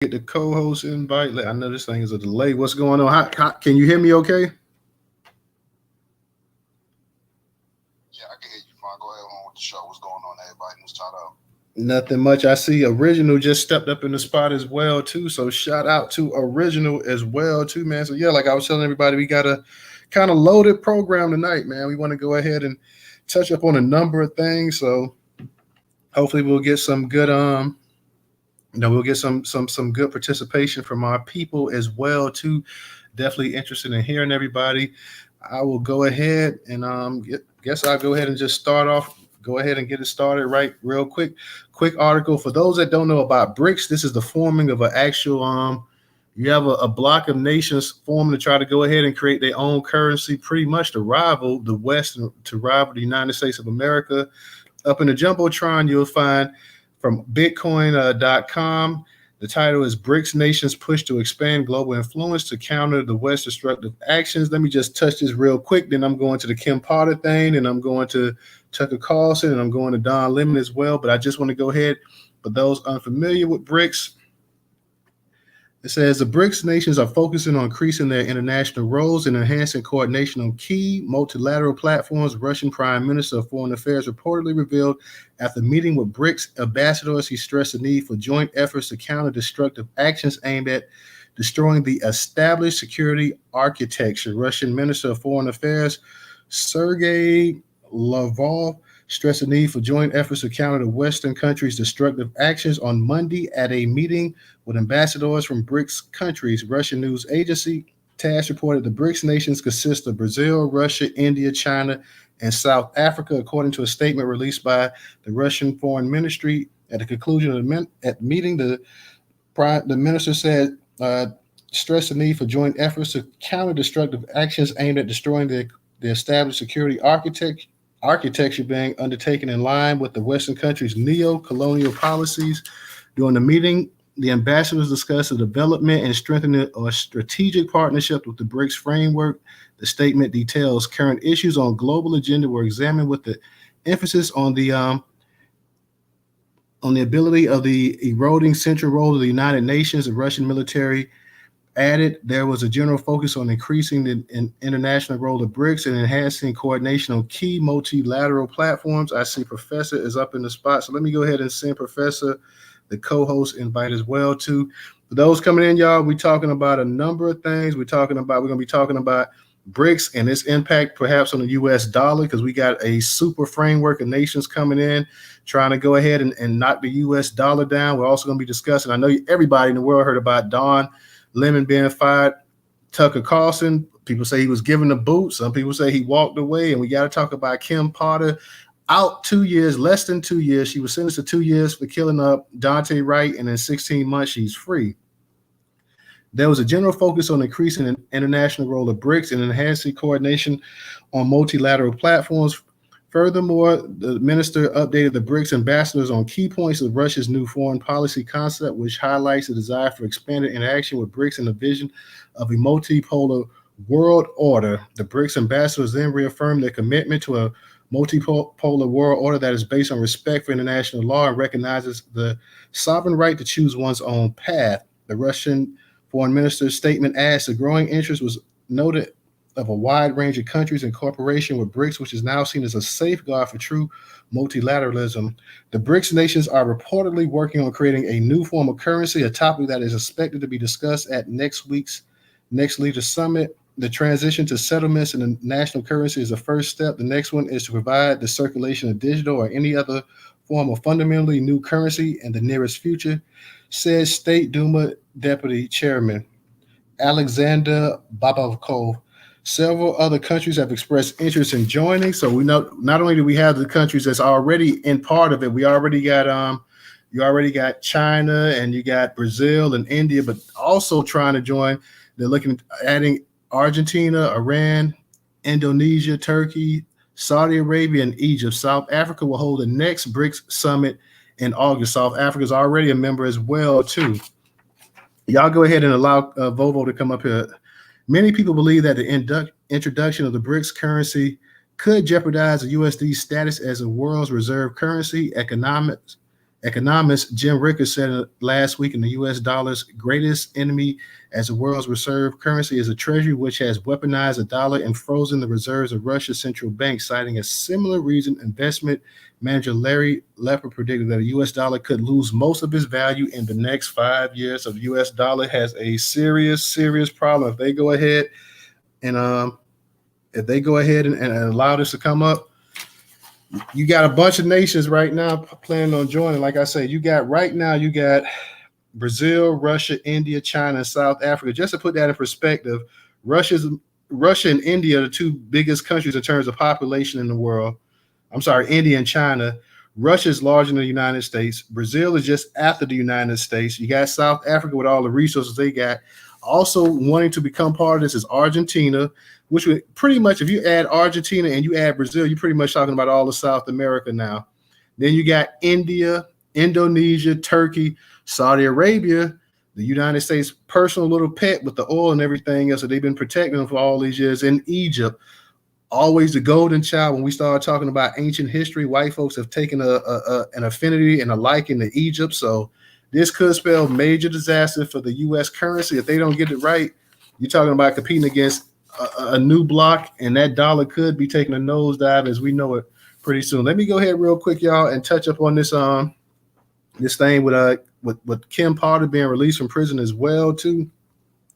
Get the co-host invite. I know this thing is a delay. What's going on? Can you hear me okay? Yeah, I can hear you fine. Go ahead on with the show. What's going on, everybody? Newstoter. Nothing much. I see Original just stepped up in the spot as well too. So shout out to Original as well too, man. So yeah, like I was telling everybody, we got a kind of loaded program tonight, man. We want to go ahead and touch up on a number of things. So hopefully we'll get some good we'll get some good participation from our people as well too. Definitely interested in hearing everybody. I will go ahead and guess I'll go ahead and just start off. Go ahead and get it started right real quick. Quick article for those that don't know about BRICS. This is the forming of an actual you have a block of nations formed to try to go ahead and create their own currency, pretty much to rival the West and to rival the United States of America. Up in the Jumbotron, you'll find from Bitcoin.com. The title is BRICS Nations Push to Expand Global Influence to Counter the West's Destructive Actions. Let me just touch this real quick. Then I'm going to the KimPotter thing, and I'm going to Tucker Carlson, and I'm going to Don Lemon as well. But I just want to go ahead, for those unfamiliar with BRICS, it says the BRICS nations are focusing on increasing their international roles and enhancing coordination on key multilateral platforms. Russian Prime Minister of Foreign Affairs reportedly revealed after meeting with BRICS ambassadors, he stressed the need for joint efforts to counter destructive actions aimed at destroying the established security architecture. Russian Minister of Foreign Affairs Sergei Lavrov stressed the need for joint efforts to counter the Western countries' destructive actions on Monday at a meeting with ambassadors from BRICS countries. Russian news agency TASS reported the BRICS nations consist of Brazil, Russia, India, China, and South Africa, according to a statement released by the Russian Foreign Ministry. At the conclusion of the meeting, the minister said, stressed the need for joint efforts to counter destructive actions aimed at destroying the established security architecture being undertaken in line with the Western countries' neo-colonial policies. During the meeting, the ambassadors discussed the development and strengthening of strategic partnership with the BRICS framework. The statement details current issues on global agenda were examined with the emphasis on the ability of the eroding central role of the United Nations. The Russian military added there was a general focus on increasing the international role of BRICS and enhancing coordination on key multilateral platforms. I see Professor is up in the spot, so let me go ahead and send Professor the co-host invite as well too. For those coming in, y'all, we're talking about a number of things. We're going to be talking about BRICS and its impact perhaps on the US dollar, because we got a super framework of nations coming in trying to go ahead and knock the US dollar down. We're also going to be discussing, I know everybody in the world heard about Don Lemon being fired. Tucker Carlson, people say he was given the boot. Some people say he walked away. And we got to talk about KimPotter, out 2 years, less than 2 years. She was sentenced to 2 years for killing up Dante Wright, and in 16 months, she's free. There was a general focus on increasing the international role of BRICS and enhancing coordination on multilateral platforms. Furthermore, the minister updated the BRICS ambassadors on key points of Russia's new foreign policy concept, which highlights the desire for expanded interaction with BRICS and the vision of a multipolar world order. The BRICS ambassadors then reaffirmed their commitment to a multipolar world order that is based on respect for international law and recognizes the sovereign right to choose one's own path. The Russian foreign minister's statement adds the growing interest was noted of a wide range of countries in cooperation with BRICS, which is now seen as a safeguard for true multilateralism. The BRICS nations are reportedly working on creating a new form of currency, a topic that is expected to be discussed at next week's Next Leaders Summit. The transition to settlements in the national currency is the first step. The next one is to provide the circulation of digital or any other form of fundamentally new currency in the nearest future, says State Duma Deputy Chairman Alexander Babakov. Several other countries have expressed interest in joining. So we know not only do we have the countries that's already in part of it, we already got you already got China and you got Brazil and India, but also trying to join. They're looking at adding Argentina, Iran, Indonesia, Turkey, Saudi Arabia, and Egypt. South Africa will hold the next BRICS summit in August. South Africa is already a member as well, too. Y'all go ahead and allow Vovo to come up here. Many people believe that the introduction of the BRICS currency could jeopardize the USD's status as the world's reserve currency. Economist Jim Ricketts said last week in the U.S. dollar's greatest enemy as the world's reserve currency is a treasury which has weaponized the dollar and frozen the reserves of Russia's central bank, citing a similar reason. Investment manager Larry Lepper predicted that the U.S. dollar could lose most of its value in the next 5 years. So the U.S. dollar has a serious, serious problem. If they go ahead and allow this to come up, you got a bunch of nations right now planning on joining. Like I said, you got Brazil, Russia, India, China, and South Africa. Just to put that in perspective, Russia and India are the two biggest countries in terms of population in the world. I'm sorry, India and China. Russia is larger than the United States. Brazil is just after the United States. You got South Africa with all the resources they got. Also wanting to become part of this is Argentina, which would pretty much, if you add Argentina and you add Brazil, you're pretty much talking about all of South America now. Then you got India, Indonesia, Turkey, Saudi Arabia, the United States' personal little pet with the oil and everything else that they've been protecting them for all these years, in Egypt. Always the golden child. When we start talking about ancient history, white folks have taken an affinity and a liking to Egypt. So this could spell major disaster for the U.S. currency. If they don't get it right, you're talking about competing against a new block, and that dollar could be taking a nosedive as we know it pretty soon. Let me go ahead real quick, y'all, and touch up on this this thing with KimPotter being released from prison as well too.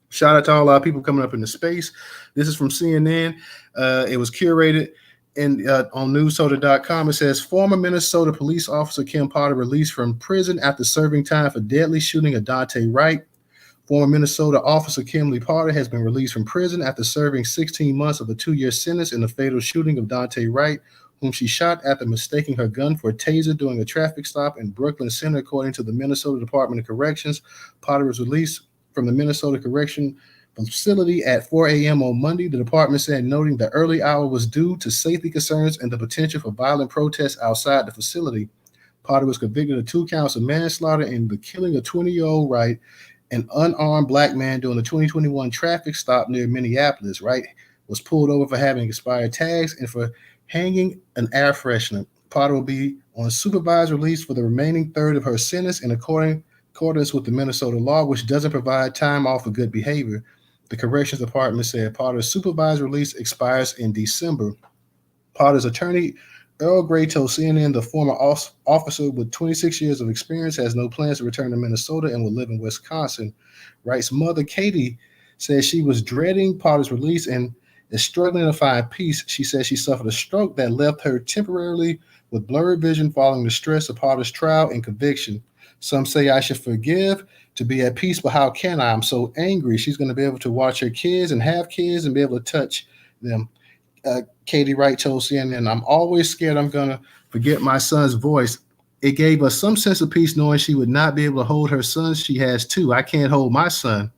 Shout out to all our people coming up into space. This is from CNN. It was curated on Newstoter.com. It says former Minnesota police officer KimPotter released from prison after serving time for deadly shooting of Dante Wright. Former Minnesota officer Kimberly Potter has been released from prison after serving 16 months of a 2-year sentence in the fatal shooting of Dante Wright, whom she shot after mistaking her gun for a taser during a traffic stop in Brooklyn Center, according to the Minnesota Department of Corrections. Potter was released from the Minnesota Correction facility at 4 a.m. on Monday, the department said, noting the early hour was due to safety concerns and the potential for violent protests outside the facility. Potter was convicted of 2 counts of manslaughter and the killing of 20-year-old Wright, an unarmed black man during the 2021 traffic stop near Minneapolis. Wright was pulled over for having expired tags and for hanging an air freshener. Potter will be on supervised release for the remaining third of her sentence in accordance with the Minnesota law, which doesn't provide time off for good behavior. The Corrections Department said Potter's supervised release expires in December. Potter's attorney, Earl Gray, told CNN the former officer with 26 years of experience has no plans to return to Minnesota and will live in Wisconsin. Wright's mother, Katie, says she was dreading Potter's release and is struggling to find peace. She says she suffered a stroke that left her temporarily with blurred vision following the stress of Potter's trial and conviction. Some say I should forgive to be at peace, but how can I? I'm so angry. She's going to be able to watch her kids and have kids and be able to touch them. Katie Wright told CNN, I'm always scared I'm going to forget my son's voice. It gave us some sense of peace knowing she would not be able to hold her sons. She has 2. I can't hold my son.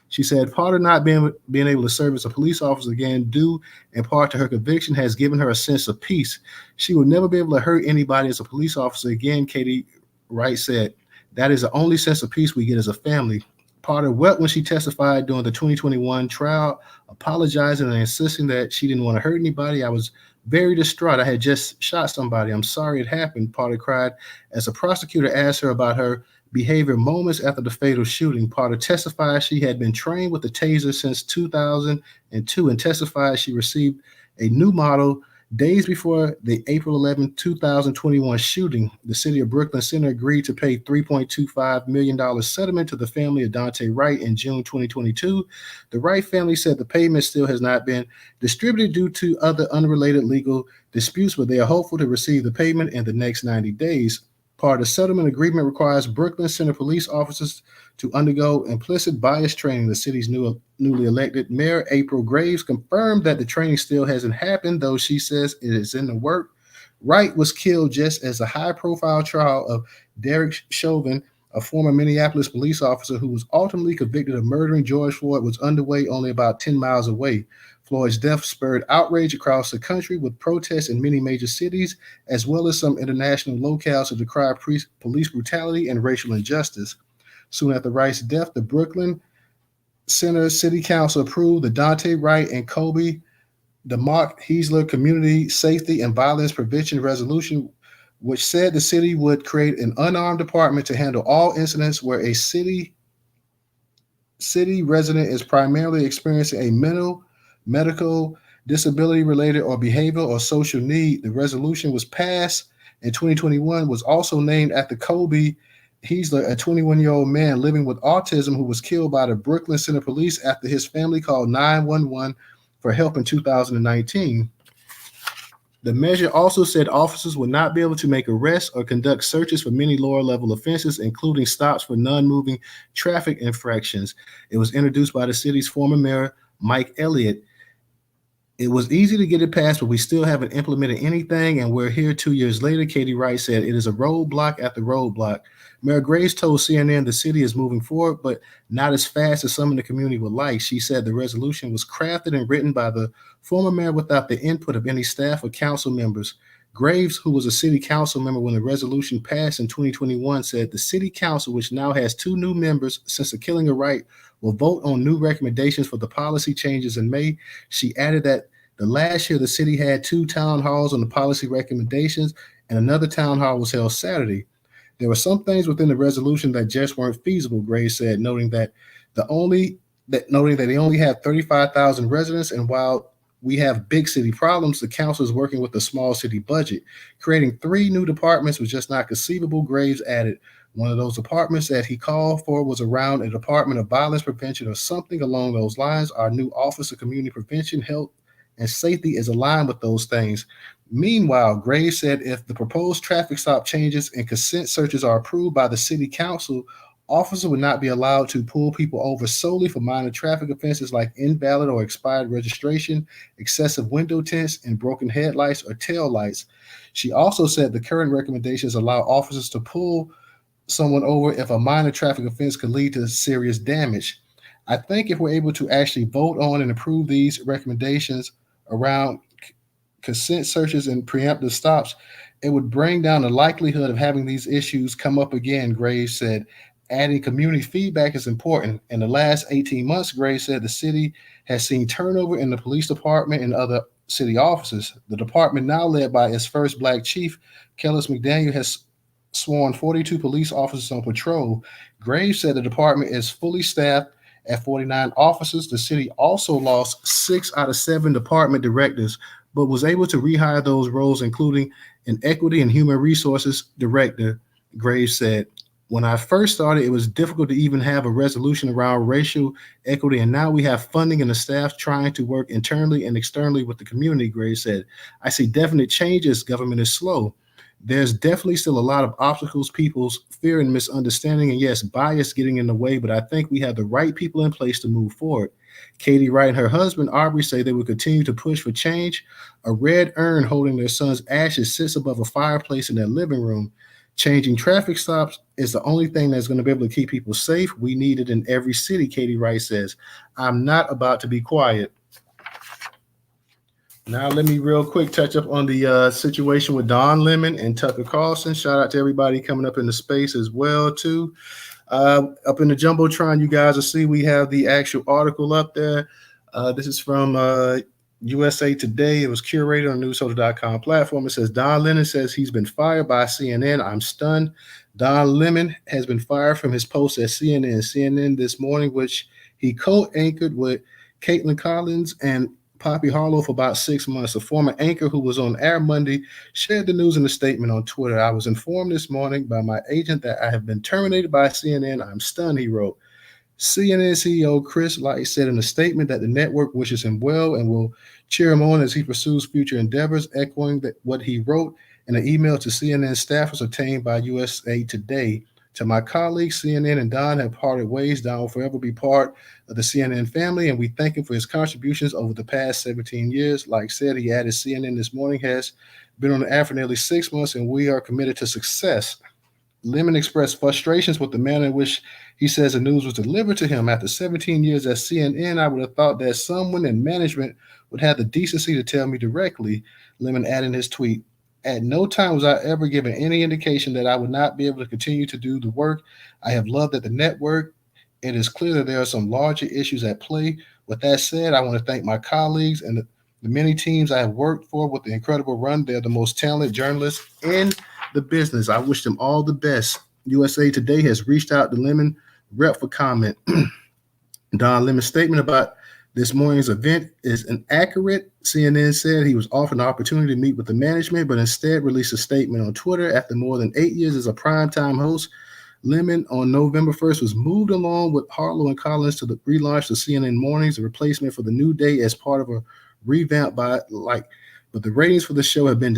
She said Potter not being able to serve as a police officer again, due in part to her conviction, has given her a sense of peace. She will never be able to hurt anybody as a police officer again, Katie Wright said. That is the only sense of peace we get as a family. Potter wept when she testified during the 2021 trial, apologizing and insisting that she didn't want to hurt anybody. I was very distraught. I had just shot somebody. I'm sorry it happened, Potter cried, as a prosecutor asked her about her behavior moments after the fatal shooting. Potter testified she had been trained with the taser since 2002 and testified she received a new model days before the April 11, 2021 shooting. The city of Brooklyn Center agreed to pay $3.25 million settlement to the family of Dante Wright in June 2022. The Wright family said the payment still has not been distributed due to other unrelated legal disputes, but they are hopeful to receive the payment in the next 90 days. Part of the settlement agreement requires Brooklyn Center police officers to undergo implicit bias training. The city's newly elected mayor, April Graves, confirmed that the training still hasn't happened, though she says it is in the work. Wright was killed just as a high-profile trial of Derek Chauvin, a former Minneapolis police officer who was ultimately convicted of murdering George Floyd, was underway only about 10 miles away. Floyd's death spurred outrage across the country, with protests in many major cities, as well as some international locales to decry police brutality and racial injustice. Soon after Wright's death, the Brooklyn Center City Council approved the Dante Wright and Kobe DeMarc Heisler Community Safety and Violence Prevention Resolution, which said the city would create an unarmed department to handle all incidents where a city resident is primarily experiencing a mental, medical, disability related, or behavioral or social need. The resolution was passed in 2021, was also named after Kobe Heisler, a 21-year-old man living with autism who was killed by the Brooklyn Center Police after his family called 911 for help in 2019. The measure also said officers would not be able to make arrests or conduct searches for many lower level offenses, including stops for non-moving traffic infractions. It was introduced by the city's former mayor, Mike Elliott. It was easy to get it passed, but we still haven't implemented anything, and we're here 2 years later, Katie Wright said. It is a roadblock after roadblock. Mayor Graves told CNN the city is moving forward, but not as fast as some in the community would like. She said the resolution was crafted and written by the former mayor without the input of any staff or council members. Graves, who was a city council member when the resolution passed in 2021, said the city council, which now has 2 new members since the killing of Wright, will vote on new recommendations for the policy changes in May. She added that the last year the city had 2 town halls on the policy recommendations, and another town hall was held Saturday. There were some things within the resolution that just weren't feasible, Graves said, noting that they only have 35,000 residents, and while we have big city problems, the council is working with a small city budget. Creating 3 new departments was just not conceivable, Graves added. One of those departments that he called for was around a Department of Violence Prevention or something along those lines. Our new Office of Community Prevention, Health, and Safety is aligned with those things. Meanwhile, Graves said if the proposed traffic stop changes and consent searches are approved by the city council, officers would not be allowed to pull people over solely for minor traffic offenses like invalid or expired registration, excessive window tints, and broken headlights or tail lights. She also said the current recommendations allow officers to pull someone over if a minor traffic offense could lead to serious damage. I think if we're able to actually vote on and approve these recommendations around consent searches and preemptive stops, it would bring down the likelihood of having these issues come up again, Graves said. Adding community feedback is important. In the last 18 months, Graves said the city has seen turnover in the police department and other city offices. The department, now led by its first Black chief, Kellis McDaniel, has sworn 42 police officers on patrol. Graves said the department is fully staffed at 49 officers. The city also lost 6 out of 7 department directors, but was able to rehire those roles, including an equity and human resources director, Graves said. When I first started, it was difficult to even have a resolution around racial equity, and now we have funding and the staff trying to work internally and externally with the community, Graves said. I see definite changes. Government is slow. There's definitely still a lot of obstacles, people's fear and misunderstanding, and yes, bias getting in the way, but I think we have the right people in place to move forward. Katie Wright and her husband, Aubrey, say they will continue to push for change. A red urn holding their son's ashes sits above a fireplace in their living room. Changing traffic stops is the only thing that's going to be able to keep people safe. We need it in every city, Katie Wright says. I'm not about to be quiet. Now, let me real quick touch up on the situation with Don Lemon and Tucker Carlson. Shout out to everybody coming up in the space as well, too. Up in the Jumbotron, you guys will see we have the actual article up there. This is from USA Today. It was curated on Newstoter.com platform. It says, Don Lemon says he's been fired by CNN. I'm stunned. Don Lemon has been fired from his post at CNN. CNN this morning, which he co-anchored with Caitlin Collins and Poppy Harlow for about 6 months. A former anchor who was on air Monday shared the news in a statement on Twitter. I was informed this morning by my agent that I have been terminated by CNN. I'm stunned, he wrote. CNN CEO Chris Light said in a statement that the network wishes him well and will cheer him on as he pursues future endeavors, echoing what he wrote in an email to CNN staffers obtained by USA Today. To my colleagues, CNN and Don have parted ways. Don will forever be part of the CNN family, and we thank him for his contributions over the past 17 years. Like said, he added, CNN this morning has been on the air for nearly 6 months, and we are committed to success. Lemon expressed frustrations with the manner in which he says the news was delivered to him. After 17 years at CNN, I would have thought that someone in management would have the decency to tell me directly, Lemon added in his tweet. At no time was I ever given any indication that I would not be able to continue to do the work I have loved at the network. It is clear that there are some larger issues at play. With that said, I want to thank my colleagues and the many teams I have worked for with the incredible run. They're the most talented journalists in the business. I wish them all the best. USA Today has reached out to Lemon rep for comment. Don Lemon's statement about this morning's event is inaccurate. CNN said he was offered an opportunity to meet with the management, but instead released a statement on Twitter after more than 8 years as a primetime host. Lemon on November 1st was moved along with Harlow and Collins to relaunch the CNN Mornings, a replacement for the New Day as part of a revamp but the ratings for the show have been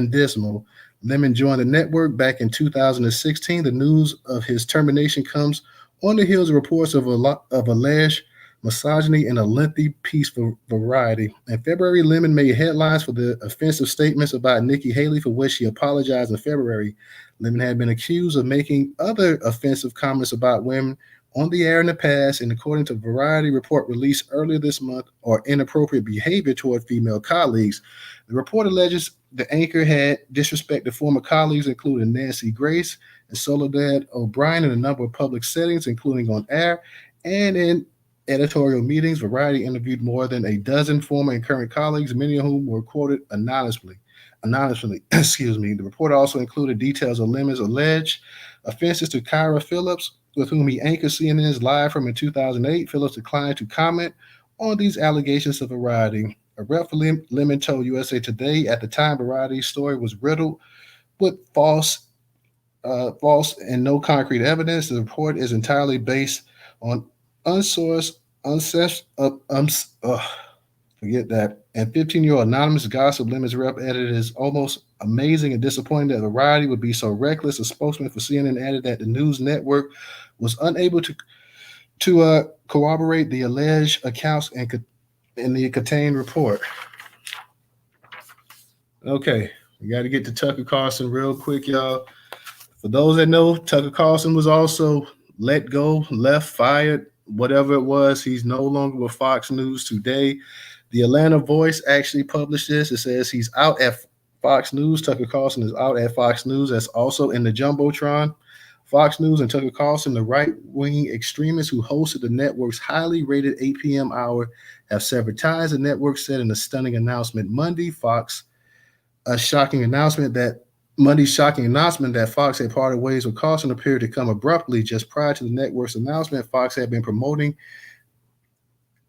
dismal. Lemon joined the network back in 2016. The news of his termination comes on the heels of reports of alleged misogyny in a lengthy piece for Variety. In February, Lemon made headlines for the offensive statements about Nikki Haley, for which she apologized in February. Lemon had been accused of making other offensive comments about women on the air in the past, and according to Variety report released earlier this month, or inappropriate behavior toward female colleagues. The report alleges the anchor had disrespected former colleagues, including Nancy Grace and Soledad O'Brien, in a number of public settings, including on air and in editorial meetings. Variety interviewed more than a dozen former and current colleagues, many of whom were quoted anonymously. Excuse me. The report also included details of Lemon's alleged offenses to Kyra Phillips, with whom he anchored CNN's Live from in 2008. Phillips declined to comment on these allegations of Variety. A rep for Lemon told USA Today at the time Variety's story was riddled with false and no concrete evidence. The report is entirely based on unsourced, forget that. And 15-year-old anonymous gossip. Lemon's rep edited is almost amazing and disappointing that Variety would be so reckless. A spokesman for CNN added that the news network was unable to corroborate the alleged accounts in the contained report. Okay, we got to get to Tucker Carlson real quick, y'all. For those that know, Tucker Carlson was also let go, left, fired, whatever it was. He's no longer with Fox News today. The Atlanta Voice actually published this. It says he's out at Fox News. Tucker Carlson is out at Fox News. That's also in the Jumbotron. Fox News and Tucker Carlson, the right-wing extremists who hosted the network's highly rated 8 p.m. hour, have severed ties. The network said in a stunning announcement Monday. Monday's shocking announcement that Fox had parted ways with Carlson appeared to come abruptly. Just prior to the network's announcement, Fox had been promoting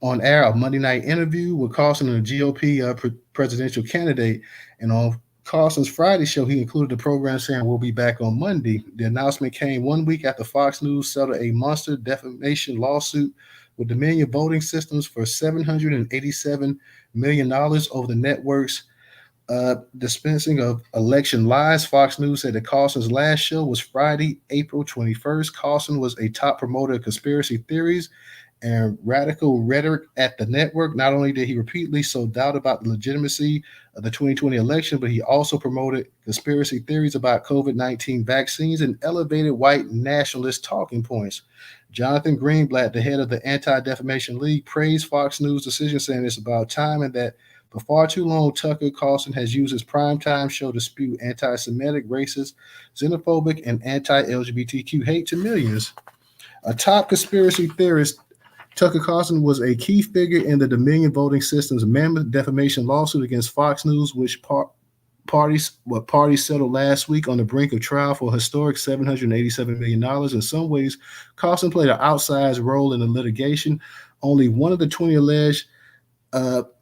on air a Monday night interview with Carlson and the GOP presidential candidate. And on Carlson's Friday show, he included the program saying, "We'll be back on Monday." The announcement came 1 week after Fox News settled a monster defamation lawsuit with Dominion Voting Systems for $787 million over the network's dispensing of election lies. Fox News said that Carlson's last show was Friday, April 21st. Carlson was a top promoter of conspiracy theories and radical rhetoric at the network. Not only did he repeatedly sow doubt about the legitimacy of the 2020 election, but he also promoted conspiracy theories about COVID-19 vaccines and elevated white nationalist talking points. Jonathan Greenblatt, the head of the Anti-Defamation League, praised Fox News' decision, saying it's about time and that for far too long, Tucker Carlson has used his primetime show to spew anti-Semitic, racist, xenophobic, and anti-LGBTQ hate to millions. A top conspiracy theorist, Tucker Carlson was a key figure in the Dominion Voting Systems mammoth defamation lawsuit against Fox News, which parties settled last week on the brink of trial for a historic $787 million. In some ways, Carlson played an outsized role in the litigation. Only one of the 20 alleged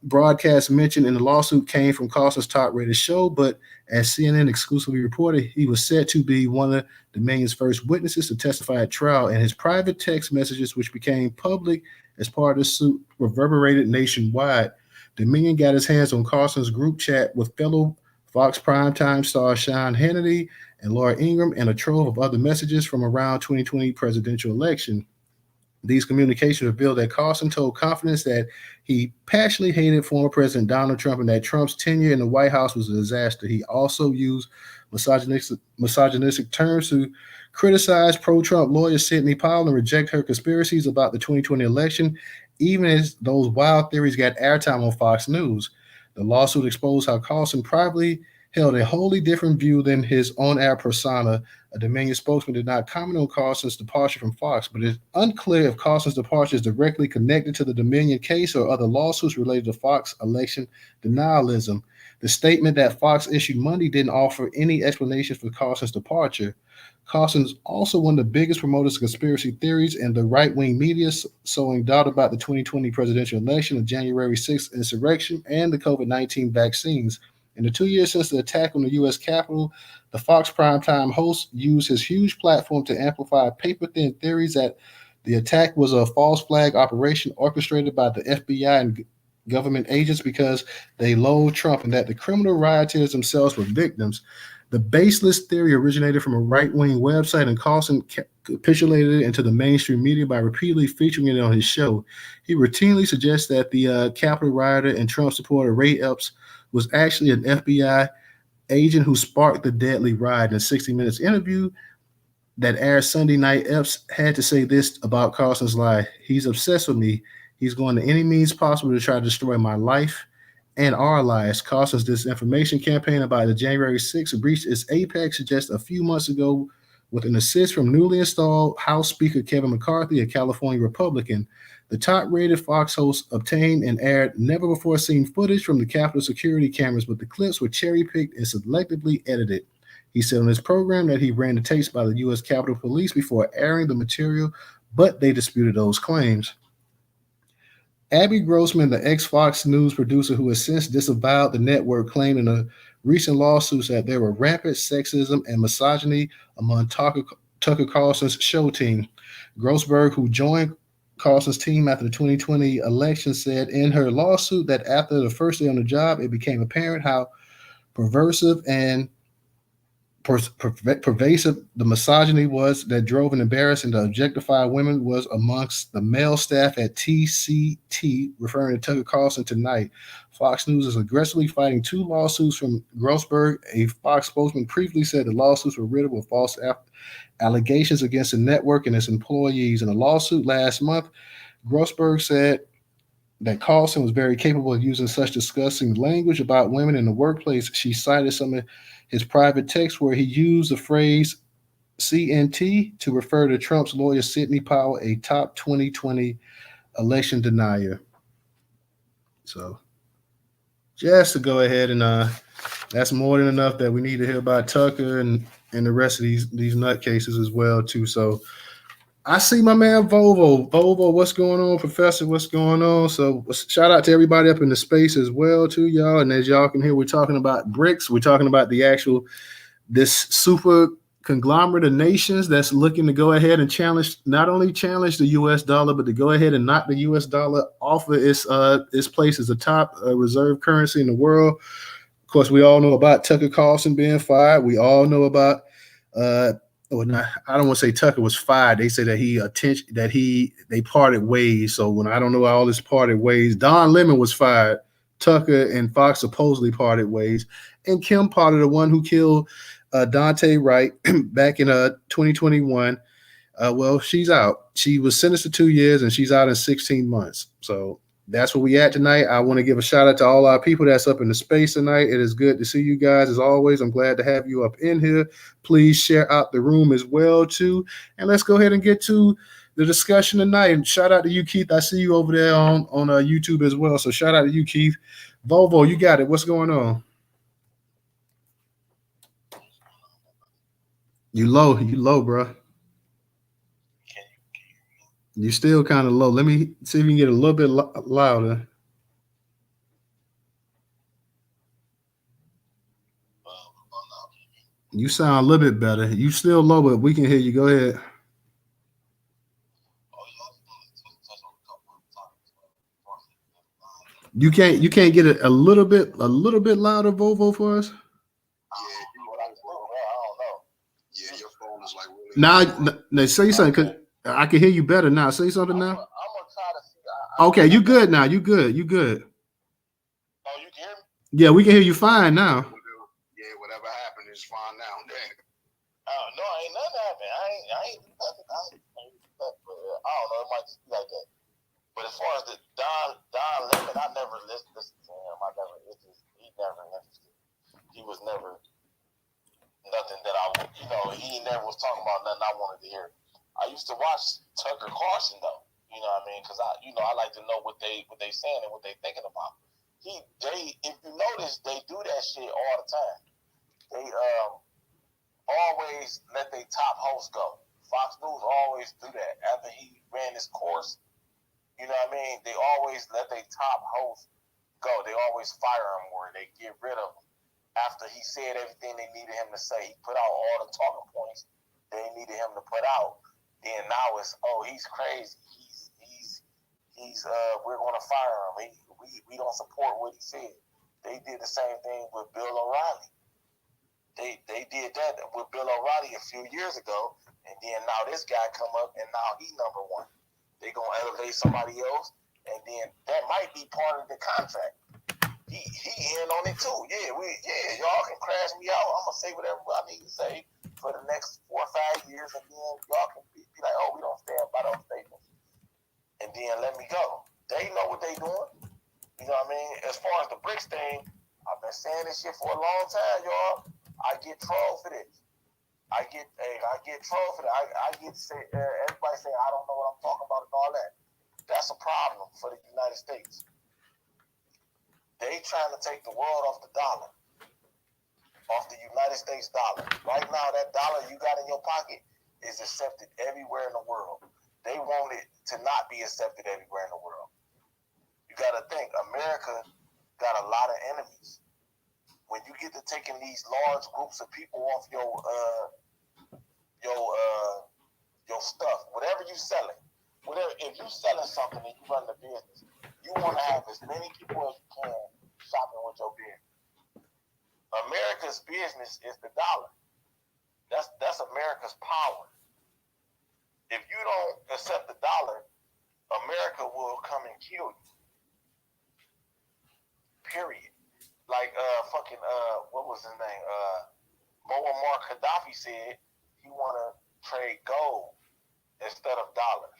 broadcasts mentioned in the lawsuit came from Carlson's top-rated show, but as CNN exclusively reported, he was set to be one of Dominion's first witnesses to testify at trial, and his private text messages, which became public as part of the suit, reverberated nationwide. Dominion got his hands on Carlson's group chat with fellow Fox primetime star Sean Hannity and Laura Ingraham, and a trove of other messages from around 2020 presidential election. These communications revealed that Carlson told confidence that he passionately hated former President Donald Trump and that Trump's tenure in the White House was a disaster. He also used misogynistic terms to criticize pro-Trump lawyer Sidney Powell and reject her conspiracies about the 2020 election, even as those wild theories got airtime on Fox News. The lawsuit exposed how Carlson privately held a wholly different view than his on-air persona. A Dominion spokesman did not comment on Carlson's departure from Fox, but it's unclear if Carlson's departure is directly connected to the Dominion case or other lawsuits related to Fox election denialism. The statement that Fox issued Monday didn't offer any explanation for Carlson's departure. Carlson is also one of the biggest promoters of conspiracy theories and the right-wing media, sowing doubt about the 2020 presidential election, the January 6th insurrection, and the COVID-19 vaccines. In the 2 years since the attack on the U.S. Capitol, the Fox primetime host used his huge platform to amplify paper-thin theories that the attack was a false flag operation orchestrated by the FBI and government agents because they loathe Trump, and that the criminal rioters themselves were victims. The baseless theory originated from a right-wing website, and Carlson capitulated it into the mainstream media by repeatedly featuring it on his show. He routinely suggests that the Capitol rioter and Trump supporter Ray Epps was actually an FBI agent who sparked the deadly riot. In a 60 Minutes interview that aired Sunday night, Epps had to say this about Carlson's lie. He's obsessed with me. He's going to any means possible to try to destroy my life and our lives. Carlson's disinformation campaign about the January 6th reached its apex just a few months ago with an assist from newly installed House Speaker Kevin McCarthy, a California Republican. The top-rated Fox host obtained and aired never-before-seen footage from the Capitol security cameras, but the clips were cherry-picked and selectively edited. He said on his program that he ran the tapes by the U.S. Capitol Police before airing the material, but they disputed those claims. Abby Grossman, the ex-Fox News producer who has since disavowed the network, claimed in a recent lawsuit that there were rampant sexism and misogyny among Tucker Carlson's show team. Grossberg, who joined Carlson's team after the 2020 election, said in her lawsuit that after the first day on the job, it became apparent how pervasive and pervasive the misogyny was that drove and embarrassed and to objectify women was amongst the male staff at TCT, referring to Tucker Carlson tonight. Fox News is aggressively fighting two lawsuits from Grossberg. A Fox spokesman previously said the lawsuits were riddled with false allegations against the network and its employees. In a lawsuit last month, Grossberg said that Carlson was very capable of using such disgusting language about women in the workplace. She cited some of his private texts where he used the phrase CNT to refer to Trump's lawyer Sidney Powell, a top 2020 election denier. So just to go ahead and that's more than enough that we need to hear about Tucker and the rest of these nutcases as well too. So I see my man Volvo. Volvo, what's going on, Professor? What's going on? So shout out to everybody up in the space as well, too, y'all. And as y'all can hear, we're talking about BRICS. We're talking about this super conglomerate of nations that's looking to go ahead and not only challenge the U.S. dollar, but to go ahead and knock the U.S. dollar off of its place as the top reserve currency in the world. Of course, we all know about Tucker Carlson being fired. We all know about I don't want to say Tucker was fired. They say that they parted ways. So when I don't know all this parted ways, Don Lemon was fired. Tucker and Fox supposedly parted ways. And KimPotter, the one who killed Dante Wright back in 2021, well, she's out. She was sentenced to 2 years and she's out in 16 months. So that's where we at tonight. I want to give a shout out to all our people that's up in the space tonight. It is good to see you guys as always. I'm glad to have you up in here. Please share out the room as well too. And let's go ahead and get to the discussion tonight. And shout out to you, Keith. I see you over there on YouTube as well. So shout out to you, Keith. Volvo, you got it. What's going on? You low, bro. You still kind of low. Let me see if you can get a little bit louder. You sound a little bit better. You still low, but we can hear you. Go ahead. You can't get it a little bit louder, Volvo, for us. Yeah, your phone is like really. Now say something, cause I can hear you better now. Say something now. I'm gonna try to see. Okay, you good now. You good. You good. Oh, you can hear me? Yeah, we can hear you fine now. Yeah, whatever happened is fine now. Oh no, ain't nothing happened. I ain't nothing. I don't know. It might just be like that. But as far as the Don Lemon, I never listened to him. He never interested. He was never nothing that I would, he never was talking about nothing I wanted to hear. I used to watch Tucker Carlson though, you know what I mean? Because I like to know what they saying and what they thinking about. if you notice, they do that shit all the time. They always let their top host go. Fox News always do that. After he ran his course, you know what I mean? They always let their top host go. They always fire him or they get rid of him. After he said everything they needed him to say, he put out all the talking points they needed him to put out. Then now it's, oh, he's crazy. He's we're gonna fire him. We don't support what he said. They did the same thing with Bill O'Reilly. They did that with Bill O'Reilly a few years ago, and then now this guy come up and now he number one. They gonna elevate somebody else, and then that might be part of the contract. He in on it too. Yeah, y'all can crash me out. I'm gonna say whatever I need to say for the next 4 or 5 years, and then y'all can be like, oh, we don't stand by those statements, and then let me go. They know what they doing. You know what I mean? As far as the BRICS thing, I've been saying this shit for a long time, y'all. I get trolled for this. I get trolled for that. I get everybody say I don't know what I'm talking about and all that. That's a problem for the United States. They trying to take the world off the dollar, off the United States dollar. Right now, that dollar you got in your pocket is accepted everywhere in the world. They want it to not be accepted everywhere in the world. You got to think, America got a lot of enemies. When you get to taking these large groups of people off your stuff, whatever you selling, if you selling something and you run the business, you want to have as many people as you can shopping with your business. America's business is the dollar. That's America's power. If you don't accept the dollar, America will come and kill you. Period. Like what was his name? Muammar Gaddafi said he want to trade gold instead of dollars.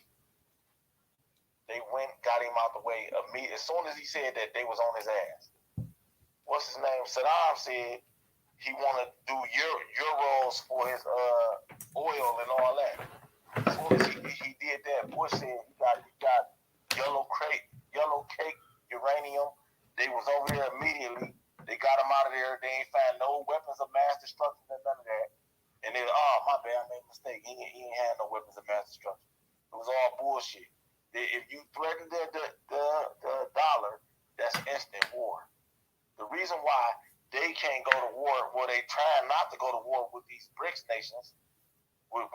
They got him out the way immediately. As soon as he said that, they was on his ass. What's his name? Saddam said he want to do euros for his oil and all that. As soon as he did that, Bush said he got yellow cake uranium. They was over there immediately. They got him out of there. They ain't found no weapons of mass destruction and none of that. And then, oh, my bad, I made a mistake. He ain't had no weapons of mass destruction. It was all bullshit. If you threaten the dollar, that's instant war. The reason why they can't go to war, well, they trying not to go to war with these BRICS nations,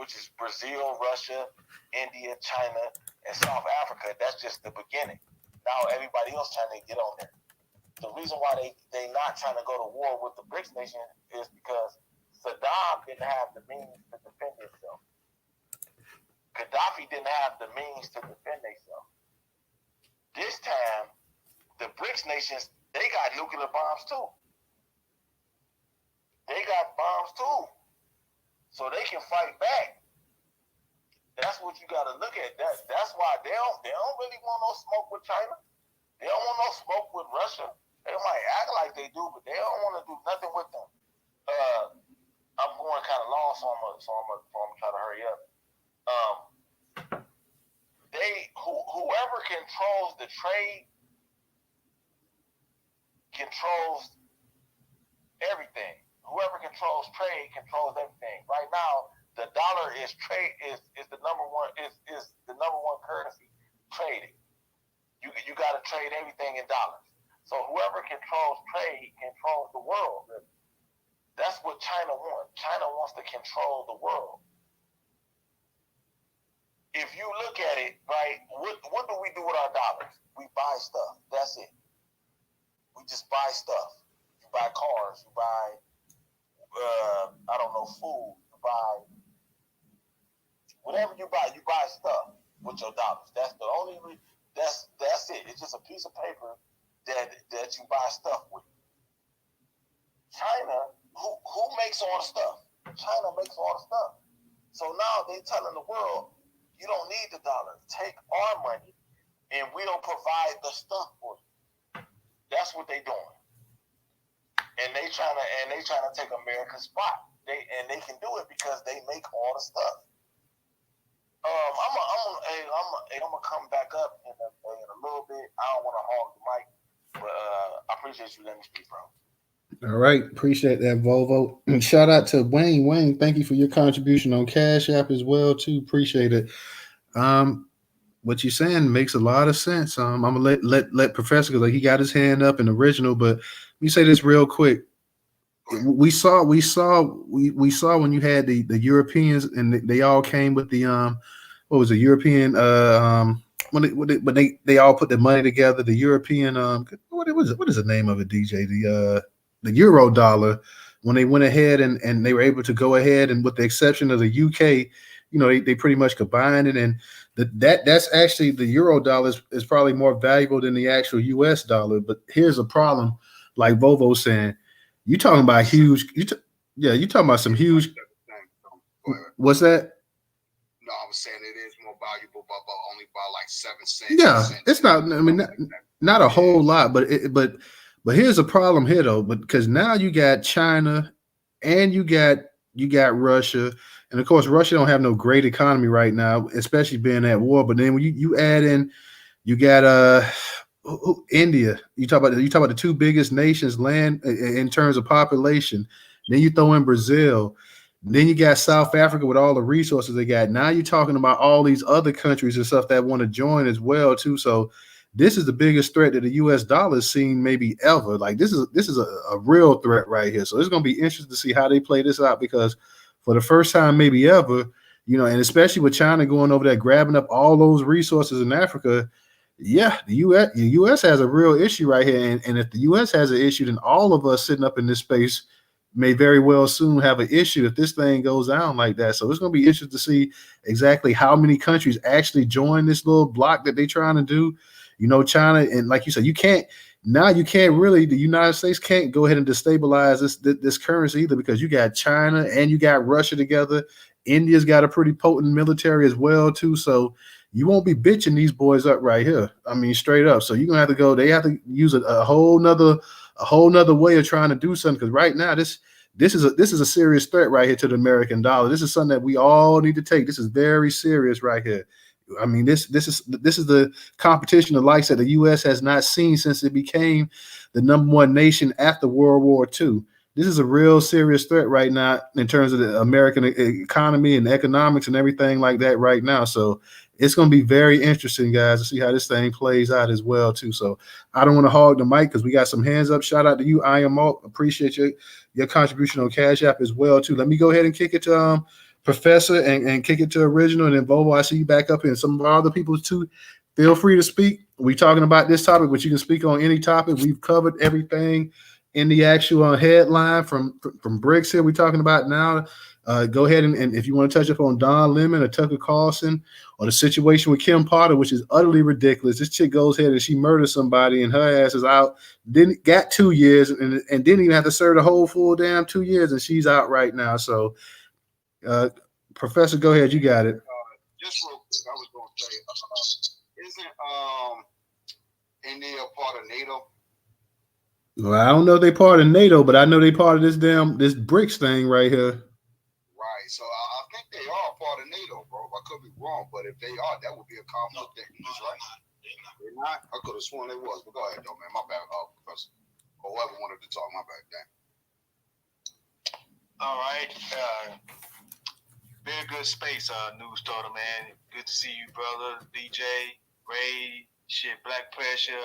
which is Brazil, Russia, India, China, and South Africa. That's just the beginning. Now everybody else trying to get on there. The reason why they not trying to go to war with the BRICS nation is because Saddam didn't have the means to defend himself. Gaddafi didn't have the means to defend themselves. This time, the BRICS nations, they got nuclear bombs too. They got bombs too. So they can fight back. That's what you got to look at. That's why they don't really want no smoke with China. They don't want no smoke with Russia. They might act like they do, but they don't want to do nothing with them. I'm going kind of long, so I'm gonna try to hurry up. Whoever controls the trade controls everything. Whoever controls trade controls everything. Right now, the dollar is the number one currency traded. You got to trade everything in dollars. So whoever controls trade controls the world. That's what China wants. China wants to control the world. If you look at it, right, what do we do with our dollars? We buy stuff. That's it. We just buy stuff. You buy cars. You buy, food. You buy whatever you buy stuff with your dollars. That's the only that's it. It's just a piece of paper that you buy stuff with. China, who makes all the stuff? China makes all the stuff. So now they telling the world, you don't need the dollar. Take our money and we'll provide the stuff for you. That's what they doing. And they trying to take America's spot. They can do it because they make all the stuff. I'm gonna come back up in a little bit. I don't want to hog the mic, but I appreciate you letting me speak, bro. All right, appreciate that, Volvo. And shout out to Wayne. Wayne, thank you for your contribution on Cash App as well too. Appreciate it. What you're saying makes a lot of sense. I'm gonna let Professor, like, he got his hand up in original, but let me say this real quick. We saw when you had the Europeans and they all came with the what was the European when they all put the money together, the European what is the name of it, DJ, the euro dollar, when they went ahead and they were able to go ahead, and with the exception of the UK, they pretty much combined it, and that's actually, the euro dollar is probably more valuable than the actual US dollar. But here's a problem, like Volvo saying, you talking about huge, you talking about some huge. What's that? No, I was saying it is more valuable, but only by like 7 cents. Yeah, it's not. I mean, not a whole lot, but here's a problem here though. But because now you got China, and you got Russia, and of course Russia don't have no great economy right now, especially being at war. But then when you add in, you got India. You talk about the two biggest nations land in terms of population. Then you throw in Brazil. Then you got South Africa with all the resources they got. Now you're talking about all these other countries and stuff that want to join as well too. So this is the biggest threat that the U.S. dollar has seen maybe ever. Like this is a real threat right here. So it's going to be interesting to see how they play this out, because for the first time maybe ever, and especially with China going over there grabbing up all those resources in Africa. Yeah, the U.S. has a real issue right here, and if the U.S. has an issue, then all of us sitting up in this space may very well soon have an issue if this thing goes down like that. So it's going to be interesting to see exactly how many countries actually join this little block that they're trying to do. China, and like you said, the United States can't go ahead and destabilize this currency either, because you got China and you got Russia together. India's got a pretty potent military as well too. So you won't be bitching these boys up right here. I mean, straight up. So you're gonna have to go. They have to use a whole nother way of trying to do something. Because right now, this is a serious threat right here to the American dollar. This is something that we all need to take. This is very serious right here. I mean, this is the competition, the likes that the U.S. has not seen since it became the #1 nation after World War II. This is a real serious threat right now in terms of the American economy and economics and everything like that right now. So it's going to be very interesting, guys, to see how this thing plays out as well too. So I don't want to hog the mic because we got some hands up. Shout out to you, I am Alt. Appreciate your contribution on Cash App as well too. Let me go ahead and kick it to Professor and kick it to Original, and then Volvo, I see you back up here, and some of our other people too. Feel free to speak. We're talking about this topic, but you can speak on any topic. We've covered everything in the actual headline from BRICS here we're talking about now. Go ahead and if you want to touch up on Don Lemon or Tucker Carlson or the situation with KimPotter, which is utterly ridiculous. This chick goes ahead and she murders somebody and her ass is out. Didn't got 2 years and didn't even have to serve the whole full damn 2 years, and she's out right now. So Professor, go ahead, you got it. Just real quick, I was going to say, isn't India part of NATO? Well, I don't know if they part of NATO, but I know they part of this BRICS thing right here. Right. So I think they are part of NATO, bro. I could be wrong, but if they are, that would be a conflict. Right? They're not. I could have sworn they was, but go ahead, though, man. My bad, Professor. Or whoever wanted to talk, my bad, Dan. All right. Very good space, Newstoter, man. Good to see you, brother. DJ, Ray, Black Pressure,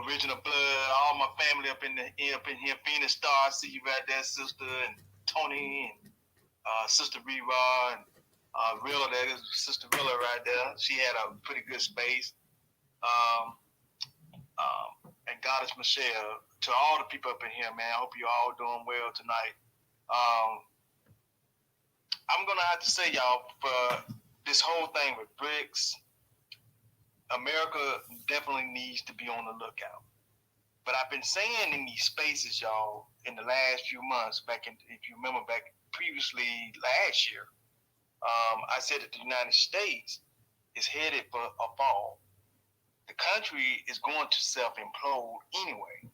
Original Blood, all my family up in here. Phoenix Star, I see you right there, sister, and Tony, and Sister Rera, and Rilla, that is Sister Rilla right there. She had a pretty good space. And Goddess Michelle, to all the people up in here, man, I hope you all doing well tonight. I'm going to have to say, y'all, for this whole thing with BRICS, America definitely needs to be on the lookout. But I've been saying in these spaces, y'all, in the last few months, if you remember back previously last year, I said that the United States is headed for a fall. The country is going to self-implode anyway.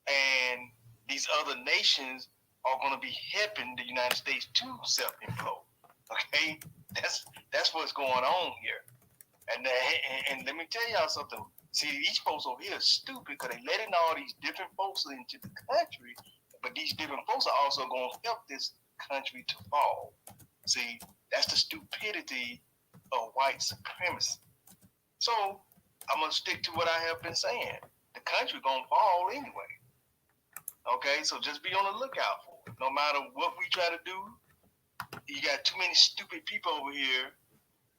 And these other nations are going to be helping the United States to self-implode. Okay, that's what's going on here. And let me tell y'all something. See, these folks over here are stupid because they letting all these different folks into the country, but these different folks are also going to help this country to fall. See, that's the stupidity of white supremacy. So I'm going to stick to what I have been saying. The country going to fall anyway. Okay, so just be on the lookout for it. No matter what we try to do, you got too many stupid people over here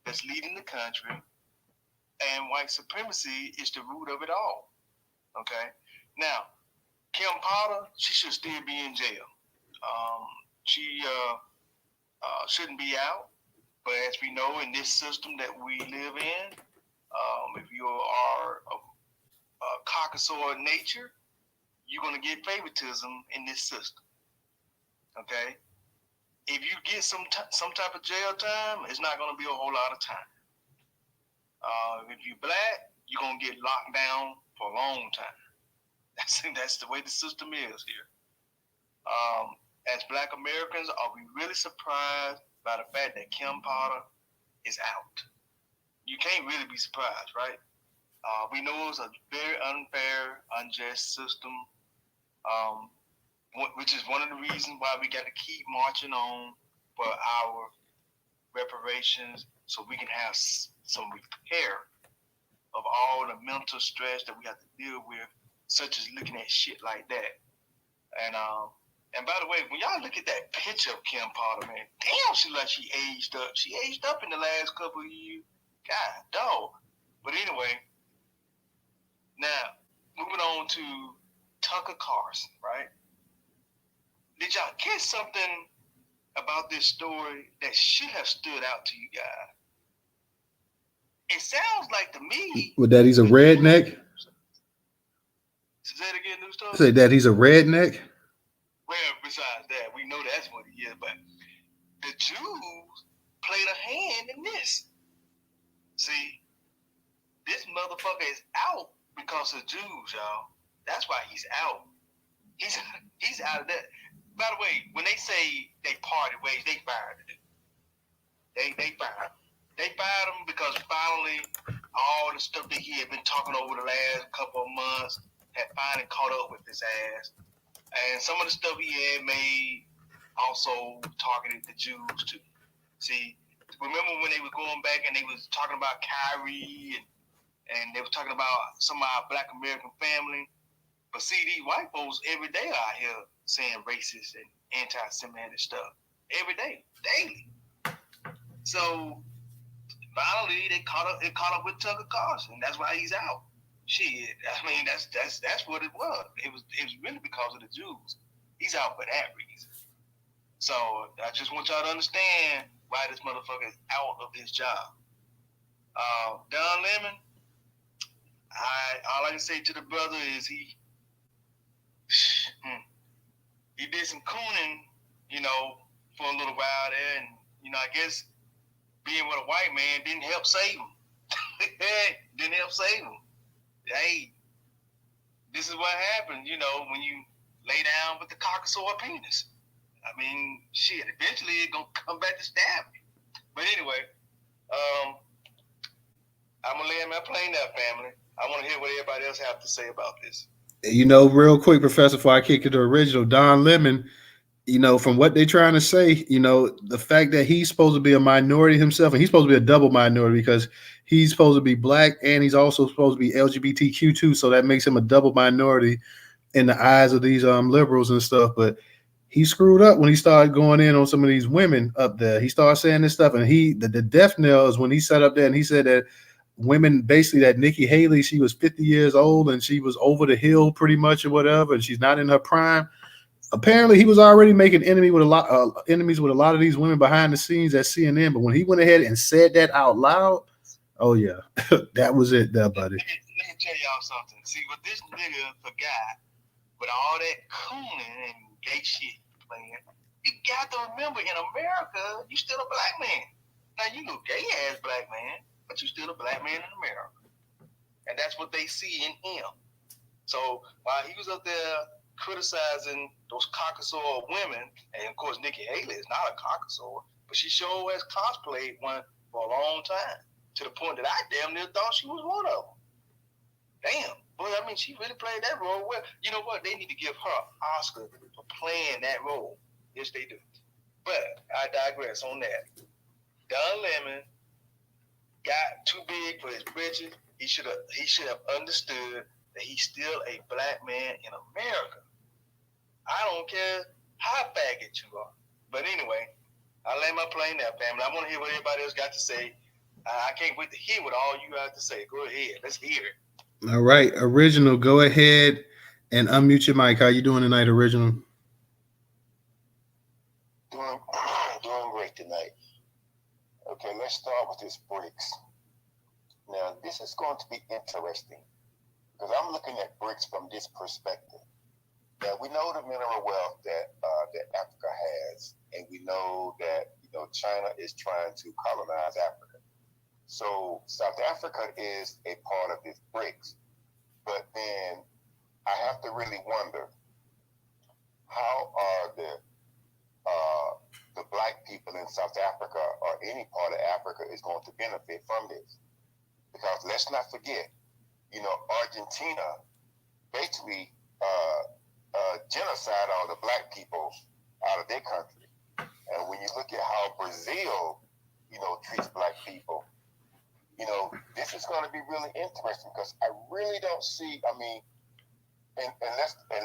that's leading the country, and white supremacy is the root of it all. Okay, now KimPotter, she should still be in jail. She shouldn't be out, but as we know in this system that we live in, if you are a Caucasoid nature, you're going to get favoritism in this system. Okay, if you get some type of jail time, it's not going to be a whole lot of time. If you're black, you're going to get locked down for a long time. That's the way the system is here. As Black Americans, are we really surprised by the fact that KimPotter is out? You can't really be surprised, right? We know it's a very unfair, unjust system, which is one of the reasons why we got to keep marching on for our reparations so we can have some repair of all the mental stress that we have to deal with, such as looking at shit like that. And by the way, when y'all look at that picture of KimPotter, man, damn, she aged up. She aged up in the last couple of years. God, dog. But anyway, now, moving on to Tucker Carlson, right? Did y'all catch something about this story that should have stood out to you guys? It sounds like to me... With that he's a redneck? Say it again, Newstoter? Say that he's a redneck? Well, besides that, we know that's what he is, but the Jews played a hand in this. See, this motherfucker is out because of Jews, y'all. That's why he's out. He's out of that. By the way, when they say they parted ways, they fired him. They fired him. They fired him because finally all the stuff that he had been talking over the last couple of months had finally caught up with his ass. And some of the stuff he had made also targeted the Jews too. See, remember when they were going back and they was talking about Kyrie and they were talking about some of our Black American family? But see, these white folks every day out here saying racist and anti-Semitic stuff. Every day, daily. So finally it caught up with Tucker Carlson. That's why he's out. Shit, I mean that's what it was. It was really because of the Jews. He's out for that reason. So I just want y'all to understand why this motherfucker is out of his job. Don Lemon, all I can say to the brother is he did some cooning, for a little while there, and I guess being with a white man didn't help save him. Didn't help save him. Hey, this is what happens, when you lay down with the Caucasoid penis. I mean, shit, eventually it's going to come back to stab you. But anyway, I'm going to lay in my plane now, family. I want to hear what everybody else have to say about this. Real quick, Professor, before I kick it to the original, Don Lemon, from what they're trying to say, the fact that he's supposed to be a minority himself, and he's supposed to be a double minority because he's supposed to be black and he's also supposed to be LGBTQ too. So that makes him a double minority in the eyes of these liberals and stuff. But he screwed up when he started going in on some of these women up there. He started saying this stuff, and the death knell is when he sat up there and he said that women, basically that Nikki Haley, she was 50 years old and she was over the hill pretty much or whatever, and she's not in her prime. Apparently, he was already making enemies with a lot of these women behind the scenes at CNN. But when he went ahead and said that out loud, oh yeah, that was it, there, buddy. Let me tell y'all something. See, what this nigga forgot with all that cooning and gay shit playing, you got to remember, in America, you still a black man. Now you a gay ass black man, but you still a black man in America, and that's what they see in him. So while he was up there criticizing those Caucasoid women, and of course Nikki Haley is not a Caucasoid, but she sure has cosplayed one for a long time, to the point that I damn near thought she was one of them. damn, boy, I mean, she really played that role well. You know what? They need to give her an Oscar for playing that role. Yes, they do. But I digress on that. Don Lemon got too big for his britches. He should have understood that he's still a black man in America. I don't care how faggot you are. But anyway, I lay my plane there, family. I want to hear what everybody else got to say. I can't wait to hear what all you have to say. Go ahead. Let's hear it. All right, Original, go ahead and unmute your mic. How you doing tonight, Original? Doing great tonight. Okay, let's start with this BRICS. Now, this is going to be interesting because I'm looking at BRICS from this perspective. Now, we know the mineral wealth that Africa has, and we know that China is trying to colonize Africa. So South Africa is a part of this BRICS, but then I have to really wonder, how are the black people in South Africa or any part of Africa is going to benefit from this? Because let's not forget, Argentina basically genocide all the black people out of their country. And when you look at how Brazil, treats black people, this is going to be really interesting because I really don't see, and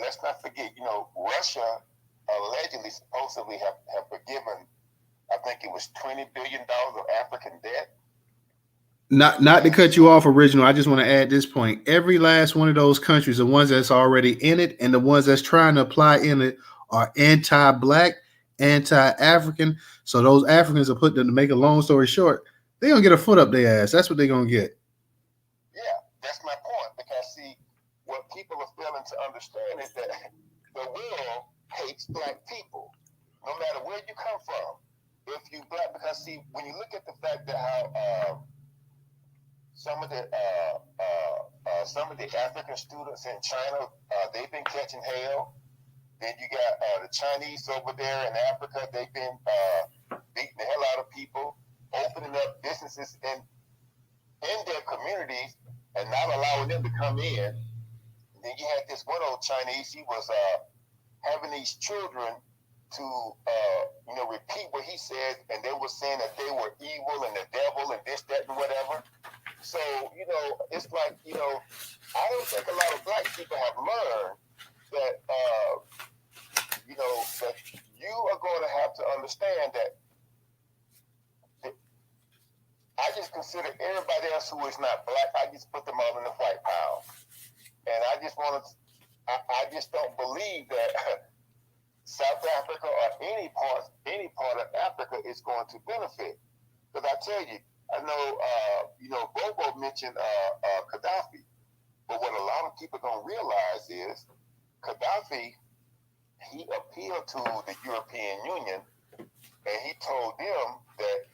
let's not forget, Russia allegedly, supposedly have forgiven, I think it was $20 billion of African debt. Not to cut you off, Original. I just want to add this point. Every last one of those countries, the ones that's already in it and the ones that's trying to apply in it, are anti-black, anti-African. So those Africans are put them, to make a long story short, they're going to get a foot up their ass. That's what they're going to get. Yeah, that's my point. Because, see, what people are failing to understand is that the world hates black people, no matter where you come from. If you black, because, see, when you look at the fact that how some of the African students in China, they've been catching hell. Then you got the Chinese over there in Africa. They've been beating the hell out of people, opening up businesses in their communities and not allowing them to come in. And then you had this one old Chinese. He was having these children to repeat what he said, and they were saying that they were evil and the devil and this, that, and whatever. So, it's like, I don't think a lot of black people have learned that, that you are going to have to understand that I just consider everybody else who is not black, I just put them all in the white pile. And I just don't believe that South Africa or any part of Africa is going to benefit. Because I tell you, I know, Bobo mentioned Gaddafi, but what a lot of people don't realize is Gaddafi, he appealed to the European Union, and he told them that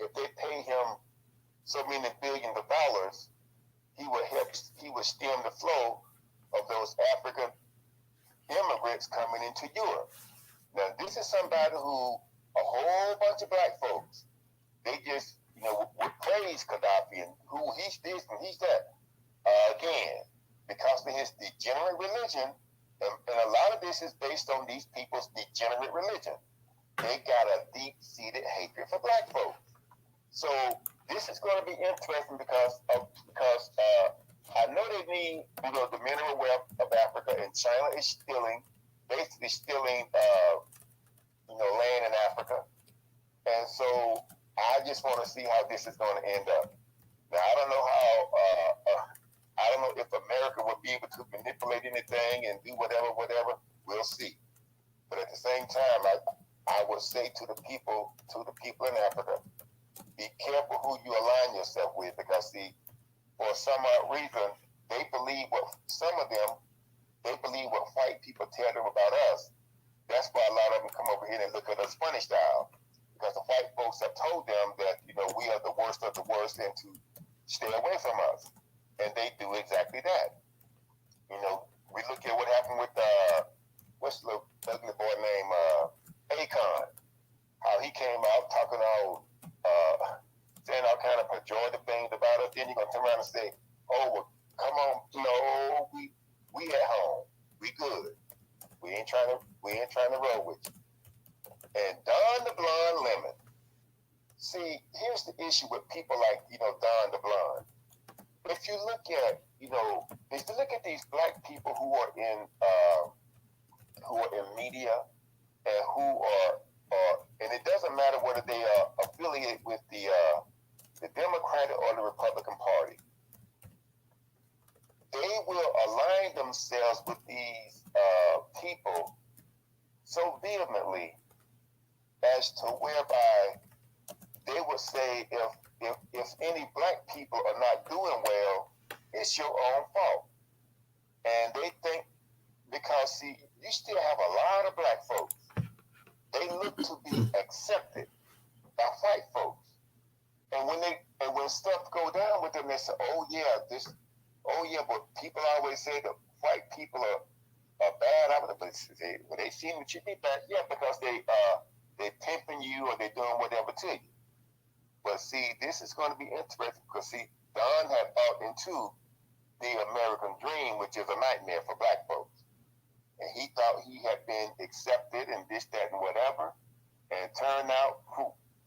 if they pay him so many billions of dollars, he would stem the flow of those African immigrants coming into Europe. Now, this is somebody who a whole bunch of black folks, they just, would praise Gaddafi and who he's this and he's that. Again, because of his degenerate religion, and a lot of this is based on these people's degenerate religion. They got a deep-seated hatred for black folks. So this is going to be interesting because I know they need, the mineral wealth of Africa, and China is basically stealing, land in Africa. And so I just want to see how this is going to end up. Now, I don't know how, I don't know if America will be able to manipulate anything and do whatever. We'll see. But at the same time, I would say to the people in Africa, be careful who you align yourself with, because for some odd reason, they believe what white people tell them about us. That's why a lot of them come over here and look at us funny style, because the white folks have told them that we are the worst of the worst and to stay away from us, and they do exactly that. We look at what happened with what's the ugly boy named Akon, how he came out talking all saying all kind of pejorative things about us. Then you're gonna turn around and say oh, well, come on, no, we at home, we good. We ain't trying to roll with you. And Don the Blonde Lemon. See, here's the issue with people like, Don the Blonde. If you look at, these black people who are in media and who are and it doesn't matter whether they are affiliated with the Democratic or the Republican Party, they will align themselves with these people so vehemently as to whereby they would say if any black people are not doing well, it's your own fault. And they think, because see, you still have a lot of black folks. They look to be accepted by white folks. And when stuff go down with them, they say, but people always say that white people are bad. But they seem to treat me bad, because they pimping you or they're doing whatever to you. But see, this is going to be interesting because see, Don had bought into the American dream, which is a nightmare for black folks. And he thought he had been accepted and this, that, and whatever. And it turned out,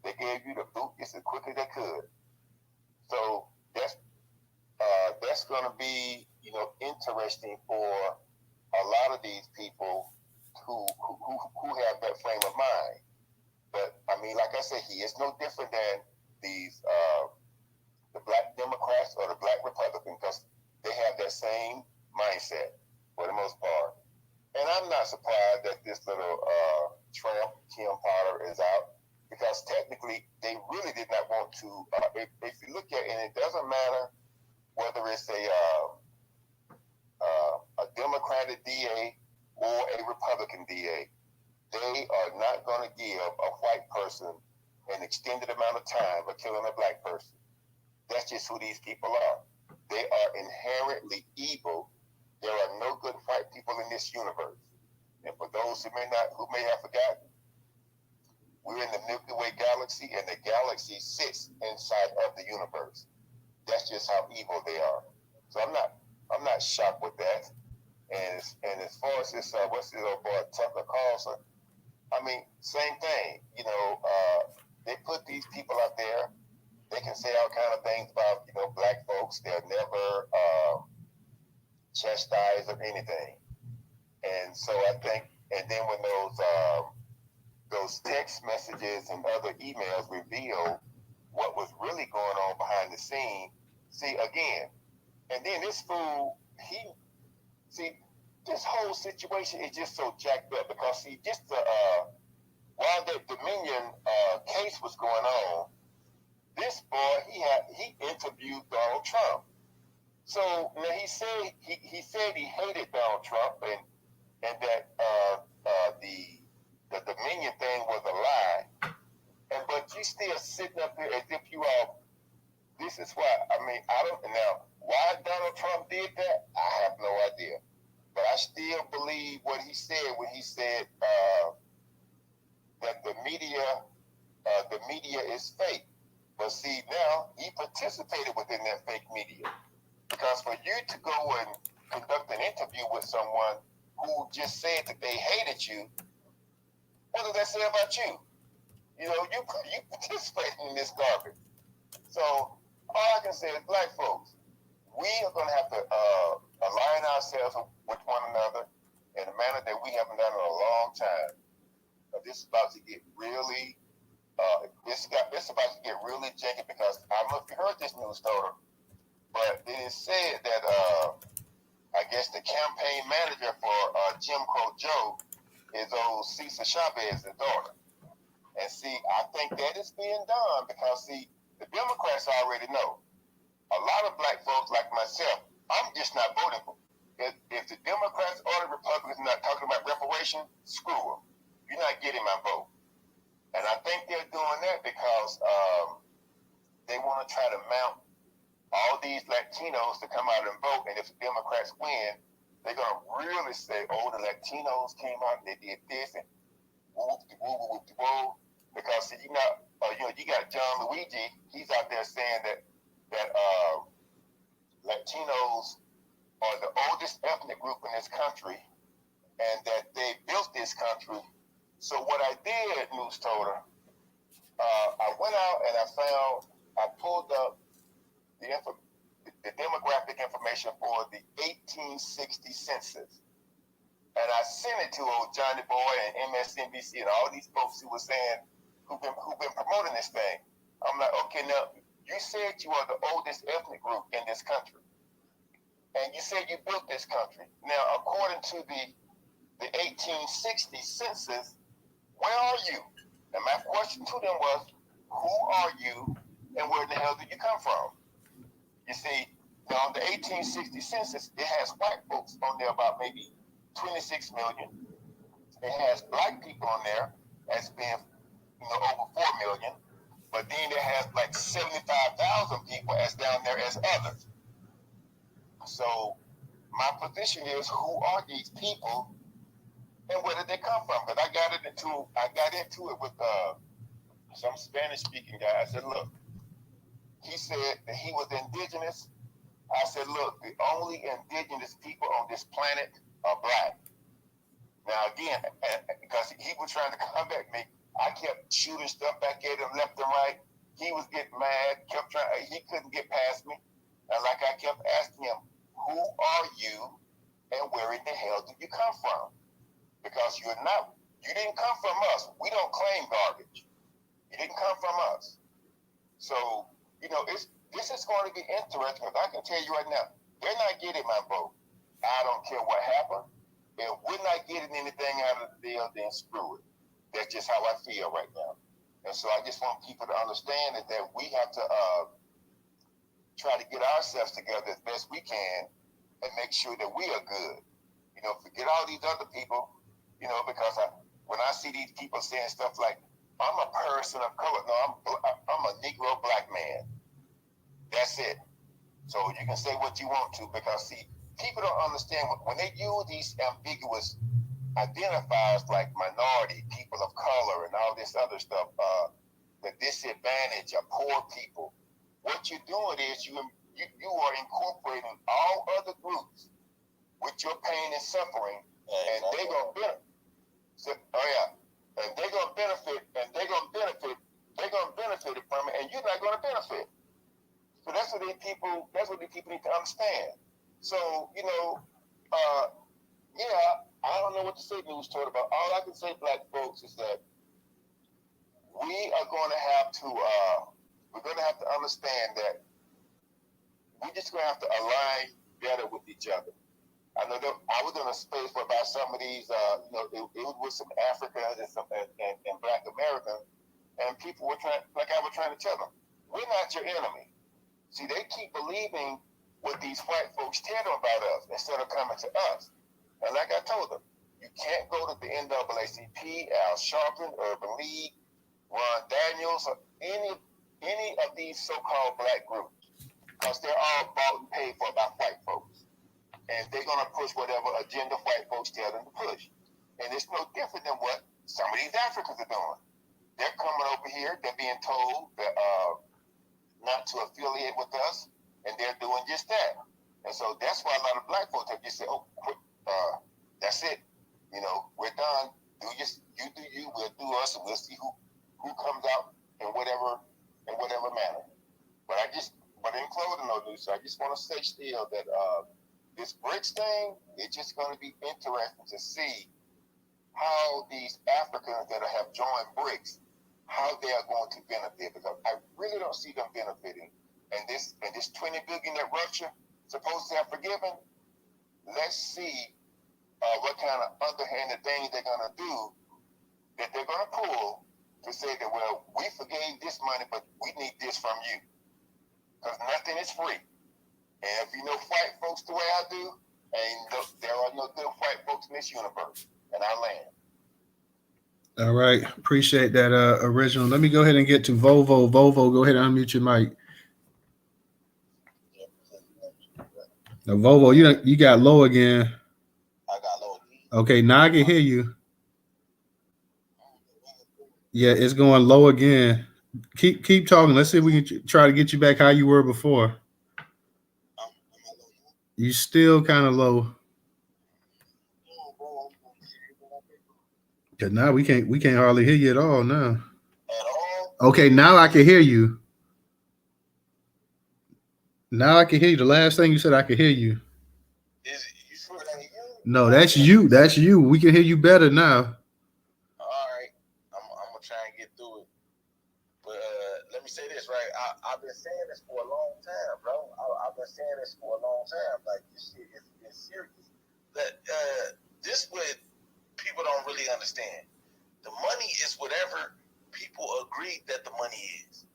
they gave you the boot just as quick as they could. So that's going to be, interesting for a lot of these people who have that frame of mind. But I mean, like I said, he is no different than these the black Democrats or the black Republicans, because they have that same mindset for the most part. And I'm not surprised that this little tramp, KimPotter, is out, because technically they really did not want to. If you look at it, and it doesn't matter whether it's a Democratic DA or a Republican DA, they are not going to give a white person an extended amount of time for killing a black person. That's just who these people are. They are inherently evil. There are no good white people in this universe. And for those who may have forgotten, we're in the Milky Way galaxy, and the galaxy sits inside of the universe. That's just how evil they are. So I'm not shocked with that. And as far as this, what's this old boy Tucker Carlson? I mean, same thing. They put these people out there. They can say all kind of things about black folks. They'll never chastise or anything. And so I think, and then when those text messages and other emails reveal what was really going on behind the scene, see again, and then this fool, this whole situation is just so jacked up because while the Dominion case was going on, this boy he interviewed Donald Trump. So now he said he hated Donald Trump and that the Dominion thing was a lie. But you still sitting up there as if you are. This is why I don't know why Donald Trump did that. I have no idea, but I still believe what he said when he said that the media is fake. But see, now he participated within that fake media, because for you to go and conduct an interview with someone who just said that they hated you, what does that say about you? You participated in this garbage. So all I can say is, black folks, we are going to have to align ourselves with one another in a manner that we haven't done in a long time. This is about to get really, it's about to get really janky, because I don't know if you heard this Newstoter, but it is said that I guess the campaign manager for Jim Crow Joe is old Cesar Chavez's daughter. And see, I think that is being done because, see, the Democrats already know. A lot of black folks like myself, I'm just not voting for. If the Democrats or the Republicans are not talking about reparation, screw them. You're not getting my vote. And I think they're doing that because they want to try to mount all these Latinos to come out and vote. And if the Democrats win, they're going to really say, oh, the Latinos came out and they did this and whoop-de-woo. Because see, you got John Luigi. He's out there saying that Latino oldest ethnic group in this country, and that they built this country. So what I did, Newstoter, I went out and I pulled up the demographic information for the 1860 census. And I sent it to old Johnny Boy and MSNBC and all these folks who were saying, who've been promoting this thing. I'm like, okay, now, you said you are the oldest ethnic group in this country. And you said you built this country. Now, according to the 1860 census, where are you? And my question to them was, who are you and where the hell did you come from? You see, now the 1860 census, it has white folks on there about maybe 26 million. It has black people on there as being, over 4 million. But then it has like 75,000 people as down there as others. So my position is, who are these people and where did they come from? Because I got into it with some Spanish-speaking guy. I said, look, he said that he was indigenous. I said, look, the only indigenous people on this planet are black. Now, again, because he was trying to combat me, I kept shooting stuff back at him left and right. He was getting mad, he couldn't get past me. And like I kept asking him, who are you and where in the hell did you come from? Because you didn't come from us. We don't claim garbage. You didn't come from us. So, this is going to be interesting because I can tell you right now, they're not getting my vote. I don't care what happened. If we're not getting anything out of the deal, then screw it. That's just how I feel right now. And so I just want people to understand that we have to try to get ourselves together as best we can and make sure that we are good. Forget all these other people, because when I see these people saying stuff like, I'm a person of color. No, I'm a Negro black man. That's it. So you can say what you want to, because see, people don't understand when they use these ambiguous identifiers like minority, people of color, and all this other stuff, the disadvantaged or poor people. What you're doing is you are incorporating all other groups with your pain and suffering, and they're gonna benefit. And they're gonna benefit, from it, and you're not gonna benefit. So that's what these people need to understand. So, I don't know what to say, Newstoter, but all I can say, black folks, is that we are going to have to, understand that we're just going to have to align better with each other. I know that I was in a space where about some of these, it was with some Africans and Black Americans, and people were trying to tell them, we're not your enemy. See, they keep believing what these white folks tell them about us instead of coming to us. And like I told them, you can't go to the NAACP, Al Sharpton, Urban League, Ron Daniels, or any of these so-called black groups, because they're all bought and paid for by white folks. And they're going to push whatever agenda white folks tell them to push. And it's no different than what some of these Africans are doing. They're coming over here, they're being told that not to affiliate with us, and they're doing just that. And so that's why a lot of black folks have just said, oh, that's it. We're done. You do you, we'll do us, and we'll see who comes out in whatever manner. But in closing, though, Lucy, I just want to say still that this BRICS thing, it's just going to be interesting to see how these Africans that have joined BRICS, how they are going to benefit, because I really don't see them benefiting. And this 20 billion that Russia supposed to have forgiven, let's see what kind of underhanded things they're going to do, that they're going to pull to say that, well, we forgave this money, but we need this from you. Because nothing is free. And if you know white folks the way I do, there are no good white folks in this universe. And I land. All right. Appreciate that original. Let me go ahead and get to Volvo. Volvo, go ahead and unmute your mic. Now, Volvo, you got low again. I got low. Okay, now I can hear you. Yeah, it's going low again. Keep talking. Let's see if we can try to get you back how you were before. You still kind of low. Cause now we can't hardly hear you at all now. At all? Okay, now I can hear you. Now I can hear you. The last thing you said, I can hear you. Is you sure that ain't you? No, that's you. That's you. We can hear you better now. All right, I'm gonna try and get through it. But let me say this, right? I've been saying this for a long time, bro. I've been saying this for a long time. Like, this shit is serious. That this what people don't really understand. The money is whatever people agree that the money is.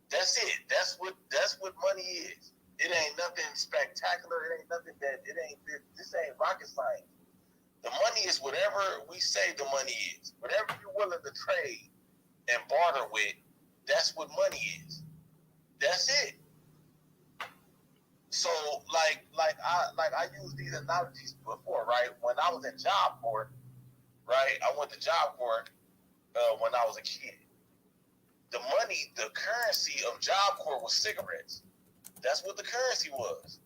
That's it. That's what money is. It ain't nothing spectacular. It ain't nothing this ain't rocket science. The money is whatever we say the money is. Whatever you're willing to trade and barter with, that's what money is. That's it. So I used these analogies before, right? When I was in Job Corps, right? I went to Job Corps when I was a kid. The money, the currency of Job Corps was cigarettes. That's what the currency was.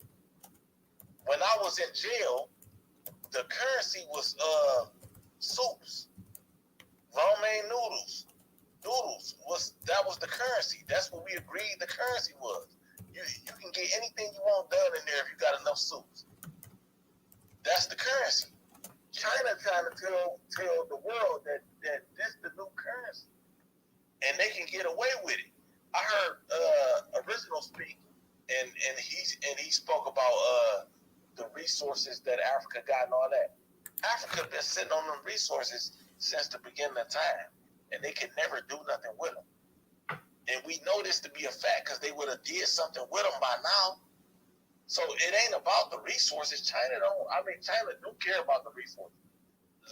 When I was in jail, the currency was soups, romaine noodles. Noodles was the currency. That's what we agreed the currency was. You can get anything you want done in there if you got enough soups. That's the currency. China trying to tell the world that this the new currency, and they can get away with it. I heard Original speak, and he spoke about the resources that Africa got and all that. Africa been sitting on them resources since the beginning of time, and they can never do nothing with them. And we know this to be a fact because they would have did something with them by now. So it ain't about the resources. China don't care about the resources.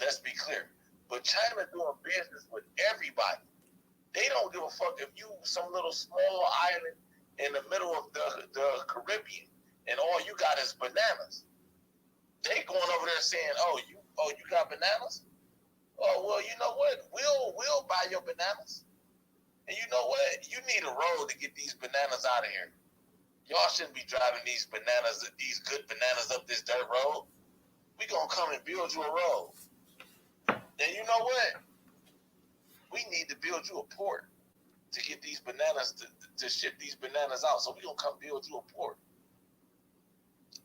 Let's be clear. But China doing business with everybody. They don't give a fuck if you some little small island in the middle of the Caribbean and all you got is bananas. They going over there saying, you got bananas? Oh, well, you know what? We'll buy your bananas. And you know what? You need a road to get these bananas out of here. Y'all shouldn't be driving these good bananas up this dirt road. We gonna come and build you a road. And you know what? We need to build you a port to get these bananas to ship these bananas out. So we gonna come build you a port.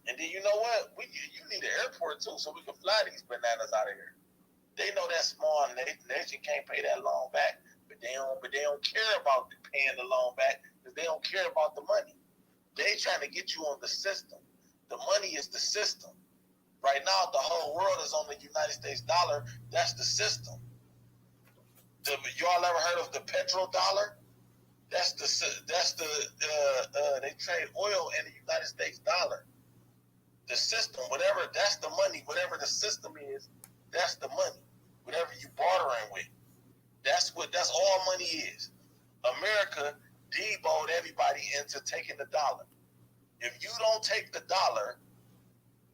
And then you know what? You need an airport too, so we can fly these bananas out of here. They know that small nation can't pay that loan back, but they don't care about paying the loan back because they don't care about the money. They trying to get you on the system. The money is the system. Right now, the whole world is on the United States dollar. That's the system. Y'all ever heard of the petrodollar? They trade oil in the United States dollar. The system, whatever, that's the money. Whatever the system is, that's the money. Whatever you bartering with, that's all money is. America deboned everybody into taking the dollar. If you don't take the dollar,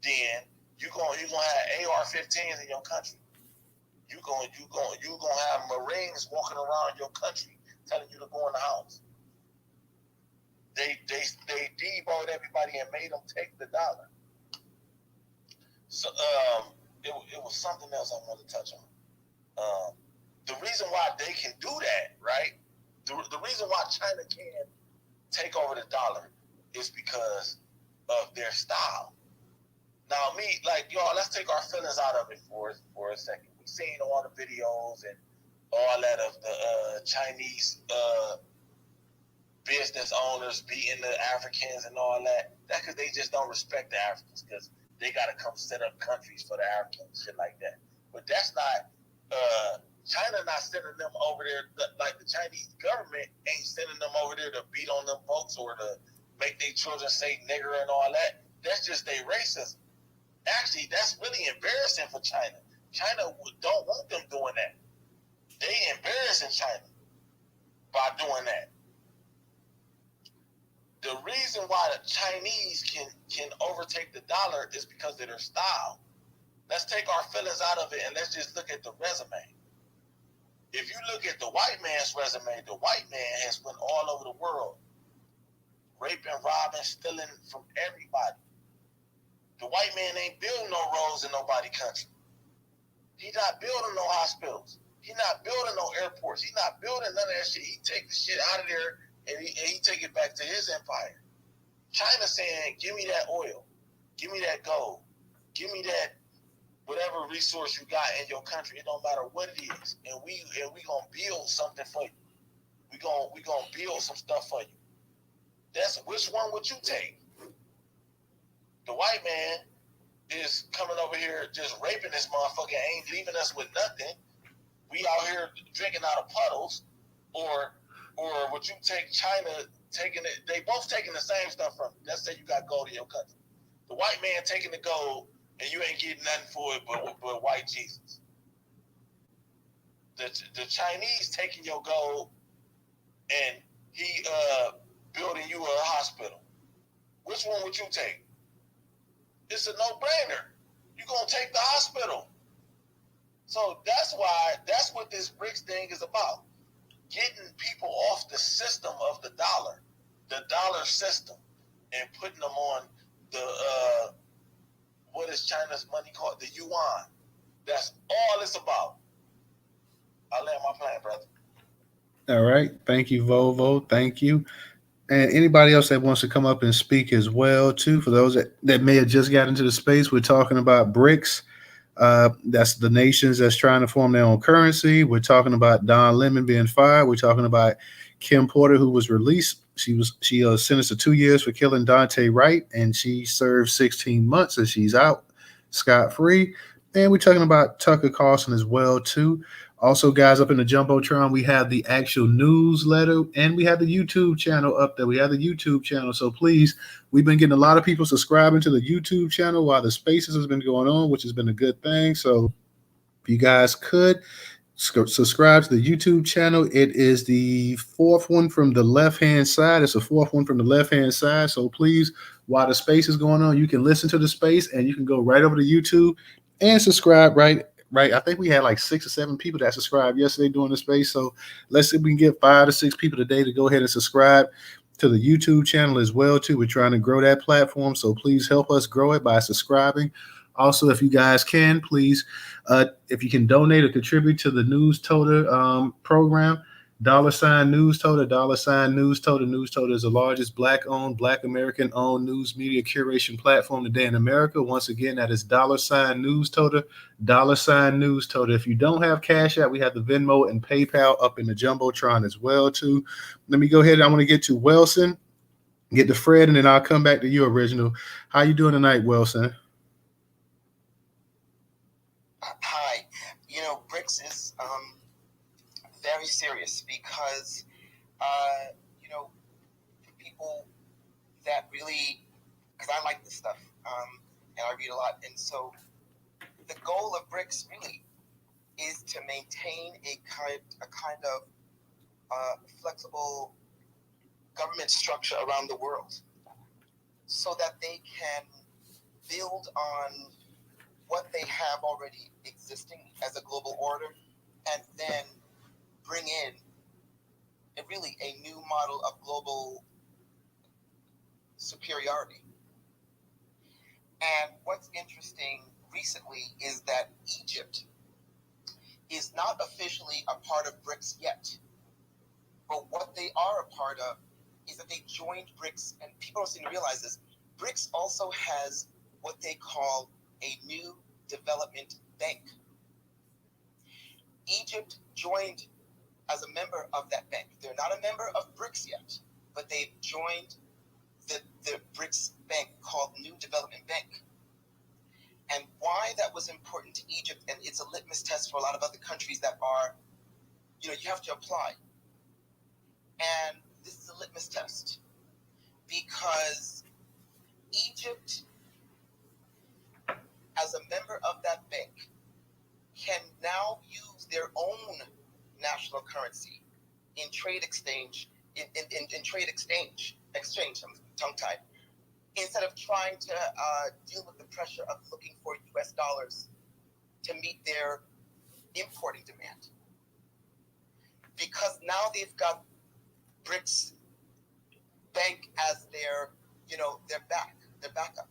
then you're gonna have AR-15s in your country. You're gonna have Marines walking around your country telling you to go in the house. They deboned everybody and made them take the dollar. So it was something else I wanted to touch on. The reason why they can do that, right? The reason why China can take over the dollar is because of their style. Now, y'all, let's take our feelings out of it for a second. We've seen all the videos and all that of the Chinese business owners beating the Africans and all that. That's because they just don't respect the Africans because they got to come set up countries for the Africans, shit like that. But that's not, China not sending them over there, like the Chinese government ain't sending them over there to beat on them folks or to make their children say nigger and all that. That's just their racism. Actually, that's really embarrassing for China. China don't want them doing that. They embarrassing China by doing that. The reason why the Chinese can overtake the dollar is because of their style. Let's take our feelings out of it and let's just look at the resume. If you look at the white man's resume, the white man has went all over the world, raping, robbing, stealing from everybody. The white man ain't building no roads in nobody's country. He not building no hospitals. He not building no airports. He not building none of that shit. He take the shit out of there and he take it back to his empire. China saying, give me that oil. Give me that gold. Give me that whatever resource you got in your country. It don't matter what it is. And we gonna build something for you. We gonna build some stuff for you. That's which one would you take? The white man is coming over here just raping this motherfucker, ain't leaving us with nothing. We out here drinking out of puddles, or would you take China taking it? They both taking the same stuff from you. Let's say you got gold in your country. The white man taking the gold, and you ain't getting nothing for it but white Jesus. The Chinese taking your gold, and he building you a hospital. Which one would you take? It's a no-brainer. You're gonna take the hospital. So that's what this BRICS thing is about. Getting people off the system of the dollar system, and putting them on the what is China's money called? The yuan. That's all it's about. I land my plane, brother. All right. Thank you, Volvo. Thank you. And anybody else that wants to come up and speak as well, too, for those that may have just got into the space, we're talking about BRICS. That's the nations that's trying to form their own currency. We're talking about Don Lemon being fired. We're talking about KimPotter, who was released. She was sentenced to 2 years for killing Dante Wright, and she served 16 months, and she's out scot-free. And we're talking about Tucker Carlson as well, too. Also, guys, up in the Jumbotron, we have the actual newsletter, and we have the YouTube channel up there. We have the YouTube channel. So please, we've been getting a lot of people subscribing to the YouTube channel while the spaces has been going on, which has been a good thing. So if you guys could subscribe to the YouTube channel, it is the fourth one from the left-hand side. It's the fourth one from the left-hand side. So please, while the space is going on, you can listen to the space, and you can go right over to YouTube and subscribe right. I think we had like 6 or 7 people that subscribed yesterday during the space. So let's see if we can get 5 to 6 people today to go ahead and subscribe to the YouTube channel as well, too. We're trying to grow that platform. So please help us grow it by subscribing. Also, if you guys can, please, if you can donate or contribute to the Newstoter program, $ Newstoter, $ Newstoter. Newstoter is the largest Black-owned, Black American-owned news media curation platform today in America. Once again, that is $ Newstoter, $ Newstoter. If you don't have Cash App, we have the Venmo and PayPal up in the Jumbotron as well, too. Let me go ahead. I want to get to Wilson, get to Fred, and then I'll come back to you, Original. How you doing tonight, Wilson? Hi. BRICS is very serious because, for people that really, because I like this stuff and I read a lot, and so the goal of BRICS really is to maintain a kind of flexible government structure around the world so that they can build on what they have already existing as a global order, and then bring in a new model of global superiority. And what's interesting recently is that Egypt is not officially a part of BRICS yet. But what they are a part of is that they joined BRICS, and people don't seem to realize this. BRICS also has what they call a new development bank. Egypt joined as a member of that bank. They're not a member of BRICS yet, but they've joined the BRICS bank called New Development Bank. And why that was important to Egypt, and it's a litmus test for a lot of other countries that are, you have to apply. And this is a litmus test because Egypt, as a member of that bank, can now use their own national currency in trade exchange, in trade exchange, I'm tongue-tied, instead of trying to deal with the pressure of looking for US dollars to meet their importing demand. Because now they've got BRICS Bank as their backup.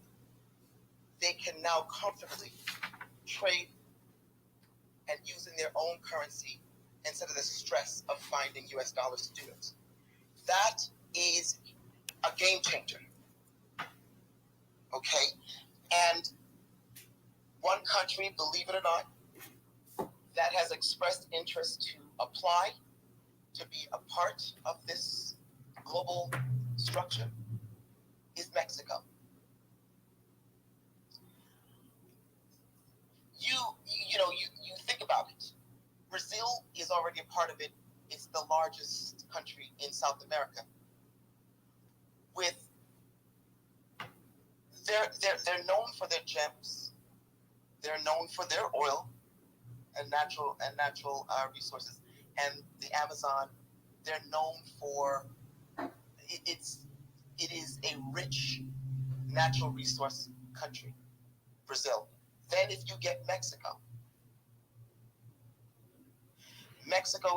They can now comfortably trade currency instead of the stress of finding US dollars to do it. That is a game changer. Okay? And one country, believe it or not, that has expressed interest to apply to be a part of this global structure is Mexico. You think about it. Brazil is already a part of it. It's the largest country in South America. With they're known for their gems. They're known for their oil and natural resources, and the Amazon. They're known for it is a rich natural resource country, Brazil. Then if you get Mexico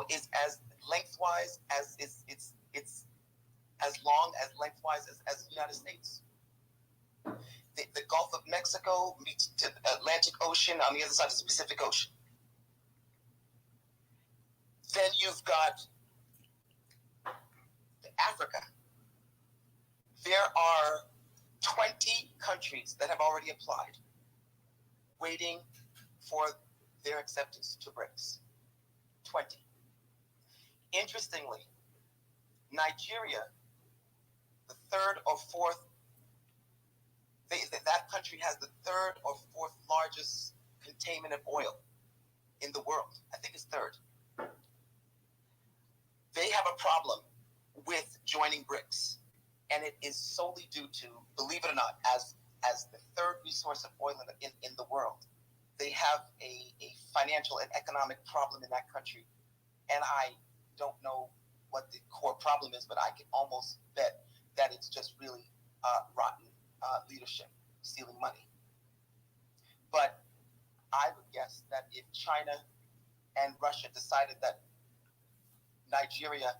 is as lengthwise as it's as long as lengthwise as the United States. The Gulf of Mexico meets to the Atlantic Ocean, on the other side of the Pacific Ocean. Then you've got Africa. There are 20 countries that have already applied, waiting for their acceptance to BRICS. 20. Interestingly, Nigeria, the third or fourth, that country has the third or fourth largest containment of oil in the world. I think it's third. They have a problem with joining BRICS, and it is solely due to, believe it or not, as the third resource of oil in the world, they have a financial and economic problem in that country. And I don't know what the core problem is, but I can almost bet that it's just really rotten leadership, stealing money. But I would guess that if China and Russia decided that Nigeria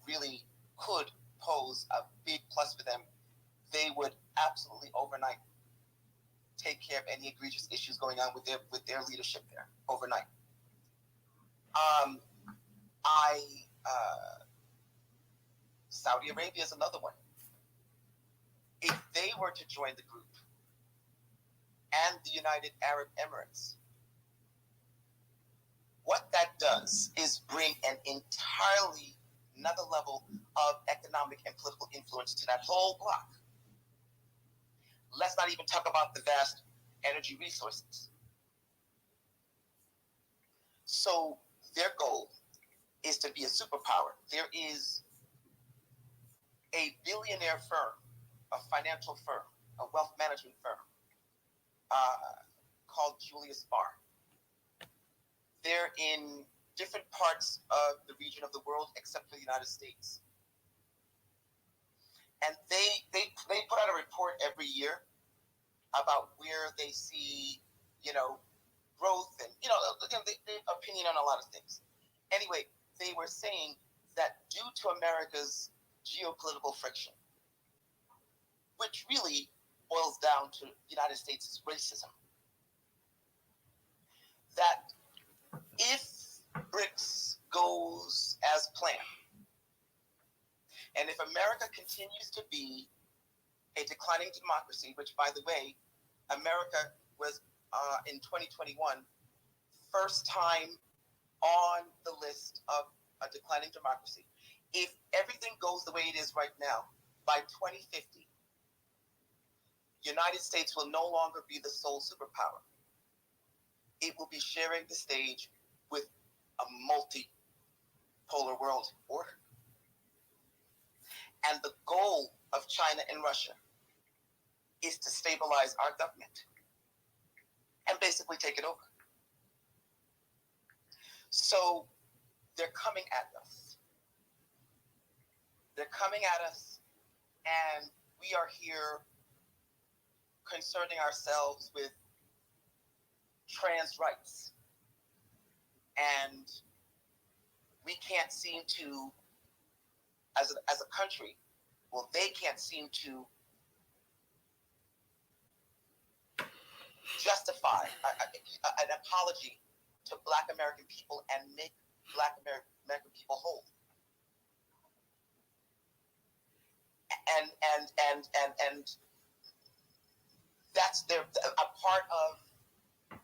really could pose a big plus for them, they would absolutely overnight take care of any egregious issues going on with their leadership there overnight. Saudi Arabia is another one. If they were to join the group, and the United Arab Emirates, what that does is bring an entirely another level of economic and political influence to that whole bloc. Let's not even talk about the vast energy resources. So their goal is to be a superpower. There is a billionaire firm, a financial firm, a wealth management firm called Julius Baer. They're in different parts of the region of the world except for the United States. And they put out a report every year about where they see, growth and, their opinion on a lot of things. Anyway, they were saying that due to America's geopolitical friction, which really boils down to the United States' racism, that if BRICS goes as planned, and if America continues to be a declining democracy, which, by the way, America was in 2021, first time on the list of a declining democracy. If everything goes the way it is right now, by 2050, United States will no longer be the sole superpower. It will be sharing the stage with a multipolar world order. And the goal of China and Russia is to stabilize our government and basically take it over. So they're coming at us. They're coming at us, and we are here concerning ourselves with trans rights. And we can't seem to, as a country, well, they can't seem to justify an apology to Black American people and make Black American people hold. And that's a part of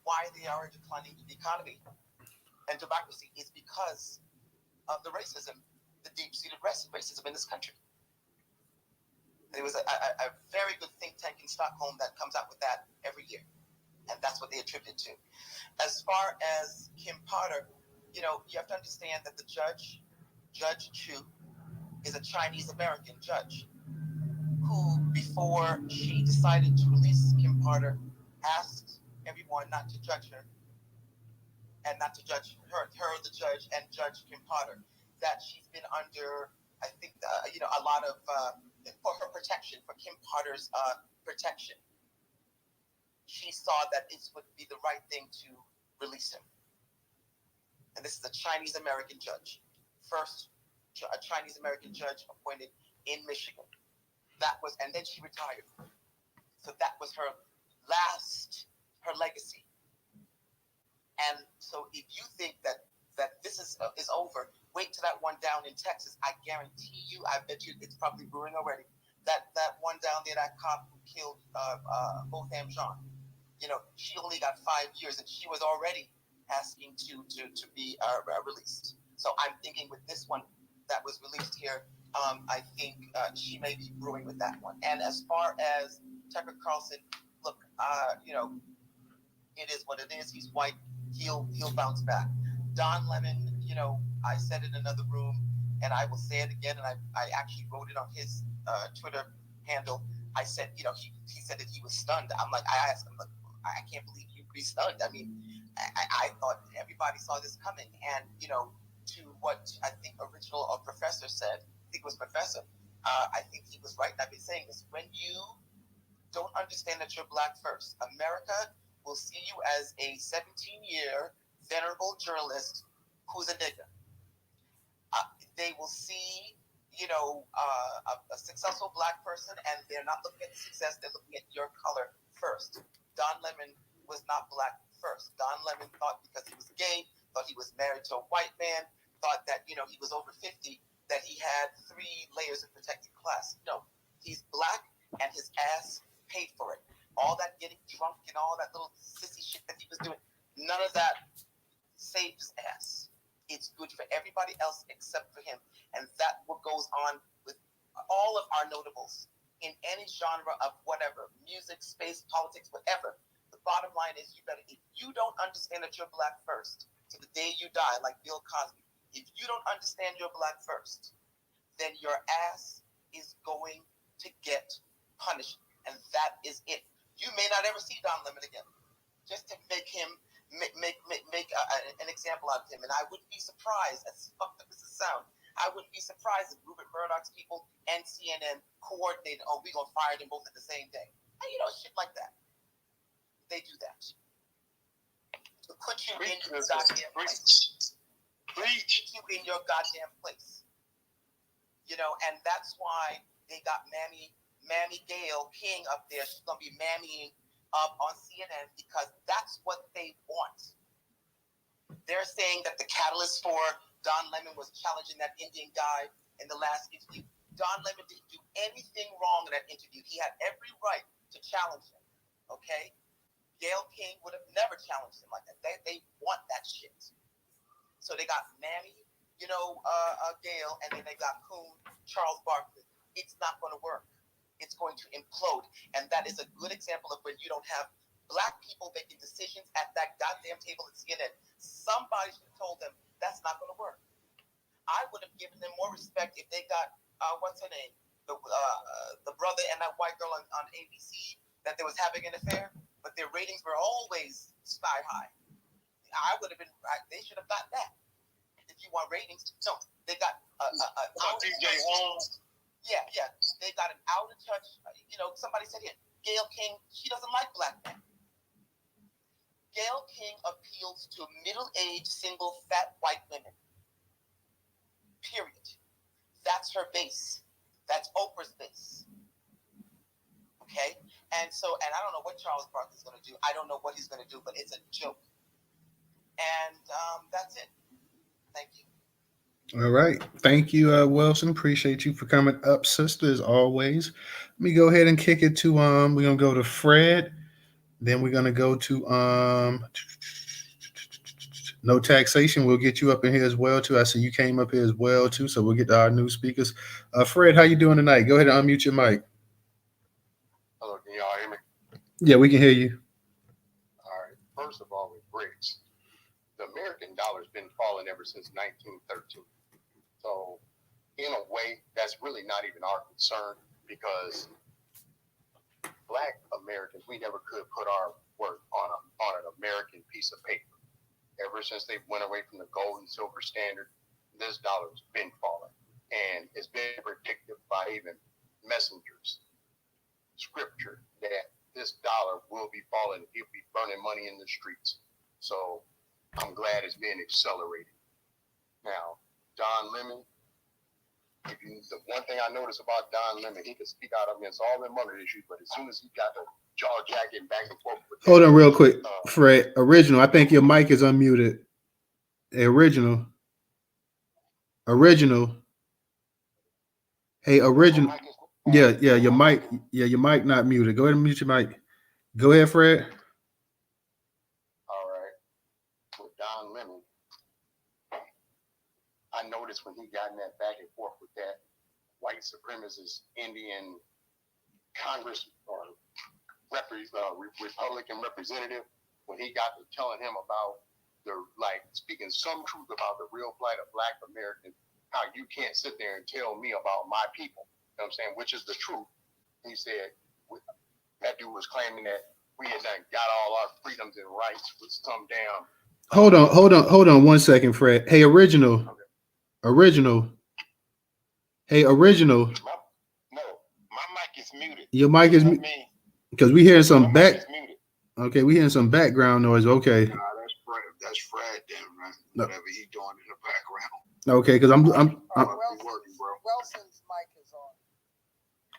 why they are a declining economy and democracy is because of the racism, the deep-seated racism in this country. There was a very good think tank in Stockholm that comes out with that every year, and that's what they attribute to. As far as KimPotter, you have to understand that the Judge Chu, is a Chinese American judge who, before she decided to release KimPotter, asked everyone not to judge her and not to judge her the judge, and judge KimPotter, that she's been under, I think, a lot of, for her protection, for KimPotter's protection. She saw that it would be the right thing to release him. And this is a Chinese American judge. First a Chinese American judge appointed in Michigan. And then she retired. So that was her legacy. And so if you think that this is over, wait till that one down in Texas. I guarantee you, I bet you it's probably brewing already. That one down there, that cop who killed Botham Jean, she only got 5 years, and she was already asking to be released. So I'm thinking with this one that was released here, I think she may be brewing with that one. And as far as Tucker Carlson, look, it is what it is. He's white. He'll bounce back. Don Lemon, I said in another room, and I will say it again, and I actually wrote it on his Twitter handle. I said, he said that he was stunned. I'm like, I asked him, like, I can't believe you'd be stunned. I mean, I thought everybody saw this coming. And, to what I think original professor said, I think it was Professor, I think he was right. And I've been saying this. When you don't understand that you're black first, America will see you as a 17-year venerable journalist who's a nigger. They will see, a successful black person, and they're not looking at the success, they're looking at your color first. Don Lemon was not black first. Don Lemon thought because he was gay, thought he was married to a white man, thought that, he was over 50, that he had 3 layers of protected class. No, he's black, and his ass paid for it. All that getting drunk and all that little sissy shit that he was doing, none of that saved his ass. It's good for everybody else except for him. And that's what goes on with all of our notables in any genre of whatever, music, space, politics, whatever. The bottom line is, if you don't understand that you're black first, to the day you die, like Bill Cosby, if you don't understand you're black first, then your ass is going to get punished. And that is it. You may not ever see Don Lemon again, just to make him make an example out of him. And I wouldn't be surprised, as fucked up as it sounds, I wouldn't be surprised if Rupert Murdoch's people and CNN coordinated, we're going to fire them both at the same day. And, shit like that. They do that. To put you in your goddamn place. Put you in your goddamn place. And that's why they got Mammy Gayle King up there. She's going to be mammying up on CNN because that's what they want. They're saying that the catalyst for Don Lemon was challenging that Indian guy in the last interview. Don Lemon didn't do anything wrong in that interview. He had every right to challenge him. Okay? Gayle King would have never challenged him like that. They want that shit. So they got Mammy, Gayle, and then they got Coon, Charles Barkley. It's not going to work. It's going to implode. And that is a good example of when you don't have black people making decisions at that goddamn table at CNN. Somebody should have told them that's not going to work. I would have given them more respect if they got, what's her name? The brother and that white girl on ABC that they was having an affair, but their ratings were always sky high. I would have been, they should have got that. If you want ratings, no, they got DJ Holmes. Yeah. They got an out of touch. Somebody said here, Gayle King, she doesn't like black men. Gayle King appeals to middle-aged, single, fat white women. Period. That's her base. That's Oprah's base. Okay? And I don't know what Charles Barkley's going to do. I don't know what he's going to do, but it's a joke. And that's it. Thank you. All right. Thank you, Wilson. Appreciate you for coming up, sister, as always. Let me go ahead and kick it to we're gonna go to Fred. Then we're gonna go to no taxation. We'll get you up in here as well too. I see you came up here as well too. So we'll get to our new speakers. Fred, how you doing tonight? Go ahead and unmute your mic. Hello, can y'all hear me? Yeah, we can hear you. All right. First of all, with BRICS, the American dollar's been falling ever since 1913. So, in a way, that's really not even our concern because Black Americans, we never could put our work on an American piece of paper. Ever since they went away from the gold and silver standard, this dollar's been falling, and it's been predicted by even messengers, scripture, that this dollar will be falling. He'll be burning money in the streets. So I'm glad it's being accelerated. Now, Don Lemon, the one thing I noticed about Don Lemon, he could speak out against all them other issues, but as soon as he got the jaw jacking back and forth with Hold on real quick, Fred. Original, I think your mic is unmuted. Original. Hey, original. Yeah, your mic. Yeah, your mic not muted. Go ahead and mute your mic. Go ahead, Fred. All right. With Don Lemon, I noticed when he got in that back and forth with that white supremacist Indian Congress or Republican representative, when he got to telling him about speaking some truth about the real plight of Black Americans, how you can't sit there and tell me about my people, you know what I'm saying, which is the truth. He said that dude was claiming that we had done got all our freedoms and rights with some damn. Hold on 1 second, Fred. Hey, original. Okay. Hey, original. No, my mic is muted. Your mic is muted because we hearing some My mic is muted. Okay, we hearing some background noise. Okay. Nah, that's Fred then, man. Whatever he doing in the background. Okay, because I'm working, bro. Wilson's mic is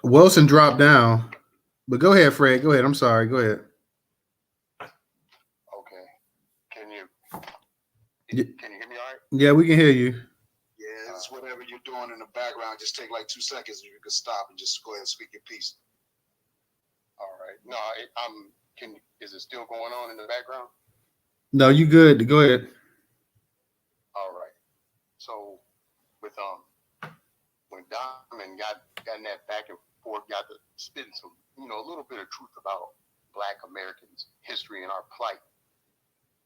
on. Wilson dropped down. But go ahead, Fred. Go ahead. I'm sorry. Go ahead. Okay. Can you hear me all right? Yeah, we can hear you. Yeah, it's whatever you're doing in the background. Just take like 2 seconds and you can stop and just go ahead and speak your piece. All right. No, is it still going on in the background? No, you good. Go ahead. All right. So with when Diamond got in that back and forth, got to spitting some, a little bit of truth about Black Americans' history and our plight.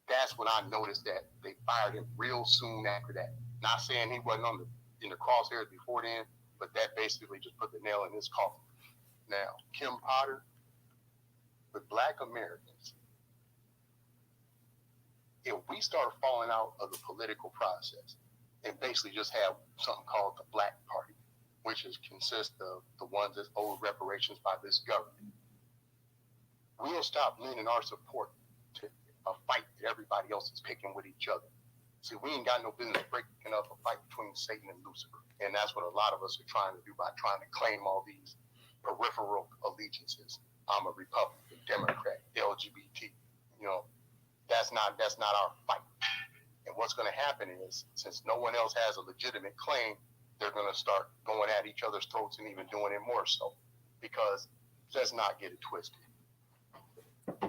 That's when I noticed that they fired him real soon after that. Not saying he wasn't in the crosshairs before then, but that basically just put the nail in his coffin. Now, KimPotter, with Black Americans, if we start falling out of the political process and basically just have something called the Black Party, which consists of the ones that owe reparations by this government, we'll stop lending our support to a fight that everybody else is picking with each other. See, we ain't got no business breaking up a fight between Satan and Lucifer. And that's what a lot of us are trying to do by trying to claim all these peripheral allegiances. I'm a Republican, Democrat, LGBT. That's not our fight. And what's going to happen is, since no one else has a legitimate claim, they're going to start going at each other's throats and even doing it more so. Because let's not get it twisted.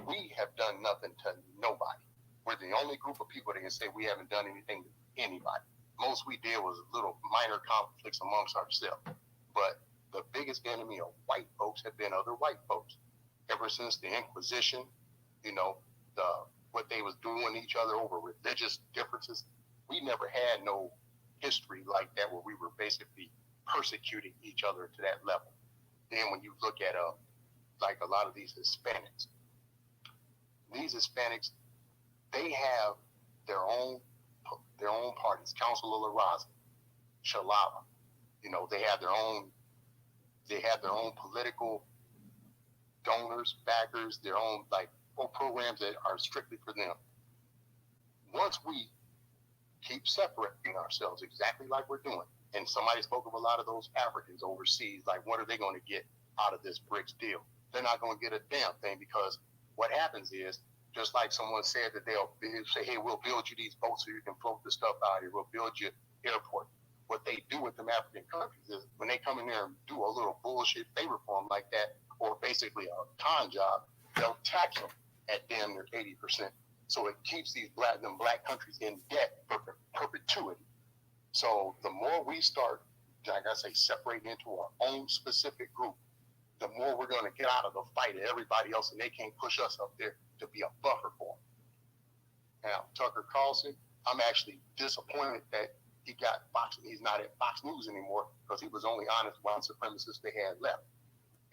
We have done nothing to nobody. We're the only group of people that can say we haven't done anything to anybody. Most we did was little minor conflicts amongst ourselves. But the biggest enemy of white folks have been other white folks. Ever since the Inquisition, what they was doing each other over religious differences, we never had no history like that where we were basically persecuting each other to that level. Then when you look at like a lot of these Hispanics, they have their own parties, Council of La Raza, Shalala. They have their own political donors, backers, their own programs that are strictly for them. Once we keep separating ourselves exactly like we're doing, and somebody spoke of a lot of those Africans overseas, what are they going to get out of this BRICS deal? They're not going to get a damn thing, because what happens is Just like someone said that they'll say, hey, we'll build you these boats so you can float the stuff out here. We'll build you airport. What they do with them African countries is when they come in there and do a little bullshit favor for them like that, or basically a con job, they'll tax them at damn near 80%. So it keeps these black countries in debt for perpetuity. So the more we start, like I say, separating into our own specific group, the more we're going to get out of the fight of everybody else, and they can't push us up there to be a buffer for them. Now, Tucker Carlson, I'm actually disappointed that he got Fox. He's not at Fox News anymore because he was only honest white supremacists they had left.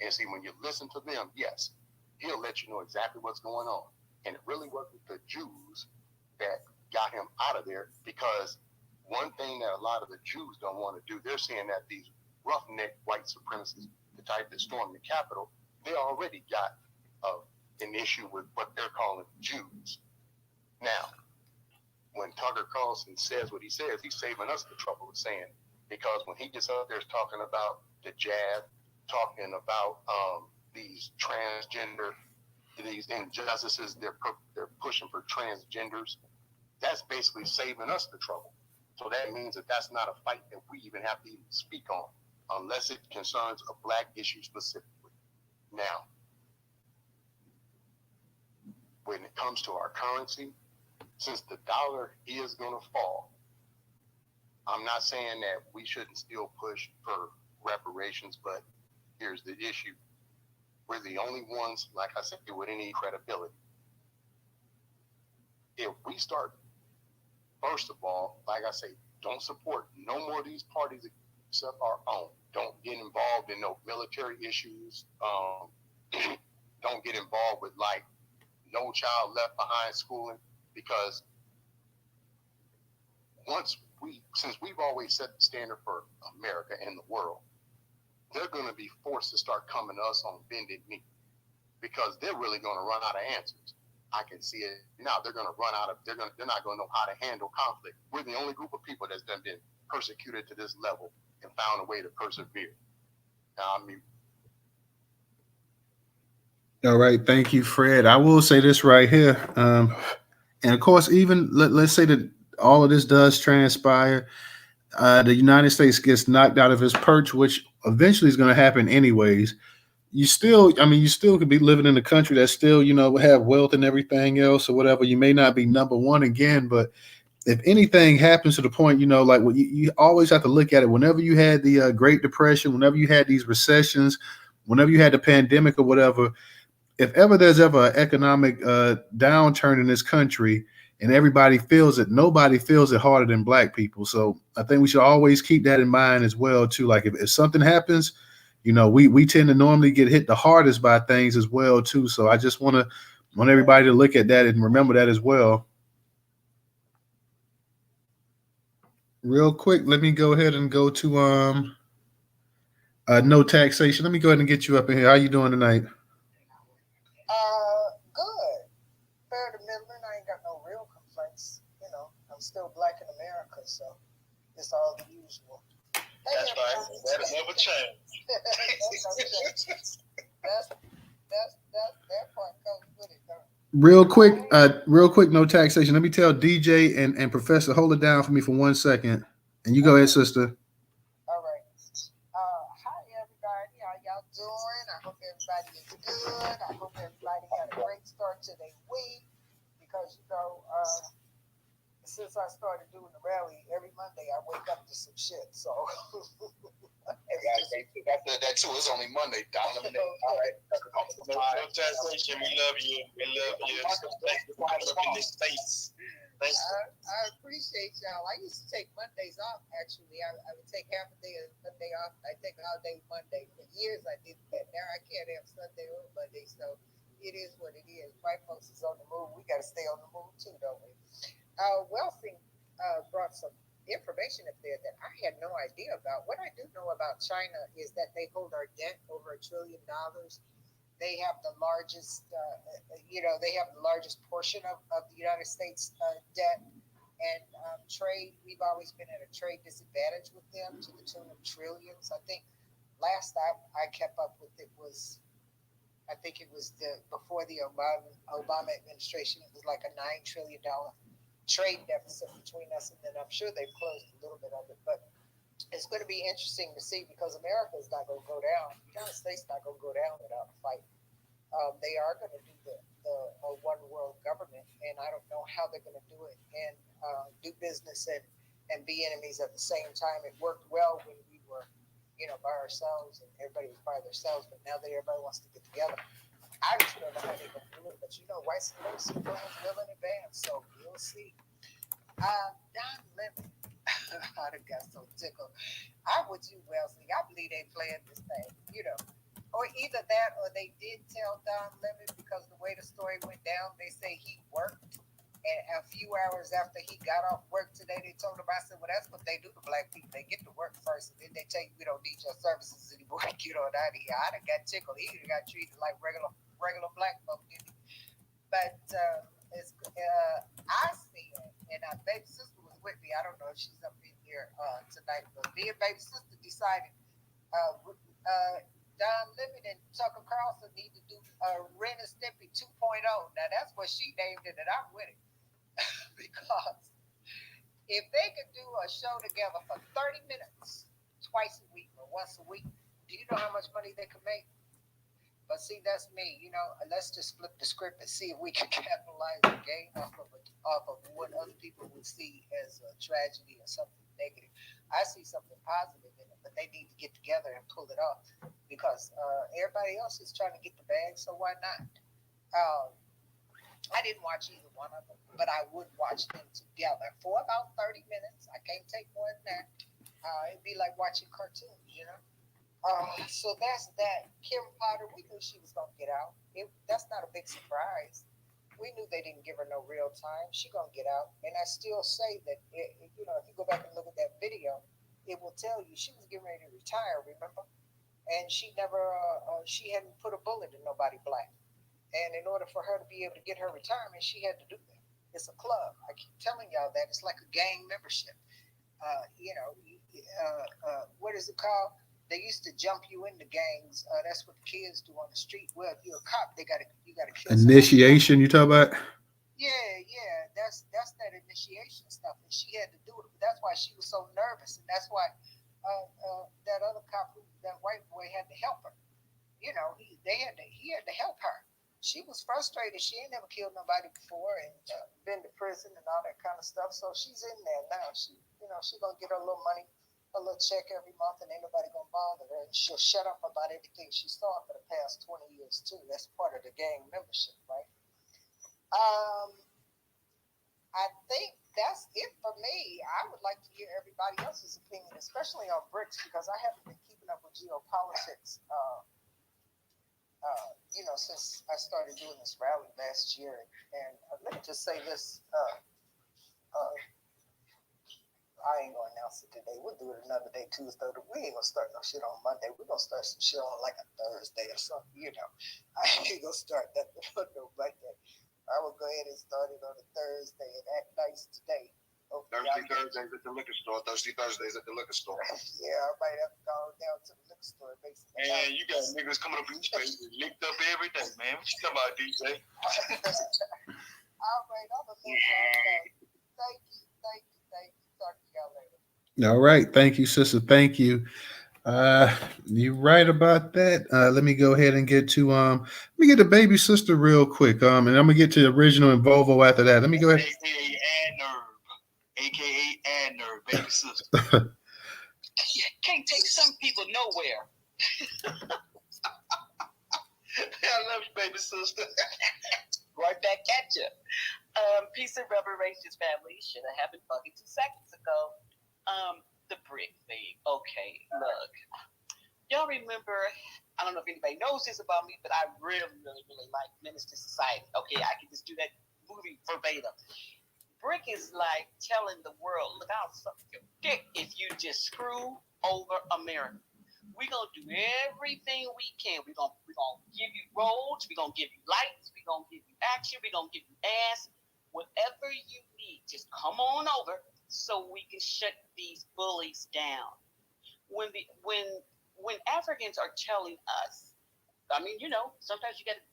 And see, when you listen to them, yes, he'll let you know exactly what's going on. And it really wasn't the Jews that got him out of there, because one thing that a lot of the Jews don't want to do, they're saying that these roughneck white supremacists, the type that stormed the Capitol, they already got an issue with what they're calling Jews. Now, when Tucker Carlson says what he says, he's saving us the trouble of saying, because when he gets up there talking about the jab, talking about these transgender, these injustices they're pushing for transgenders, that's basically saving us the trouble. So that means that that's not a fight that we even have to even speak on, unless it concerns a black issue specifically. Now, when it comes to our currency, since the dollar is going to fall, I'm not saying that we shouldn't still push for reparations, but here's the issue. We're the only ones, like I said, with any credibility. If we start, first of all, like I say, don't support no more of these parties except our own. Don't get involved in no military issues. Don't get involved with like No Child Left Behind schooling, because since we've always set the standard for America and the world, they're going to be forced to start coming to us on bended knee, because they're really going to run out of answers. I can see it now. They're going to run out of. They're not going to know how to handle conflict. We're the only group of people that's been persecuted to this level and found a way to persevere. Now, I mean. All right, thank you, Fred. I will say this right here, and of course, even let's say that all of this does transpire, the United States gets knocked out of its perch, which eventually is going to happen anyways. You still could be living in a country that still, have wealth and everything else or whatever. You may not be number one again, but if anything happens to the point, like what you always have to look at it. Whenever you had the Great Depression, whenever you had these recessions, whenever you had the pandemic or whatever, if ever there's ever an economic downturn in this country and everybody feels it, nobody feels it harder than black people. So I think we should always keep that in mind as well, too. Like if something happens, we tend to normally get hit the hardest by things as well, too. So I just want everybody to look at that and remember that as well. Real quick, let me go ahead and go to no taxation. Let me go ahead and get you up in here. How you doing tonight? Good. Fair to middling. I ain't got no real complaints. I'm still black in America, so it's all the usual. Hey, that's right. That'll never change. That part comes with it, though. Real quick, no taxation. Let me tell DJ and Professor, hold it down for me for 1 second. And you go ahead, sister. All right. Hi, everybody. How y'all doing? I hope everybody is good. I hope everybody had a great start to their week, because, since I started doing the rally every Monday, I wake up to some shit. So after that too, it's only Monday. All right. No taxation. We love you. We love you. Thank you for in this space. Thanks. I appreciate y'all. I used to take Mondays off. Actually, I would take half a day of Monday off. I take all day Monday. For years, I did that. Now I can't have Sunday or Monday. So it is what it is. White folks is on the move. We got to stay on the move too, don't we? Welsing brought some information up there that I had no idea about. What I do know about China is that they hold our debt over $1 trillion. They have the largest, they have the largest portion of the United States debt and trade. We've always been at a trade disadvantage with them to the tune of trillions. I think last time I kept up with it was, I think it was before the Obama administration. It was like a $9 trillion trade deficit between us, and then I'm sure they've closed a little bit of it. But it's going to be interesting to see because America is not going to go down. The United States is not going to go down without a fight. They are going to do the one world government, and I don't know how they're going to do it and do business and be enemies at the same time. It worked well when we were, by ourselves and everybody was by themselves, but now that everybody wants to get together, I just don't know how they're going to do it. But white supremacy plans well in advance, so we'll see. Don Lemon, I done got so tickled. I'm with you, Wellesley. I believe they planned this thing, Or either that, or they did tell Don Lemon because the way the story went down, they say he worked, and a few hours after he got off work today, they told him, I said, well, that's what they do to black people. They get to work first, and then they tell you we don't need your services anymore. Get on out of here. I done got tickled. He got treated like regular black folk, didn't he? But I see it, and our baby sister was with me. I don't know if she's up in here tonight, but me and baby sister decided Don Lemon and Tucker Carlson need to do Ren and Stimpy 2.0. Now that's what she named it, and I'm with it because if they could do a show together for 30 minutes twice a week or once a week, do you know how much money they could make? But see, that's me. Let's just flip the script and see if we can capitalize and gain off of what other people would see as a tragedy or something negative. I see something positive in it, but they need to get together and pull it off because everybody else is trying to get the bag, so why not? I didn't watch either one of them, but I would watch them together for about 30 minutes. I can't take more than that. It'd be like watching cartoons, So that's that. KimPotter, we knew she was going to get out. That's not a big surprise. We knew they didn't give her no real time. She going to get out. And I still say that, if you go back and look at that video, it will tell you she was getting ready to retire, remember? And she never, she hadn't put a bullet in nobody black. And in order for her to be able to get her retirement, she had to do that. It's a club. I keep telling y'all that. It's like a gang membership. What is it called? They used to jump you into gangs. That's what the kids do on the street. Well, if you're a cop, you gotta kill Initiation, you talk about? Yeah. That's that initiation stuff, and she had to do it. That's why she was so nervous, and that's why that other cop, that white boy, had to help her. He had to help her. She was frustrated. She ain't never killed nobody before, and been to prison and all that kind of stuff. So she's in there now. She gonna get her little money, a little check every month, and ain't nobody gonna bother her. And she'll shut up about everything she saw for the past 20 years too. That's part of the gang membership, right? I think that's it for me. I would like to hear everybody else's opinion, especially on BRICS, because I haven't been keeping up with geopolitics. Since I started doing this rally last year, and let me just say this. I ain't gonna announce it today. We'll do it another day, Tuesday. We ain't gonna start no shit on Monday. We're gonna start some shit on like a Thursday or something. I ain't gonna start nothing on no Monday. I will go ahead and start it on a Thursday and act nice today. Thursdays at the liquor store. Thursdays at the liquor store. Yeah, I might have to go down to the liquor store and make some. And you got niggas coming up in your face licked up every day, man. What you talking about, DJ? All right, I'm gonna let y'all go. Thank you. Talk to y'all later. All right. Thank you, sister. Thank you. You're right about that. Let me go ahead and get to let me get the baby sister real quick. And I'm gonna get to the original and Volvo after that. Let me go ahead. AKA Adnerve, baby sister. Can't take some people nowhere. I love you, baby sister. Right back at you. Peace and reparations, family. Should have happened fucking 2 seconds ago. The brick thing. Okay, look. Y'all remember, I don't know if anybody knows this about me, but I really like Minister Society. Okay, I can just do that movie verbatim. Brick is like telling the world, look, I'll suck your dick if you just screw over America. We're going to do everything we can. We're gonna give you roads. We're going to give you lights. We're going to give you action. We're going to give you ass. Whatever you need, just come on over so we can shut these bullies down. When Africans are telling us I mean, sometimes you got to,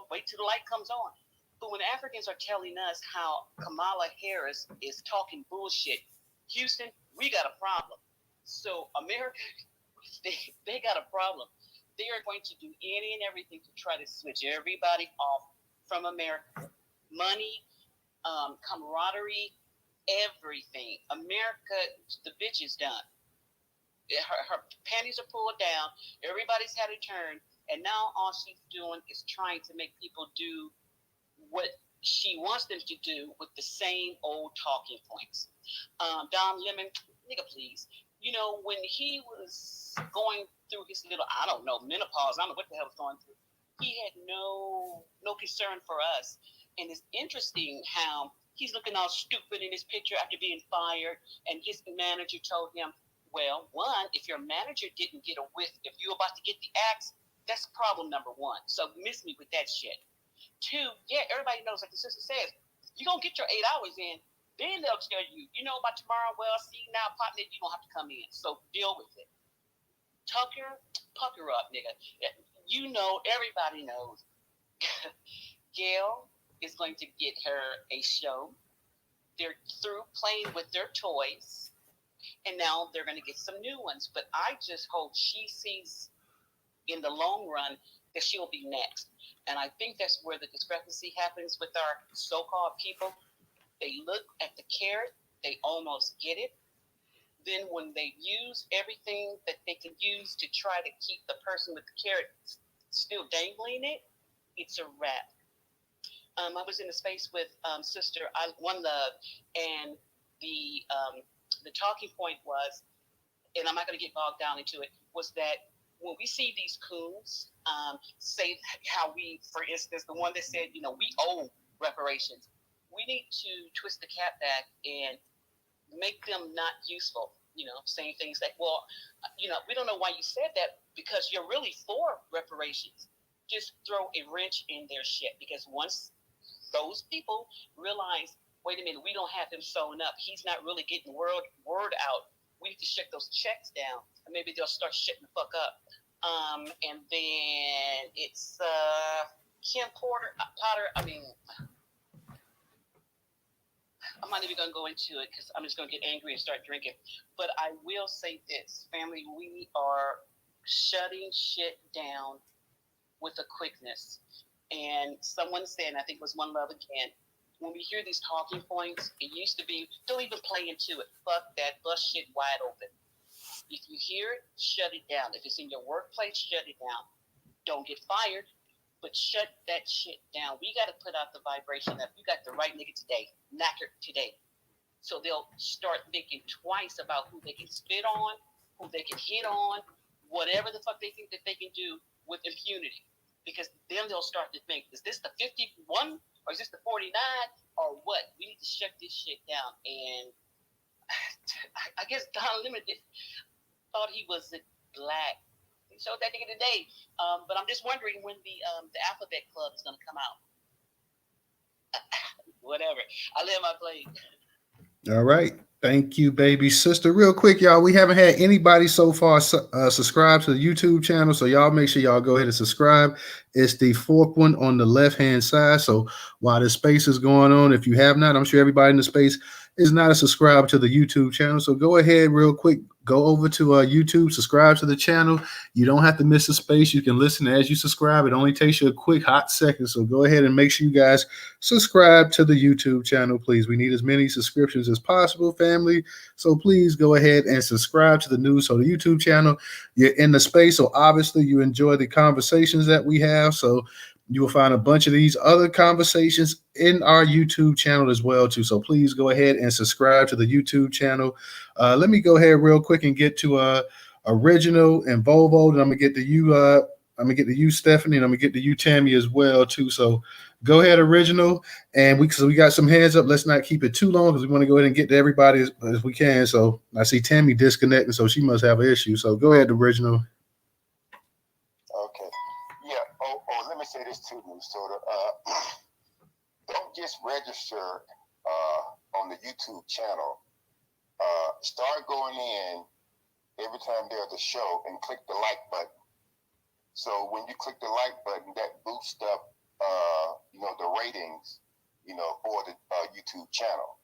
wait till the light comes on. But when Africans are telling us how Kamala Harris is talking bullshit, Houston, we got a problem. So America, they got a problem. They are going to do any and everything to try to switch everybody off from America. Money, camaraderie, everything. America, the bitch is done. Her panties are pulled down. Everybody's had a turn, and now all she's doing is trying to make people do what she wants them to do with the same old talking points. Don Lemon, nigga, please. When he was going through his little, I don't know, menopause, I don't know what the hell was going through, he had no concern for us. And it's interesting how he's looking all stupid in his picture after being fired, and his manager told him, well, one, if your manager didn't get a whiff, if you're about to get the axe, that's problem number one. So miss me with that shit. Two, yeah, everybody knows, like the sister says, you're going to get your 8 hours in, then they'll tell you, about tomorrow, well, see, now, partner, you don't have to come in. So deal with it. Tucker, pucker up, nigga. Everybody knows. Gail is going to get her a show. They're through playing with their toys, and now they're going to get some new ones. But I just hope she sees in the long run that she'll be next. And I think that's where the discrepancy happens with our so-called people. They look at the carrot, they almost get it. Then when they use everything that they can use to try to keep the person with the carrot still dangling it, it's a wrap. I was in a space with Sister One Love, and the talking point was, and I'm not going to get bogged down into it, was that when we see these coons say how we, for instance, the one that said, we owe reparations, we need to twist the cap back and make them not useful, saying things like, well, we don't know why you said that because you're really for reparations. Just throw a wrench in their shit, because once those people realize, wait a minute, we don't have him sewn up, he's not really getting word out, we need to shut those checks down, and maybe they'll start shutting the fuck up. And then it's KimPotter. I'm not even going to go into it because I'm just going to get angry and start drinking. But I will say this, family, we are shutting shit down with a quickness. And someone said, I think it was One Love again, when we hear these talking points, it used to be, don't even play into it. Fuck that, bust shit wide open. If you hear it, shut it down. If it's in your workplace, shut it down. Don't get fired, but shut that shit down. We got to put out the vibration that you got the right nigga today, knacker today. So they'll start thinking twice about who they can spit on, who they can hit on, whatever the fuck they think that they can do with impunity. Because then they'll start to think, is this the 51 or is this the 49 or what? We need to shut this shit down. And I guess Don Lemon thought he was black. He showed that nigga today. But I'm just wondering when the Alphabet Club is going to come out. Whatever. I let my plane. All right. Thank you, baby sister. Real quick, y'all, we haven't had anybody so far subscribe to the YouTube channel, so y'all make sure y'all go ahead and subscribe. It's the fourth one on the left-hand side. So while the space is going on, if you have not, I'm sure everybody in the space is not a subscriber to the YouTube channel. So go ahead real quick, go over to YouTube, subscribe to the channel. You don't have to miss a space. You can listen as you subscribe. It only takes you a quick hot second. So go ahead and make sure you guys subscribe to the YouTube channel, please. We need as many subscriptions as possible, family. So please go ahead and subscribe to the YouTube channel. You're in the space, so obviously you enjoy the conversations that we have. So you will find a bunch of these other conversations in our YouTube channel as well, too. So please go ahead and subscribe to the YouTube channel. Let me go ahead real quick and get to Original and Volvo, and I'm gonna get to you. I'm gonna get to you, Stephanie, and I'm gonna get to you, Tammy, as well, too. So go ahead, Original, and we got some hands up. Let's not keep it too long because we want to go ahead and get to everybody as we can. So I see Tammy disconnecting, so she must have an issue. So go ahead, Original. Okay. Yeah. Oh, let me say this too, Newstoter. Don't just register on the YouTube channel. Start going in every time there's a show and click the like button. So when you click the like button, that boosts up, the ratings, for the YouTube channel.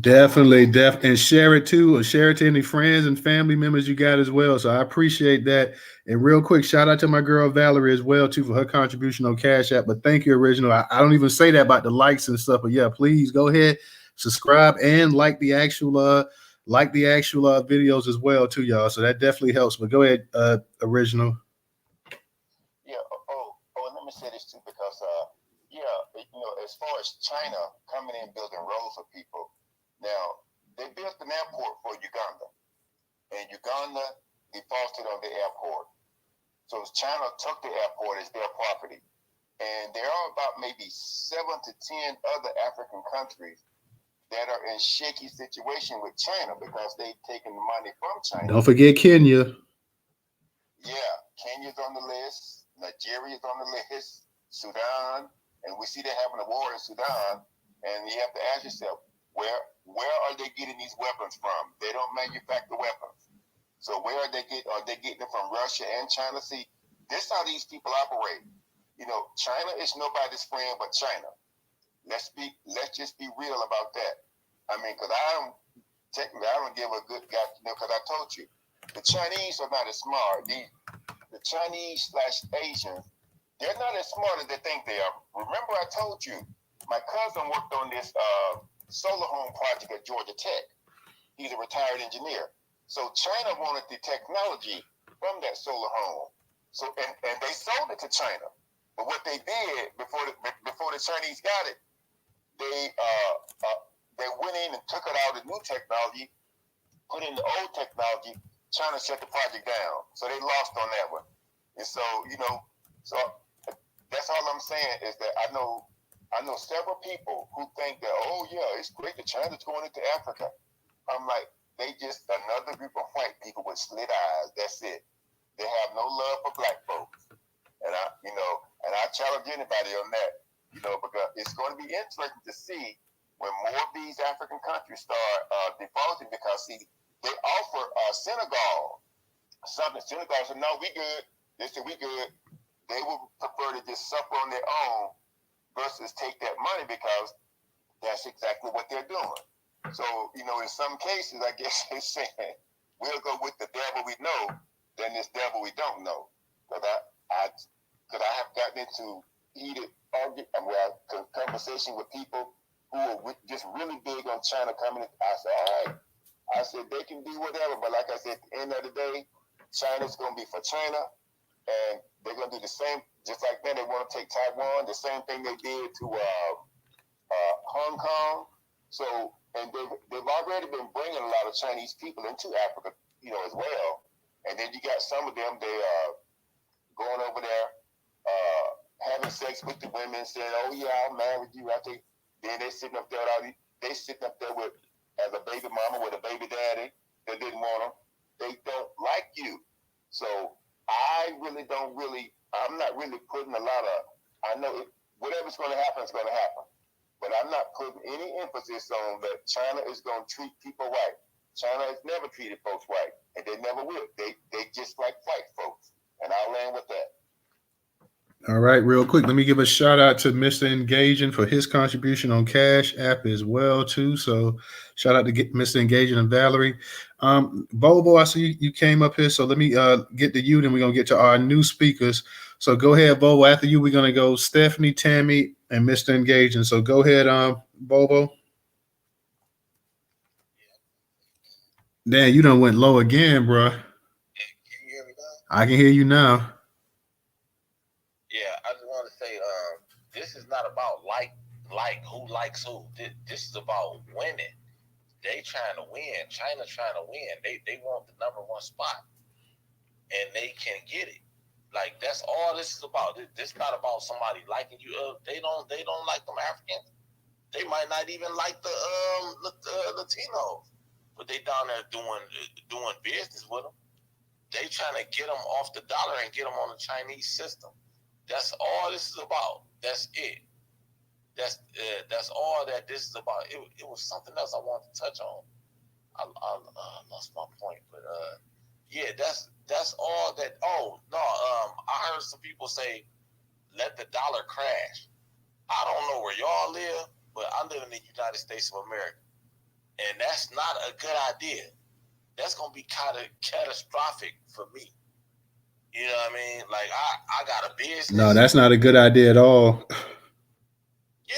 Definitely, and share it too, or share it to any friends and family members you got as well. So I appreciate that. And real quick, shout out to my girl Valerie as well too for her contribution on Cash App. But thank you, Original. I don't even say that about the likes and stuff, but yeah, please go ahead, subscribe, and like the actual videos as well too, y'all. So that definitely helps. But go ahead, Original. Yeah. And let me say this too, because as far as China coming in building roads for people, now they built an airport for Uganda, and Uganda defaulted on the airport. So China took the airport as their property, and there are about maybe 7 to 10 other African countries that are in shaky situation with China because they've taken the money from China. Don't forget Kenya. Yeah, Kenya's on the list, Nigeria's on the list, Sudan, and we see they're having a war in Sudan, and you have to ask yourself, where are they getting these weapons from? They don't manufacture weapons. So where are they getting it from? Russia and China? See, this is how these people operate. China is nobody's friend but China. Let's just be real about that. I mean, because I don't give a good God, because I told you, the Chinese are not as smart. The Chinese/Asians, they're not as smart as they think they are. Remember, I told you, my cousin worked on this solar home project at Georgia Tech. He's a retired engineer. So China wanted the technology from that solar home. So and they sold it to China. But what they did before the Chinese got it, they went in and took it out of the new technology, put in the old technology. China shut the project down, so they lost on that one. And so so that's all I'm saying is that I know several people who think that, oh yeah, it's great that China's going into Africa. I'm like, they just another group of white people with slit eyes. That's it. They have no love for black folks. And I challenge anybody on that, because it's going to be interesting to see when more of these African countries start defaulting, because see, they offer Senegal something. Senegal said, no, we good. They said, we good. They would prefer to just suffer on their own versus take that money, because that's exactly what they're doing. So, in some cases, I guess they're saying, we'll go with the devil we know than this devil we don't know. Because I have gotten into heated conversation with people who are just really big on China coming in. I said, all right. I said, they can do whatever, but like I said, at the end of the day, China's going to be for China, and they're going to do the same, just like then they want to take Taiwan, the same thing they did to Hong Kong. So, and they've already been bringing a lot of Chinese people into Africa, as well. And then you got some of them, they are going over there, having sex with the women, saying, oh yeah, I'll marry you. Then they sitting up there with, as a baby mama with a baby daddy that didn't want them. They don't like you. So I'm not really putting a lot of, I know whatever's going to happen is going to happen. But I'm not putting any emphasis on that China is going to treat people right. China has never treated folks right, and they never will. They just like white folks. And I'll land with that. All right, real quick, let me give a shout out to Mr. Engaging for his contribution on Cash App as well too. So shout out to Mr. Engaging and Valerie. Bobo, I see you came up here, so let me get to you, then we're gonna get to our new speakers. So go ahead, Bobo. After you, we're gonna go Stephanie, Tammy, and Mr. Engaging. So go ahead, Bobo. Damn, you done went low again, bro. Can you hear me now? I can hear you now. Yeah, I just want to say, this is not about like who likes who. This is about winning. They trying to win. China trying to win. They want the #1 spot, and they can get it. Like, that's all this is about. This not about somebody liking you. They don't like them Africans. They might not even like the Latinos, but they down there doing business with them. They trying to get them off the dollar and get them on the Chinese system. That's all this is about. That's it. That's all that this is about. It was something else I wanted to touch on. I lost my point, but yeah, that's That's all that. Oh no, I heard some people say, "Let the dollar crash." I don't know where y'all live, but I live in the United States of America, and that's not a good idea. That's gonna be kind of catastrophic for me. You know what I mean? Like I got a business. No, that's not a good idea at all. Yeah.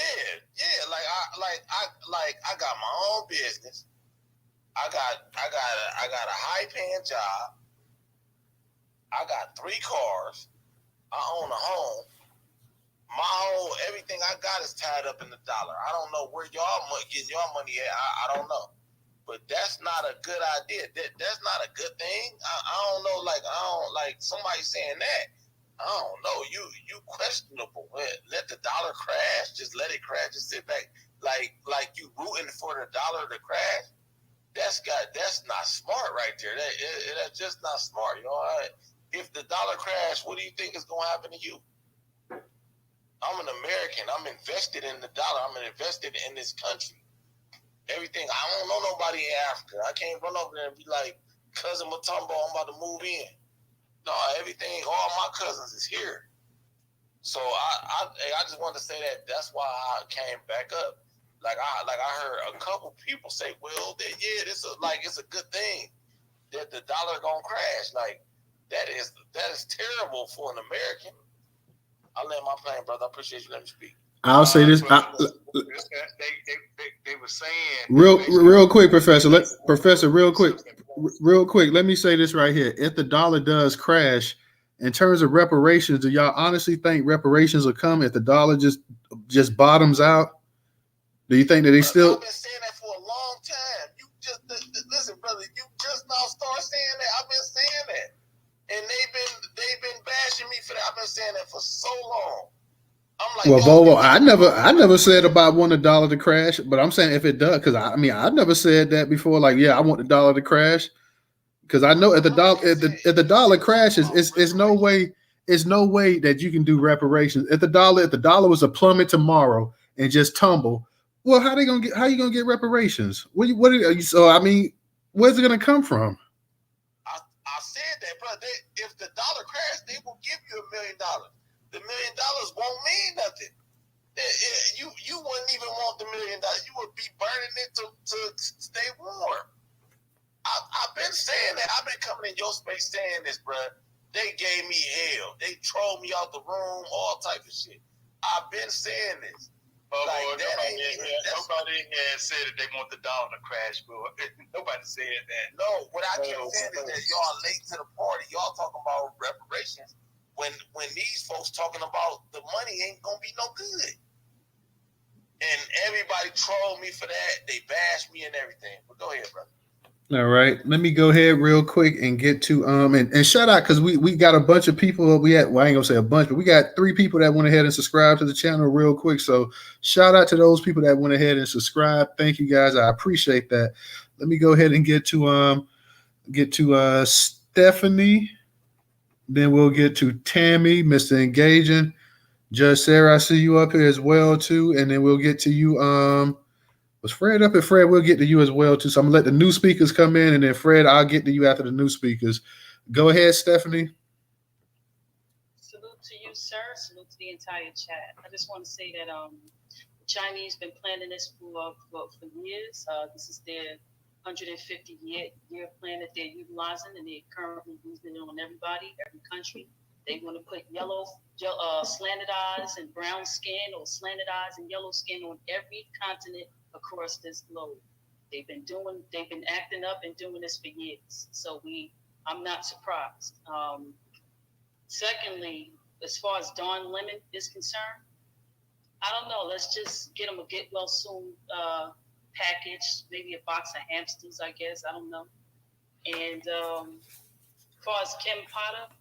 I got my own business. I got a high paying job. I got 3 cars. I own a home. My whole everything I got is tied up in the dollar. I don't know where y'all get your money at. I don't know, but that's not a good idea. That's not a good thing. I don't know. Like I don't like somebody saying that. I don't know. You questionable. Let the dollar crash. Just let it crash. Just sit back. Like you rooting for the dollar to crash. That's not smart right there. That's just not smart. You know. If the dollar crash, what do you think is gonna happen to you? I'm an American. I'm invested in the dollar. I'm invested in this country. Everything. I don't know nobody in Africa. I can't run over there and be like, Cousin Matumbo, I'm about to move in. No, everything, all my cousins is here. So I just wanted to say that that's why I came back up. Like I heard a couple people say, well, it's a good thing that the dollar gonna crash. Like that is terrible for an American. I'll let my plane, brother. I appreciate you letting me speak. I'll say this. They were saying Real quick, Professor. Real quick. Let me say this right here. If the dollar does crash, in terms of reparations, do y'all honestly think reparations will come if the dollar just bottoms out? Do you think that they still? I've been saying that for a long time. You just listen, brother. You just now start saying that. I've been saying that. And they've been bashing me for that. I've been saying that for so long. I'm like, well, Volvo, I never said about wanting the dollar to crash, but I'm saying if it does, because I never said that before. Like, yeah, I want the dollar to crash, because I know if the dollar crashes, it's no way that you can do reparations. If the dollar was a plummet tomorrow and just tumble, well, how you gonna get reparations? So I mean, where's it gonna come from? I said that, bro. If the dollar crashed, they will give you $1 million. The $1 million won't mean nothing. You wouldn't even want the $1 million. You would be burning it to stay warm. I've been saying that. I've been coming in your space saying this, bro. They gave me hell. They trolled me out the room, all type of shit. I've been saying this. Nobody has said that they want the dollar to crash, but nobody said that. No, what I keep saying is that y'all late to the party. Y'all talking about reparations when these folks talking about the money ain't gonna be no good. And everybody trolled me for that. They bashed me and everything. But go ahead, brother. All right, let me go ahead real quick and get to and shout out, because we got a bunch of people. I ain't gonna say a bunch, but we got 3 people that went ahead and subscribed to the channel real quick. So shout out to those people that went ahead and subscribed. Thank you guys, I appreciate that. Let me go ahead and get to Stephanie. Then we'll get to Tammy, Mr. Engaging, Judge Sarah. I see you up here as well too, and then we'll get to you. Was Fred up? And Fred, we'll get to you as well too. So I'm gonna let the new speakers come in, and then Fred, I'll get to you after the new speakers. Go ahead, Stephanie. Salute to you, sir. Salute to the entire chat. I just want to say that the Chinese been planning this for years. This is their 150-year plan that they're utilizing, and they're currently using it on everybody, every country. They want to put slanted eyes and brown skin, or slanted eyes and yellow skin on every continent across this globe. They've been acting up and doing this for years. So I'm not surprised. Secondly, as far as Don Lemon is concerned, I don't know. Let's just get him a get well soon package, maybe a box of hamsters, I guess. I don't know. And as far as KimPotter,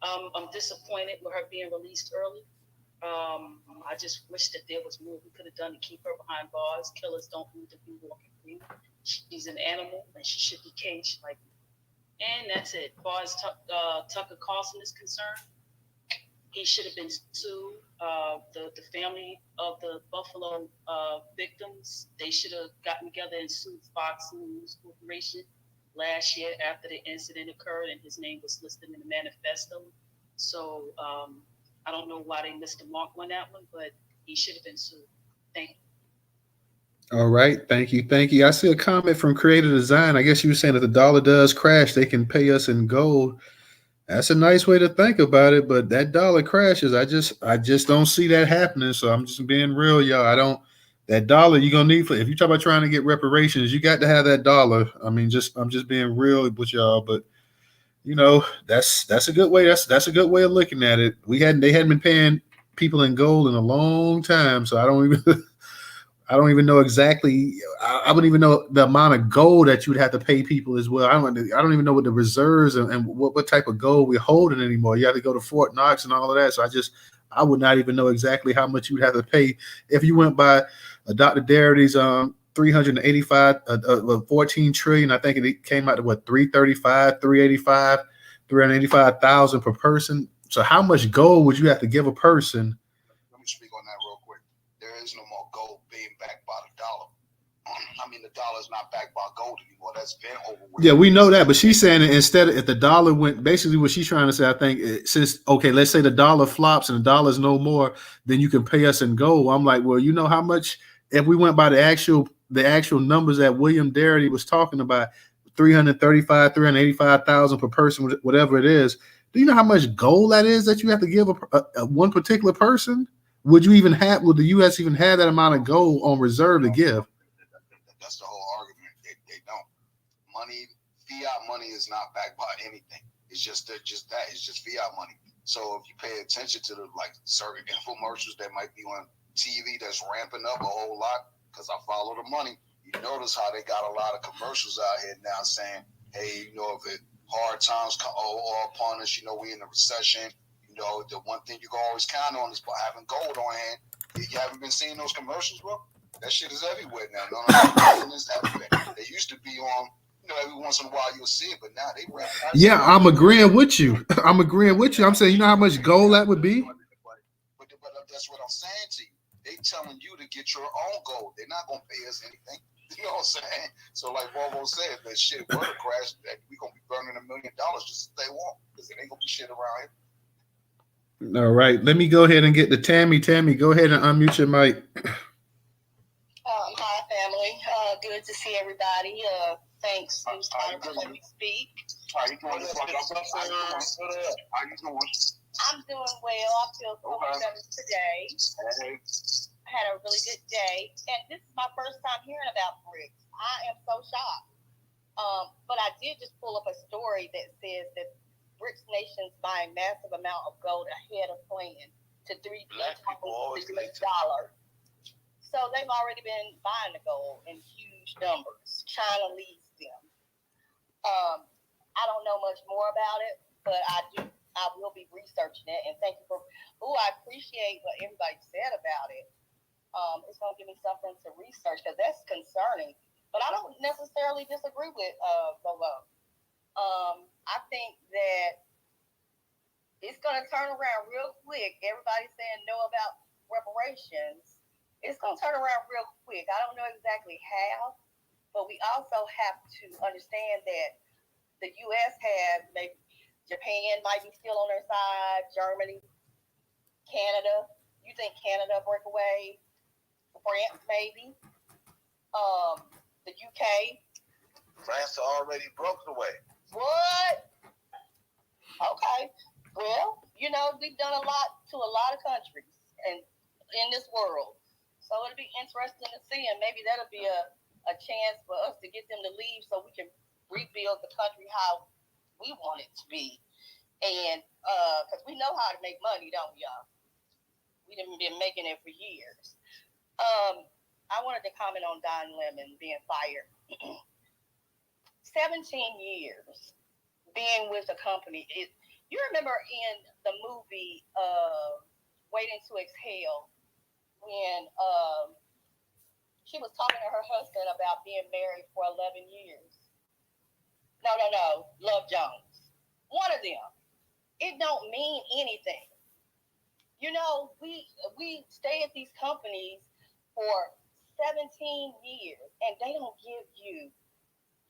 I'm disappointed with her being released early. I just wish that there was more we could have done to keep her behind bars. Killers don't need to be walking free. She's an animal, and she should be caged like. And that's it. As far as Tucker Carlson is concerned, he should have been sued. The family of the Buffalo victims, they should have gotten together and sued Fox News Corporation last year after the incident occurred, and his name was listed in the manifesto. So I don't know why they missed the mark on that one, but he should have been sued. Thank you. All right, thank you, thank you. I see a comment from Creative Design. I guess you were saying if the dollar does crash, they can pay us in gold. That's a nice way to think about it, but that dollar crashes. I just don't see that happening. So I'm just being real, y'all. I don't. That dollar you're gonna need for if you talk about trying to get reparations, you got to have that dollar. I mean, I'm just being real with y'all, but that's a good way. That's a good way of looking at it. They hadn't been paying people in gold in a long time, so I don't even I don't even know exactly. I wouldn't even know the amount of gold that you'd have to pay people as well. I don't even know what the reserves and what type of gold we're holding anymore. You have to go to Fort Knox and all of that. So I would not even know exactly how much you'd have to pay if you went by Dr. Darity's 385 14 trillion. I think it came out to what 335, 385, 385,000 per person. So how much gold would you have to give a person? Let me speak on that real quick. There is no more gold being backed by the dollar. I mean, the dollar is not backed by gold anymore. That's been over with. Yeah, we know that, but she's saying that instead of if the dollar went, basically what she's trying to say, I think, since okay, let's say the dollar flops and the dollar's no more, then you can pay us in gold. I'm like, well, you know how much if we went by the actual numbers that William Darity was talking about, 385,000 per person, whatever it is. Do you know how much gold that is that you have to give a one particular person? Would the U.S. even have that amount of gold on reserve to give? That's the whole argument. They don't. Fiat money is not backed by anything. It's just that. It's just fiat money. So if you pay attention to the certain infomercials that might be on TV that's ramping up a whole lot, because I follow the money, you notice how they got a lot of commercials out here now saying, hey, if hard times come all upon us, we in a recession, the one thing you can always count on is having gold on hand. You haven't been seeing those commercials, bro? That shit is everywhere now. No, it's everywhere. They used to be on, every once in a while you'll see it, but now they rap. Yeah, I'm agreeing with you. I'm saying, you know how much gold that would be? But that's what I'm saying to you. They telling you to get your own gold. They're not gonna pay us anything. You know what I'm saying? So like Bobo said, if that shit were to crash, we gonna be burning $1 million just to stay warm because it ain't gonna be shit around here. All right, let me go ahead and get to Tammy. Tammy, go ahead and unmute your mic. Hi, family. Good to see everybody. Thanks, Newstoter, for letting me speak. How you doing? I'm doing well. I feel so much better today. I had a really good day, and this is my first time hearing about BRICS. I am so shocked. But I did just pull up a story that says that BRICS nations buying massive amount of gold ahead of plan to $3 billion. So they've already been buying the gold in huge numbers. China leads them. I don't know much more about it, but I will be researching it. And thank you for. I appreciate what everybody said about it. It's going to give me something to research because that's concerning. But I don't necessarily disagree with Bobo. I think that it's going to turn around real quick. Everybody's saying no about reparations. It's going to turn around real quick. I don't know exactly how, but we also have to understand that the U.S. has maybe Japan might be still on their side, Germany, Canada. You think Canada break away? France maybe. The UK. France already broke away. What? Okay. Well, we've done a lot to a lot of countries and in this world. So it'll be interesting to see, and maybe that'll be a chance for us to get them to leave so we can rebuild the country how we want it to be. And because we know how to make money, don't we, y'all? We've been making it for years. I wanted to comment on Don Lemon being fired. 17 years being with a company. You remember in the movie Waiting to Exhale, when she was talking to her husband about being married for 11 years. No, Love Jones. One of them. It don't mean anything. We stay at these companies for 17 years, and they don't give you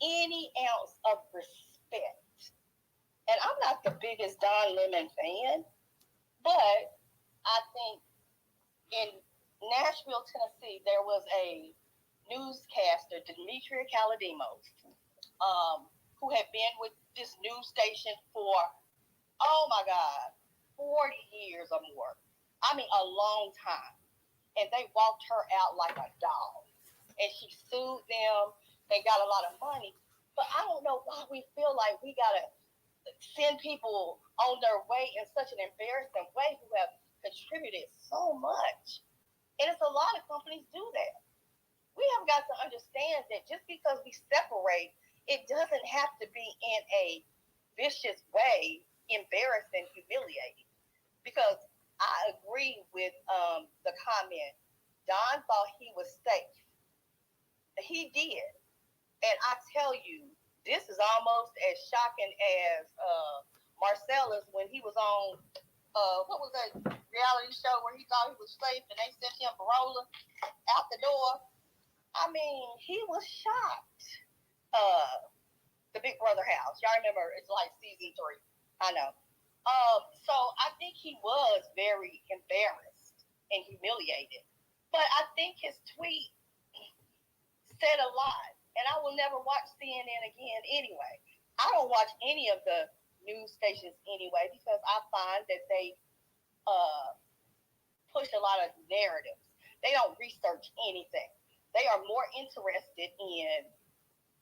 any ounce of respect. And I'm not the biggest Don Lemon fan, but I think in Nashville, Tennessee, there was a newscaster, Demetria Kaladimos, who had been with this news station for, oh my God, 40 years or more. I mean, a long time. And they walked her out like a dog. And she sued them. They got a lot of money. But I don't know why we feel like we got to send people on their way in such an embarrassing way who have contributed so much. And it's a lot of companies do that. We have got to understand that just because we separate, it doesn't have to be in a vicious way, embarrassing, humiliating. Because I agree with the comment. Don thought he was safe. He did. And I tell you, this is almost as shocking as Marcellus when he was on, what was that reality show where he thought he was safe and they sent him rolling out the door. I mean, he was shocked. The Big Brother house. Y'all remember, it's like season 3. I know. So I think he was very embarrassed and humiliated. But I think his tweet said a lot. And I will never watch CNN again anyway. I don't watch any of the news stations anyway because I find that they push a lot of narratives. They don't research anything. They are more interested in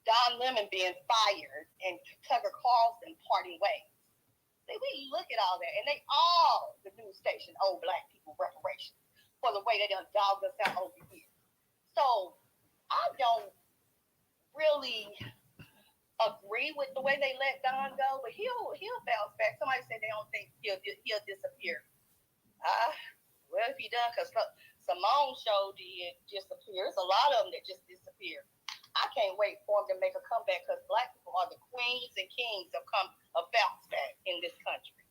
Don Lemon being fired and Tucker Carlson parting ways. See, we look at all that, and they all, the news station, owe black people reparations for the way they done dogged us out over here. So I don't really agree with the way they let Don go, but he'll bounce back. Somebody said they don't think he'll disappear. Well, if he done, because Simone show did disappear. There's a lot of them that just disappear. I can't wait for him to make a comeback because black people are the queens and kings of bounce back in this country.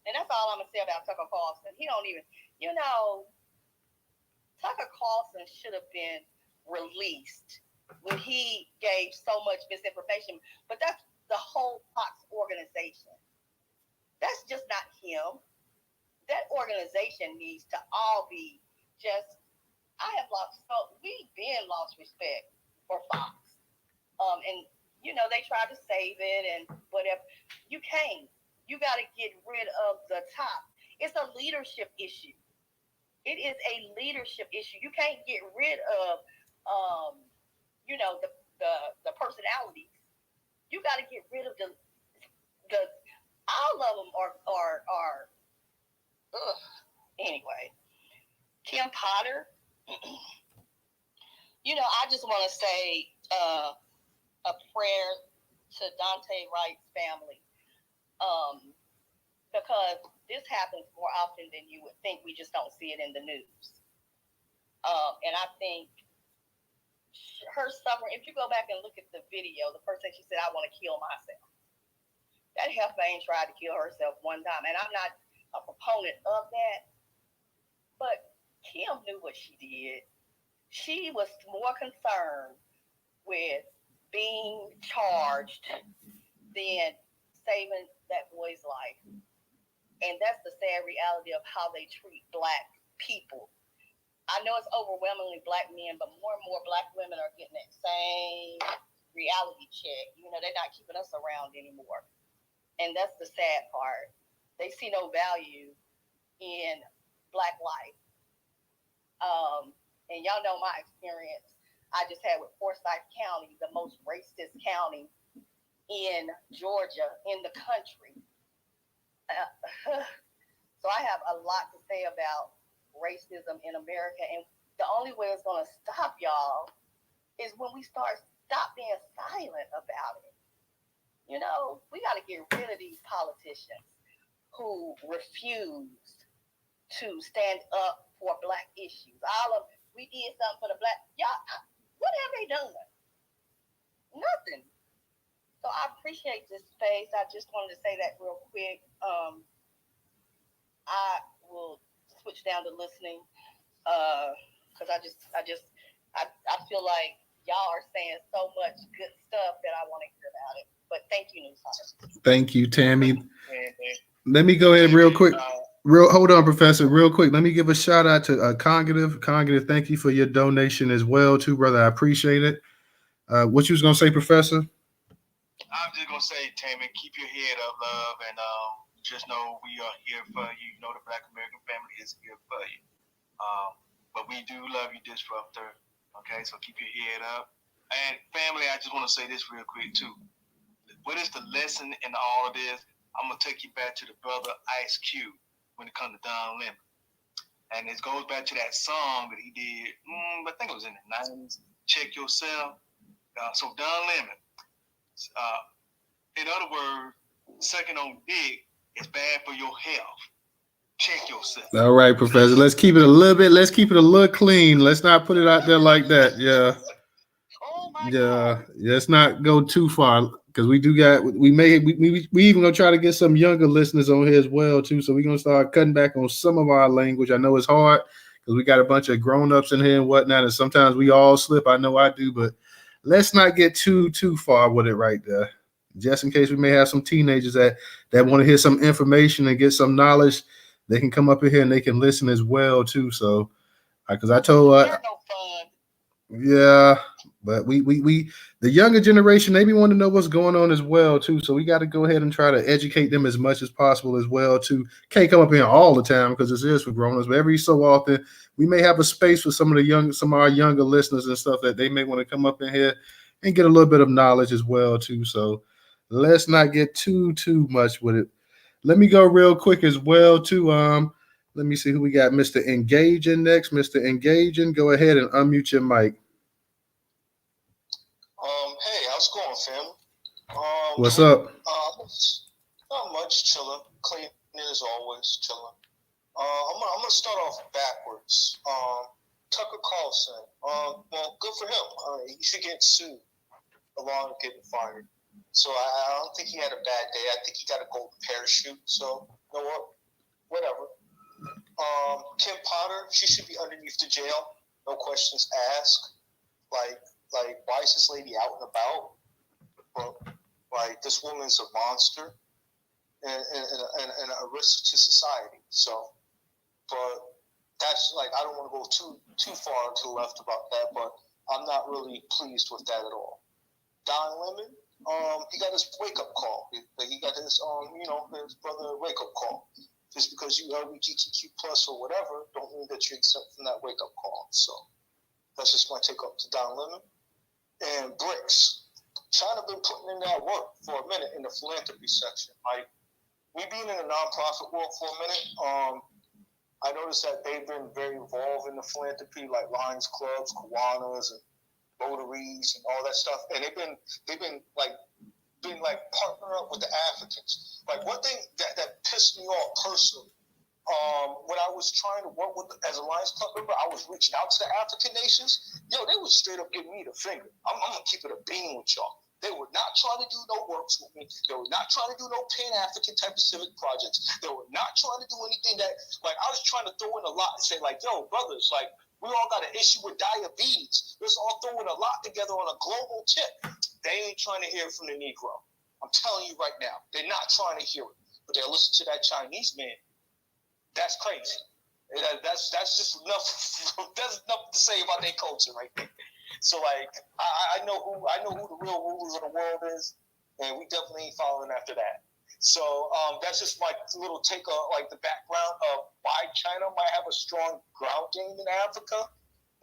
And that's all I'm gonna say about Tucker Carlson. He don't even, Tucker Carlson should have been released when he gave so much misinformation. But that's the whole Fox organization. That's just not him. That organization needs to all be just. We've been lost respect for Fox. And they tried to save it and whatever. You can't. You got to get rid of the top. It's a leadership issue. It is a leadership issue. You can't get rid of, the personalities. You got to get rid of the all of them are anyway. KimPotter. I just want to say a prayer to Dante Wright's family because this happens more often than you would think. We just don't see it in the news. And I think her suffering, if you go back and look at the video, the first thing she said, I want to kill myself. That heifer ain't tried to kill herself one time. And I'm not a proponent of that. But Kim knew what she did. She was more concerned with being charged than saving that boy's life. And that's the sad reality of how they treat black people. I know it's overwhelmingly black men, but more and more black women are getting that same reality check. They're not keeping us around anymore. And that's the sad part. They see no value in black life. And y'all know my experience I just had with Forsyth County, the most racist county in Georgia, in the country. So I have a lot to say about racism in America. And the only way it's going to stop y'all is when we stop being silent about it. We got to get rid of these politicians who refuse to stand up for black issues. We did something for the black. Y'all, what have they done? Nothing. So I appreciate this space. I just wanted to say that real quick. I will switch down to listening because I feel like y'all are saying so much good stuff that I want to hear about it. But thank you, Newstoter. Thank you, Tammy. Let me go ahead real quick. Hold on, Professor, real quick. Let me give a shout out to Cognitive. Cognitive, thank you for your donation as well, too, brother. I appreciate it. What you was gonna say, Professor? I'm just gonna say, Tammy, keep your head up, love, and just know we are here for you. You know, the Black American family is here for you. But we do love you, Disruptor. Okay, so keep your head up. And family, I just want to say this real quick too. What is the lesson in all of this? I'm gonna take you back to the brother Ice Cube when it comes to Don Lemon, and it goes back to that song that he did. I think it was in the '90s. Check yourself. So Don Lemon. In other words, sucking on dick is bad for your health. Check yourself. All right, Professor. Let's keep it a little clean. Let's not put it out there like that. Yeah. Oh my Yeah. God. Let's not go too far because we even gonna try to get some younger listeners on here as well too. So we're gonna start cutting back on some of our language. I know it's hard because we got a bunch of grown-ups in here and whatnot, and sometimes we all slip. I know I do, but let's not get too far with it right there. Just in case we may have some teenagers that want to hear some information and get some knowledge, they can come up in here and they can listen as well too. So, because I told no fun. Yeah, but we the younger generation, they want to know what's going on as well too. So we got to go ahead and try to educate them as much as possible as well too. Can't come up here all the time because this is for grown-ups, but every so often we may have a space for some of our younger listeners and stuff that they may want to come up in here and get a little bit of knowledge as well too. So let's not get too much with it. Let me go real quick as well too. Let me see who we got. Mr. Engaging next. Mr. Engaging, go ahead and unmute your mic. Hey, how's it going, fam? What's up? Not much, chilling. Clean as always, chilling. I'm gonna start off backwards. Tucker Carlson. Well, good for him. He should get sued along with getting fired. So I don't think he had a bad day. I think he got a golden parachute. So you know what? Whatever. KimPotter, she should be underneath the jail. No questions asked. Like, why is this lady out and about? Well, like, this woman's a monster and a risk to society. So, but that's like, I don't want to go too far to the left about that, but I'm not really pleased with that at all. Don Lemon, he got his wake-up call. He got his, his brother wake-up call. Just because you LGBTQ plus or whatever, don't mean that you're exempt from that wake-up call. So that's just my take up to Don Lemon. And BRICS. China been putting in that work for a minute in the philanthropy section. Like, we've been in the nonprofit world for a minute. I noticed that they've been very involved in the philanthropy, like Lions Clubs, Kiwanis, and Rotaries, and all that stuff. And they've been partner up with the Africans. Like, one thing that pissed me off personally, when I was trying to work with as a Lions Club member, I was reaching out to the African nations. Yo, they was straight up giving me the finger. I'm gonna keep it a bean with y'all. They were not trying to do no works with me. They were not trying to do no Pan-African type of civic projects. They were not trying to do anything that, like, I was trying to throw in a lot and say, like, yo, brothers, like, we all got an issue with diabetes. Let's all throw in a lot together on a global tip. They ain't trying to hear it from the Negro. I'm telling you right now, they're not trying to hear it. But they'll listen to that Chinese man. That's crazy. That's just enough. That's enough to say about their culture right there. So, like, I know who the real rulers of the world is, and we definitely ain't following after that. So that's just my little take on, like, the background of why China might have a strong ground game in Africa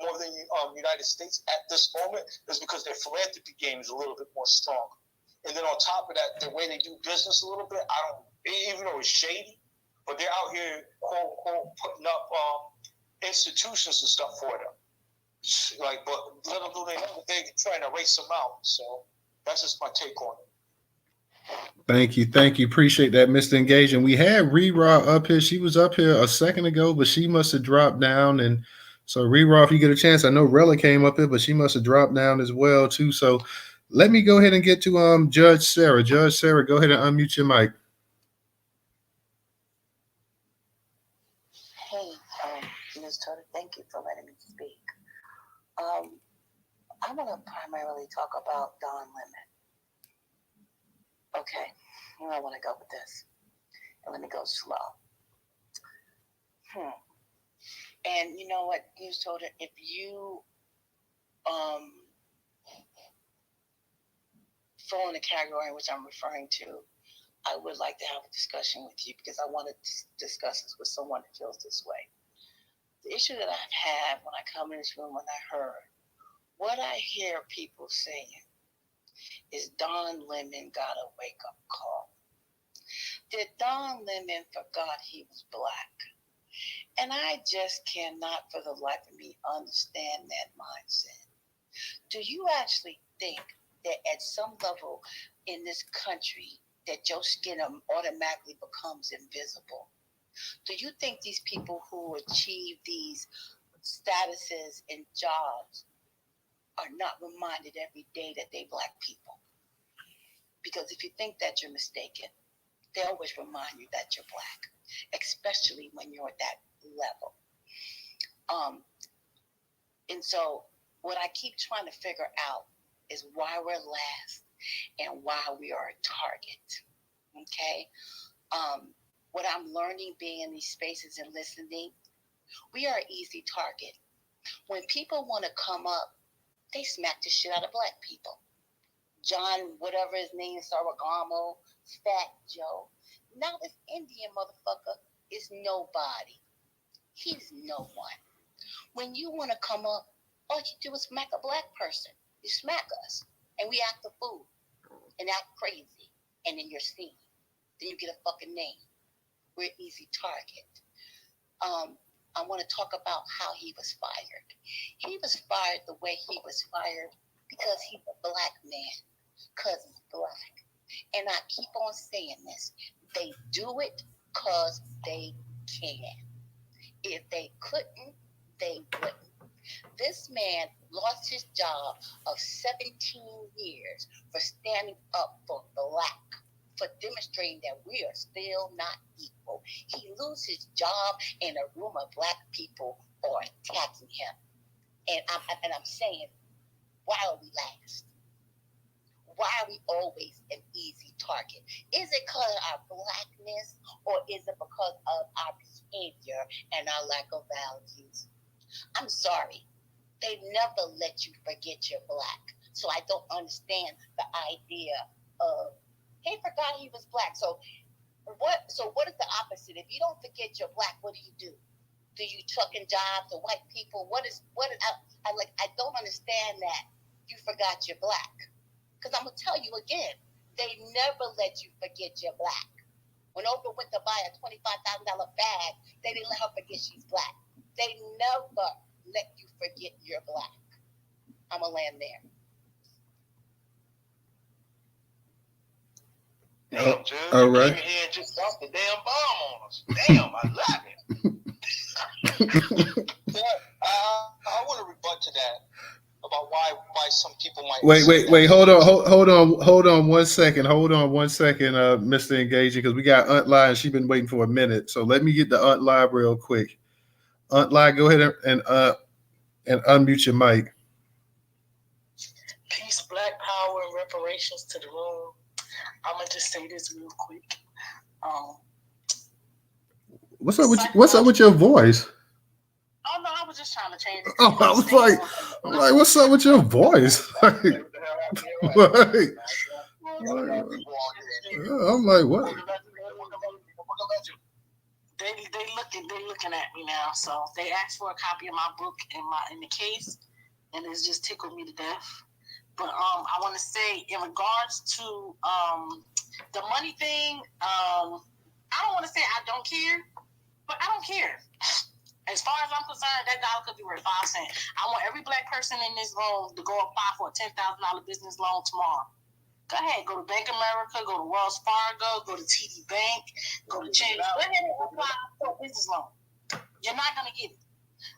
more than United States at this moment, is because their philanthropy game is a little bit more strong. And then on top of that, the way they do business a little bit, even though it's shady, but they're out here, quote, unquote, putting up institutions and stuff for them. Like, but little do they know, they're trying to race them out. So that's just my take on it. Thank you. Appreciate that, Mr. Engaging. We had Rera up here. She was up here a second ago, but she must have dropped down. And so, Rera, if you get a chance, I know Rella came up here, but she must have dropped down as well too. So let me go ahead and get to Judge Sarah. Judge Sarah, go ahead and unmute your mic. Hey, Newstoter, thank you for letting me speak. I want to primarily talk about Don Lemon. Okay, where I want to go with this. And let me go slow. And you know what, Newstoter, if you fall in the category in which I'm referring to, I would like to have a discussion with you because I want to discuss this with someone that feels this way. The issue that I've had when I come in this room, when I heard, what I hear people saying is Don Lemon got a wake-up call. Did Don Lemon forgot he was black? And I just cannot for the life of me understand that mindset. Do you actually think that at some level in this country that your skin automatically becomes invisible? Do you think these people who achieve these statuses and jobs are not reminded every day that they black people? Because if you think that, you're mistaken. They always remind you that you're black, especially when you're at that level. And so what I keep trying to figure out is why we're last and why we are a target. Okay? What I'm learning being in these spaces and listening, we are an easy target. When people want to come up, they smack the shit out of black people. John, whatever his name is, Saragamo, Fat Joe. Now this Indian motherfucker is nobody. He's no one. When you want to come up, all you do is smack a black person. You smack us, and we act a fool and act crazy, and then you're seen. Then you get a fucking name. We're an easy target. I want to talk about how he was fired. He was fired the way he was fired because he's a black man, because he's black. And I keep on saying this. They do it because they can. If they couldn't, they wouldn't. This man lost his job of 17 years for standing up for black, for demonstrating that we are still not equal. He loses his job and a room of black people are attacking him. And I'm saying, why are we last? Why are we always an easy target? Is it because of our blackness or is it because of our behavior and our lack of values? I'm sorry. They never let you forget you're black. So I don't understand the idea of, he forgot he was black. So what is the opposite? If you don't forget you're black, what do? Do you trucking jobs to white people? I don't understand that you forgot you're black. Because I'm going to tell you again, they never let you forget you're black. When Oprah went to buy a $25,000 bag, they didn't let her forget she's black. They never let you forget you're black. I'm going to land there. Damn, Judge. All right. You came here and just dropped the damn bomb on us. Damn, I love it. I want to rebut to that about why some people might wait, hold on 1 second. Hold on 1 second, Mr. Engaging, because we got Aunt Lai and she's been waiting for a minute. So let me get the Aunt Lai real quick. Aunt Lai, go ahead and unmute your mic. Peace, Black Power, and reparations to the room. I'm gonna just say this real quick. What's up with your voice? Oh no, I was just trying to change it. Oh, I was like, what's up with your voice? I'm like, what? They looking at me now. So they asked for a copy of my book in the case, and it's just tickled me to death. But I want to say in regards to the money thing, I don't want to say I don't care, but I don't care. As far as I'm concerned, that dollar could be worth 5 cents. I want every black person in this room to go apply for a $10,000 business loan tomorrow. Go ahead, go to Bank America, go to Wells Fargo, go to TD Bank, go to Chase. Go ahead and apply for a business loan. You're not going to get it.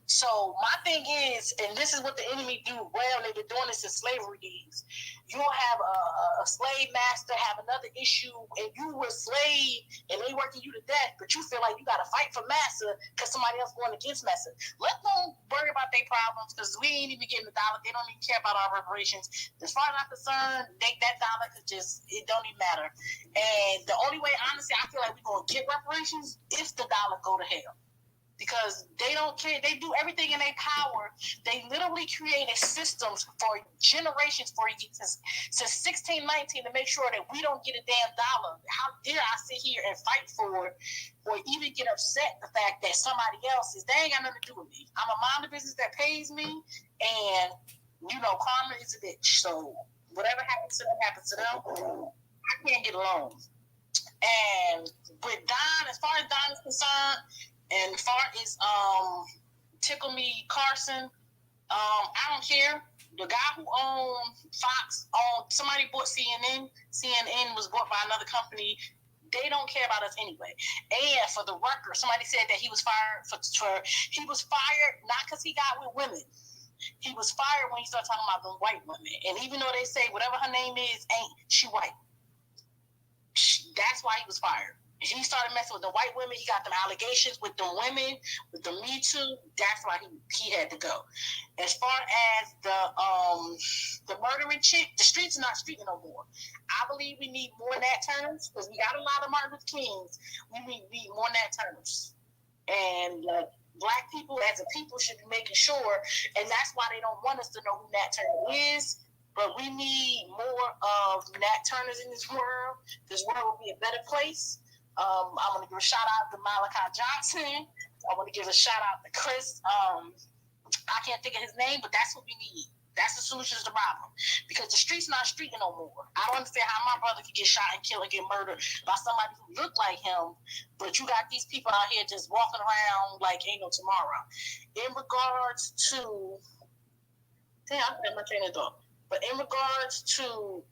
So my thing is, and this is what the enemy do well, they've been doing this in slavery days. You'll have a slave master have another issue, and you were a slave, and they working you to death, but you feel like you got to fight for master because somebody else going against master. Let them worry about their problems, because we ain't even getting the dollar. They don't even care about our reparations. As far as I'm concerned, that dollar could just, it don't even matter. And the only way, honestly, I feel like we're going to get reparations if the dollar go to hell. Because they don't care. They do everything in their power. They literally created systems for generations, since 1619, to make sure that we don't get a damn dollar. How dare I sit here and fight for it, or even get upset the fact that somebody else is, they ain't got nothing to do with me. I'm a mind the business that pays me, and karma is a bitch. So whatever happens to them, happens to them. I can't get along. And with Don, as far as Don is concerned, and as far as Tickle Me Carlson, I don't care. The guy who owned Fox, somebody bought CNN. CNN was bought by another company. They don't care about us anyway. And for the record, somebody said that he was fired he was fired not because he got with women. He was fired when he started talking about the white women. And even though they say whatever her name is, ain't she white. That's why he was fired. He started messing with the white women. He got them allegations with the women, with the Me Too. That's why he had to go. As far as the murdering chick, the streets are not streeting no more. I believe we need more Nat Turners, because we got a lot of Martin Luther Kings. We need more Nat Turners. And Black people as a people should be making sure, and that's why they don't want us to know who Nat Turner is. But we need more of Nat Turners in this world. This world will be a better place. I want to give a shout out to Malachi Johnson. I want to give a shout out to Chris. I can't think of his name, but that's what we need. That's the solution to the problem. Because the street's not streeting no more. I don't understand how my brother could get shot and killed and get murdered by somebody who looked like him, but you got these people out here just walking around like ain't no tomorrow. In regards to, I forgot my train of thought. But in regards to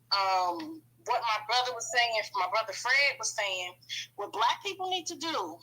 what my brother was saying, my brother Fred was saying, what Black people need to do,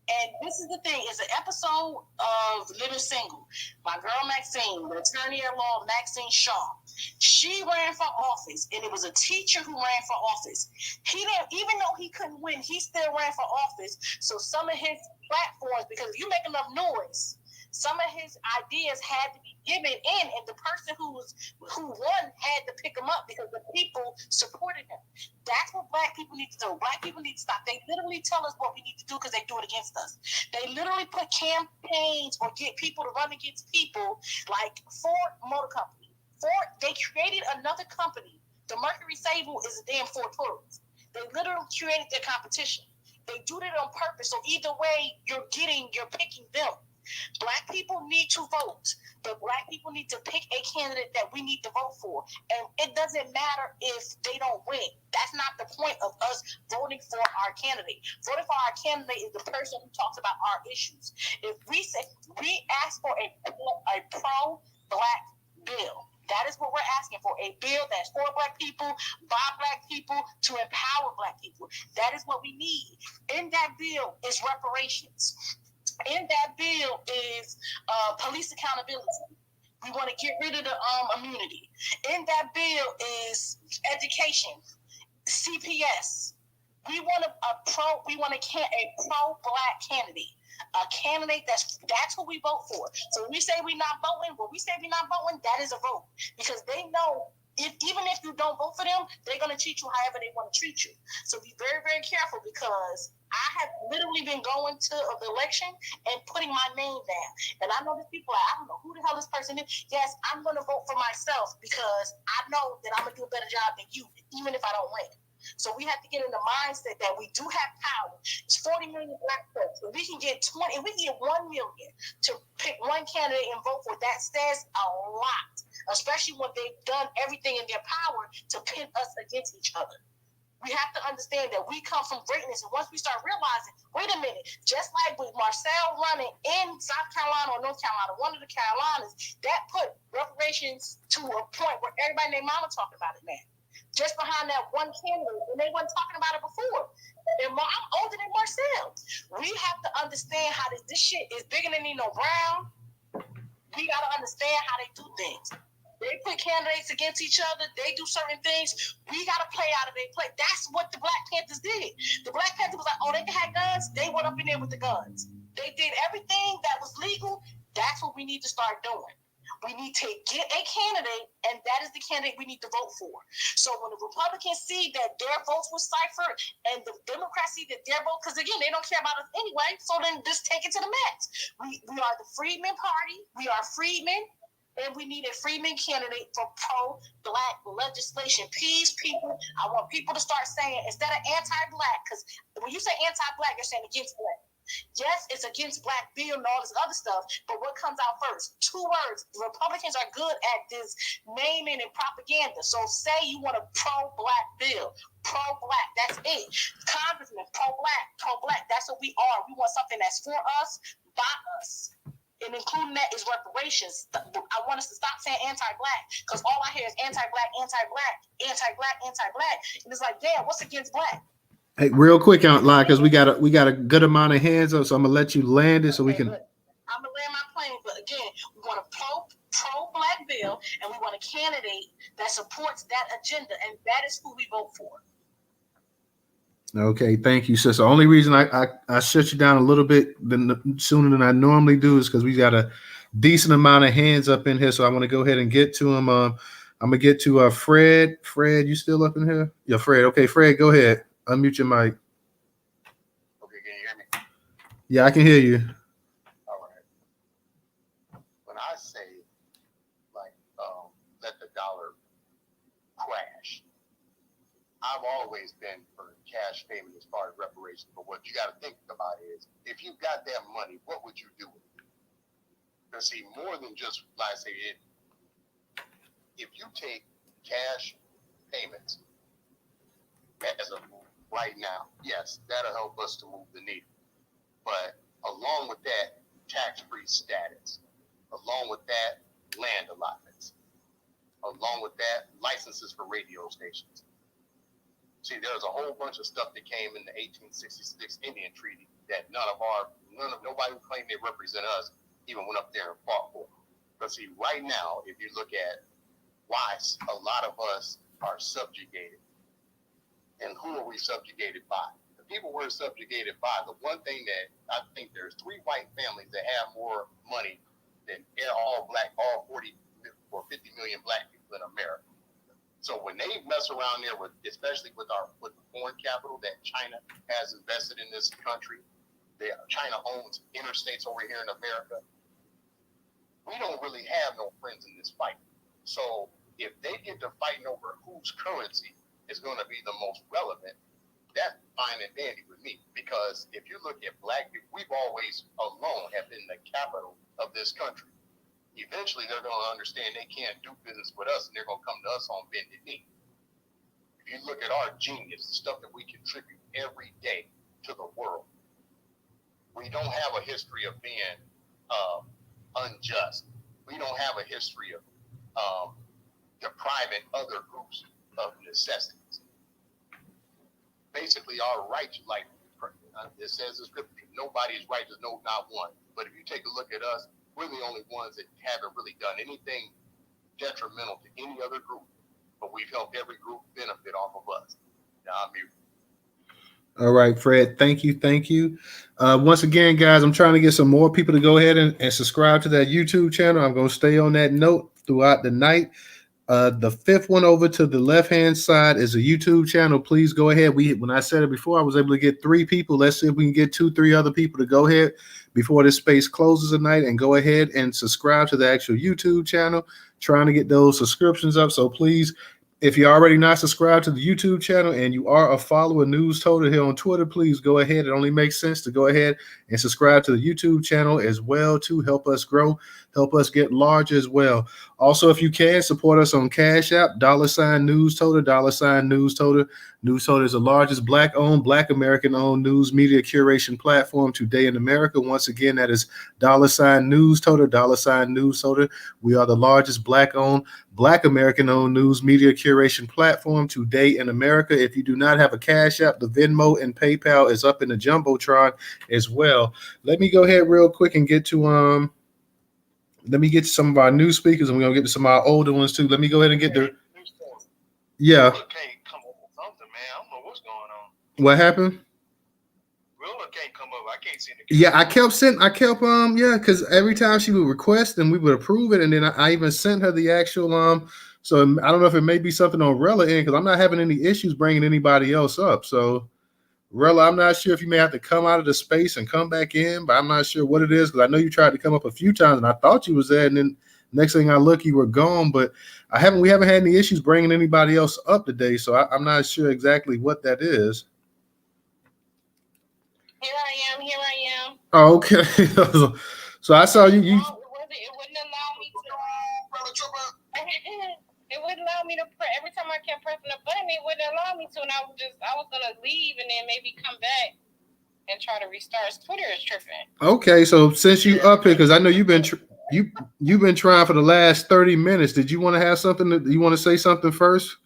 and this is the thing, it's an episode of Living Single. My girl Maxine, the attorney at law, Maxine Shaw, she ran for office, and it was a teacher who ran for office. He didn't, even though he couldn't win, he still ran for office. So some of his platforms, because if you make enough noise, some of his ideas had to be given in, and the person who won had to pick him up because the people supported him. That's what Black people need to do. Black people need to stop. They literally tell us what we need to do because they do it against us. They literally put campaigns or get people to run against people like Ford Motor Company. They created another company. The Mercury Sable is a damn Ford Taurus. They literally created their competition. They do that on purpose. So either way, you're picking them. Black people need to vote, but Black people need to pick a candidate that we need to vote for. And it doesn't matter if they don't win. That's not the point of us voting for our candidate. Voting for our candidate is the person who talks about our issues. If we say we ask for a pro-Black bill, that is what we're asking for, a bill that's for Black people, by Black people, to empower Black people. That is what we need. In that bill is reparations. In that bill is police accountability. We want to get rid of the immunity. In that bill is education, CPS. We want a pro-Black candidate. A candidate that's who we vote for. So when we say we're not voting, that is a vote. Because they know even if you don't vote for them, they're going to treat you however they want to treat you. So be very, very careful, because I have literally been going to the election and putting my name down. And I know there's people like, I don't know who the hell this person is. Yes, I'm going to vote for myself because I know that I'm going to do a better job than you, even if I don't win. So we have to get in the mindset that we do have power. It's 40 million Black folks. If we can get 1 million to pick one candidate and vote for, that says a lot, especially when they've done everything in their power to pit us against each other. We have to understand that we come from greatness, and once we start realizing, wait a minute, just like with Marcel running in South Carolina or North Carolina, one of the Carolinas, that put reparations to a point where everybody named Mama talking about it now. Just behind that one candidate, and they weren't talking about it before. And I'm older than Marcel. We have to understand how this shit is bigger than Nino Brown. We got to understand how they do things. They put candidates against each other. They do certain things. We got to play out of their play. That's what the Black Panthers did. The Black Panthers was like, oh, they can have guns. They went up in there with the guns. They did everything that was legal. That's what we need to start doing. We need to get a candidate, and that is the candidate we need to vote for. So when the Republicans see that their votes were ciphered and the Democrats see that their vote, because again, they don't care about us anyway, so then just take it to the max. We are the Freedmen Party. We are freedmen. And we need a freedman candidate for pro-Black legislation. Please, people, I want people to start saying, instead of anti-Black, because when you say anti-Black, you're saying against Black. Yes, it's against Black bill and all this other stuff, but what comes out first? 2 words. The Republicans are good at this naming and propaganda. So say you want a pro-Black bill. Pro-Black, that's it. Congressman, pro-Black, that's what we are. We want something that's for us, by us. And including that is reparations. I want us to stop saying anti-Black, because all I hear is anti-Black, anti-Black, anti-Black, anti-Black. And it's like, damn, what's against Black? Hey, real quick, Outline, because we got a good amount of hands up, so I'm gonna let you land it so we can. I'm gonna land my plane, but again, we want a pro-Black bill, and we want a candidate that supports that agenda, and that is who we vote for. Okay, thank you, sis. The only reason I shut you down a little bit sooner than I normally do is because we got a decent amount of hands up in here, so I want to go ahead and get to them. I'm gonna get to Fred. Fred, you still up in here? Yeah, Fred. Okay, Fred, go ahead. Unmute your mic. Okay, can you hear me? Yeah, I can hear you. All right. When I say, like, let the dollar crash, I've always been for cash payment as far as reparations. But what you got to think about is, if you got that money, what would you do with it? Because see, more than just, like I say, if you take cash payments as of right now, yes, that'll help us to move the needle. But along with that, tax-free status, along with that, land allotments, along with that, licenses for radio stations. See, there's a whole bunch of stuff that came in the 1866 Indian Treaty that nobody who claimed they represent us even went up there and fought for. But see, right now, if you look at why a lot of us are subjugated, and who are we subjugated by? The people we're subjugated by, the one thing that I think there's 3 white families that have more money than all 40 or 50 million Black people in America. So when they mess around there with, especially with the foreign capital that China has invested in this country, China owns interstates over here in America. We don't really have no friends in this fight. So if they get to fighting over whose currency is going to be the most relevant, that's fine and dandy with me. Because if you look at Black people, we've always alone have been the capital of this country. Eventually, they're going to understand they can't do business with us, and they're going to come to us on bended knee. If you look at our genius, the stuff that we contribute every day to the world, we don't have a history of being unjust. We don't have a history of depriving other groups of necessities. Basically, our rights, like it says in scripture, nobody is righteous, no, not one. But if you take a look at us, we're the only ones that haven't really done anything detrimental to any other group, but we've helped every group benefit off of us. Now I'm mute. All right, Fred. Thank you. Once again, guys, I'm trying to get some more people to go ahead and subscribe to that YouTube channel. I'm going to stay on that note throughout the night. The 5th one over to the left-hand side is a YouTube channel. Please go ahead. When I said it before, I was able to get 3 people. Let's see if we can get 2-3 other people to go ahead before this space closes tonight and go ahead and subscribe to the actual YouTube channel. Trying to get those subscriptions up. So please, if you're already not subscribed to the YouTube channel and you are a follower Newstoter here on Twitter, please go ahead. It only makes sense to go ahead and subscribe to the YouTube channel as well to help us grow, help us get large as well. Also, if you can, support us on Cash App, $Newstoter, $Newstoter. Newstoter is the largest Black-owned, Black American-owned news media curation platform today in America. Once again, that is $Newstoter, $Newstoter. We are the largest Black-owned, Black American-owned news media curation platform today in America. If you do not have a Cash App, the Venmo and PayPal is up in the Jumbotron as well. Let me go ahead real quick and get to Let me get to some of our new speakers, and we're gonna get to some of our older ones too. Let me go ahead and get the. Yeah. Can't come up with something, man. I don't know what's going on. What happened? Willa can't come up. I can't see the. Yeah, I kept yeah, because every time she would request and we would approve it, and then I even sent her the actual So I don't know if it may be something on Rella end, because I'm not having any issues bringing anybody else up. So Rella, I'm not sure if you may have to come out of the space and come back in, but I'm not sure what it is, because I know you tried to come up a few times and I thought you was there, and then next thing I look, you were gone. But we haven't had any issues bringing anybody else up today, so I'm not sure exactly what that is. Here I am. Oh, okay. So I saw you. It wouldn't allow me to. It wouldn't allow me to. Every time I kept pressing the button, it wouldn't allow me to, and I was gonna leave and then maybe come back and try to restart. Twitter is tripping. Okay, so since you up here, because I know you've been trying for the last 30 minutes. Did you want to have something? You want to say something first?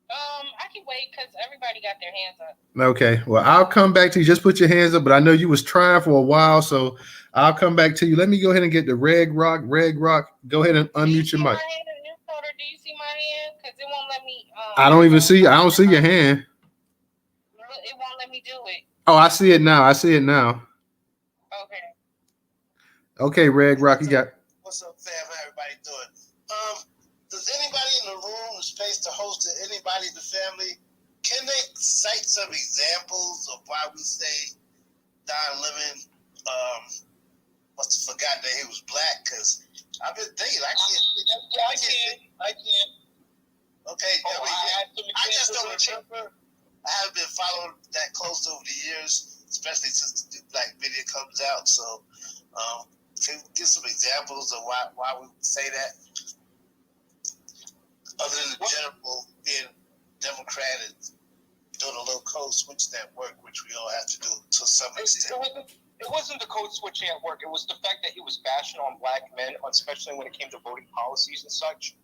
I can wait because everybody got their hands up. Okay, well, I'll come back to you. Just put your hands up, but I know you was trying for a while, so I'll come back to you. Let me go ahead and get the Reg Rock. Reg Rock, go ahead and unmute your mic. Do you see my hand? Because it won't let me. I don't see your hand. It won't let me do it. Oh, I see it now. Okay. Okay, Reg Rock, you got. What's up, fam? How everybody doing? Does anybody in the room, the space to host it, anybody in the family, can they cite some examples of why we say Don Lemon must have forgotten that he was black? Because I've been thinking, I can. Okay, I just don't remember. I haven't been following that close over the years, especially since the new black video comes out. So, can you give some examples of why we say that? Other than the general being Democrat and doing a little code switch at work, which we all have to do to some extent. It wasn't the code switching at work. It was the fact that he was bashing on black men, especially when it came to voting policies and such.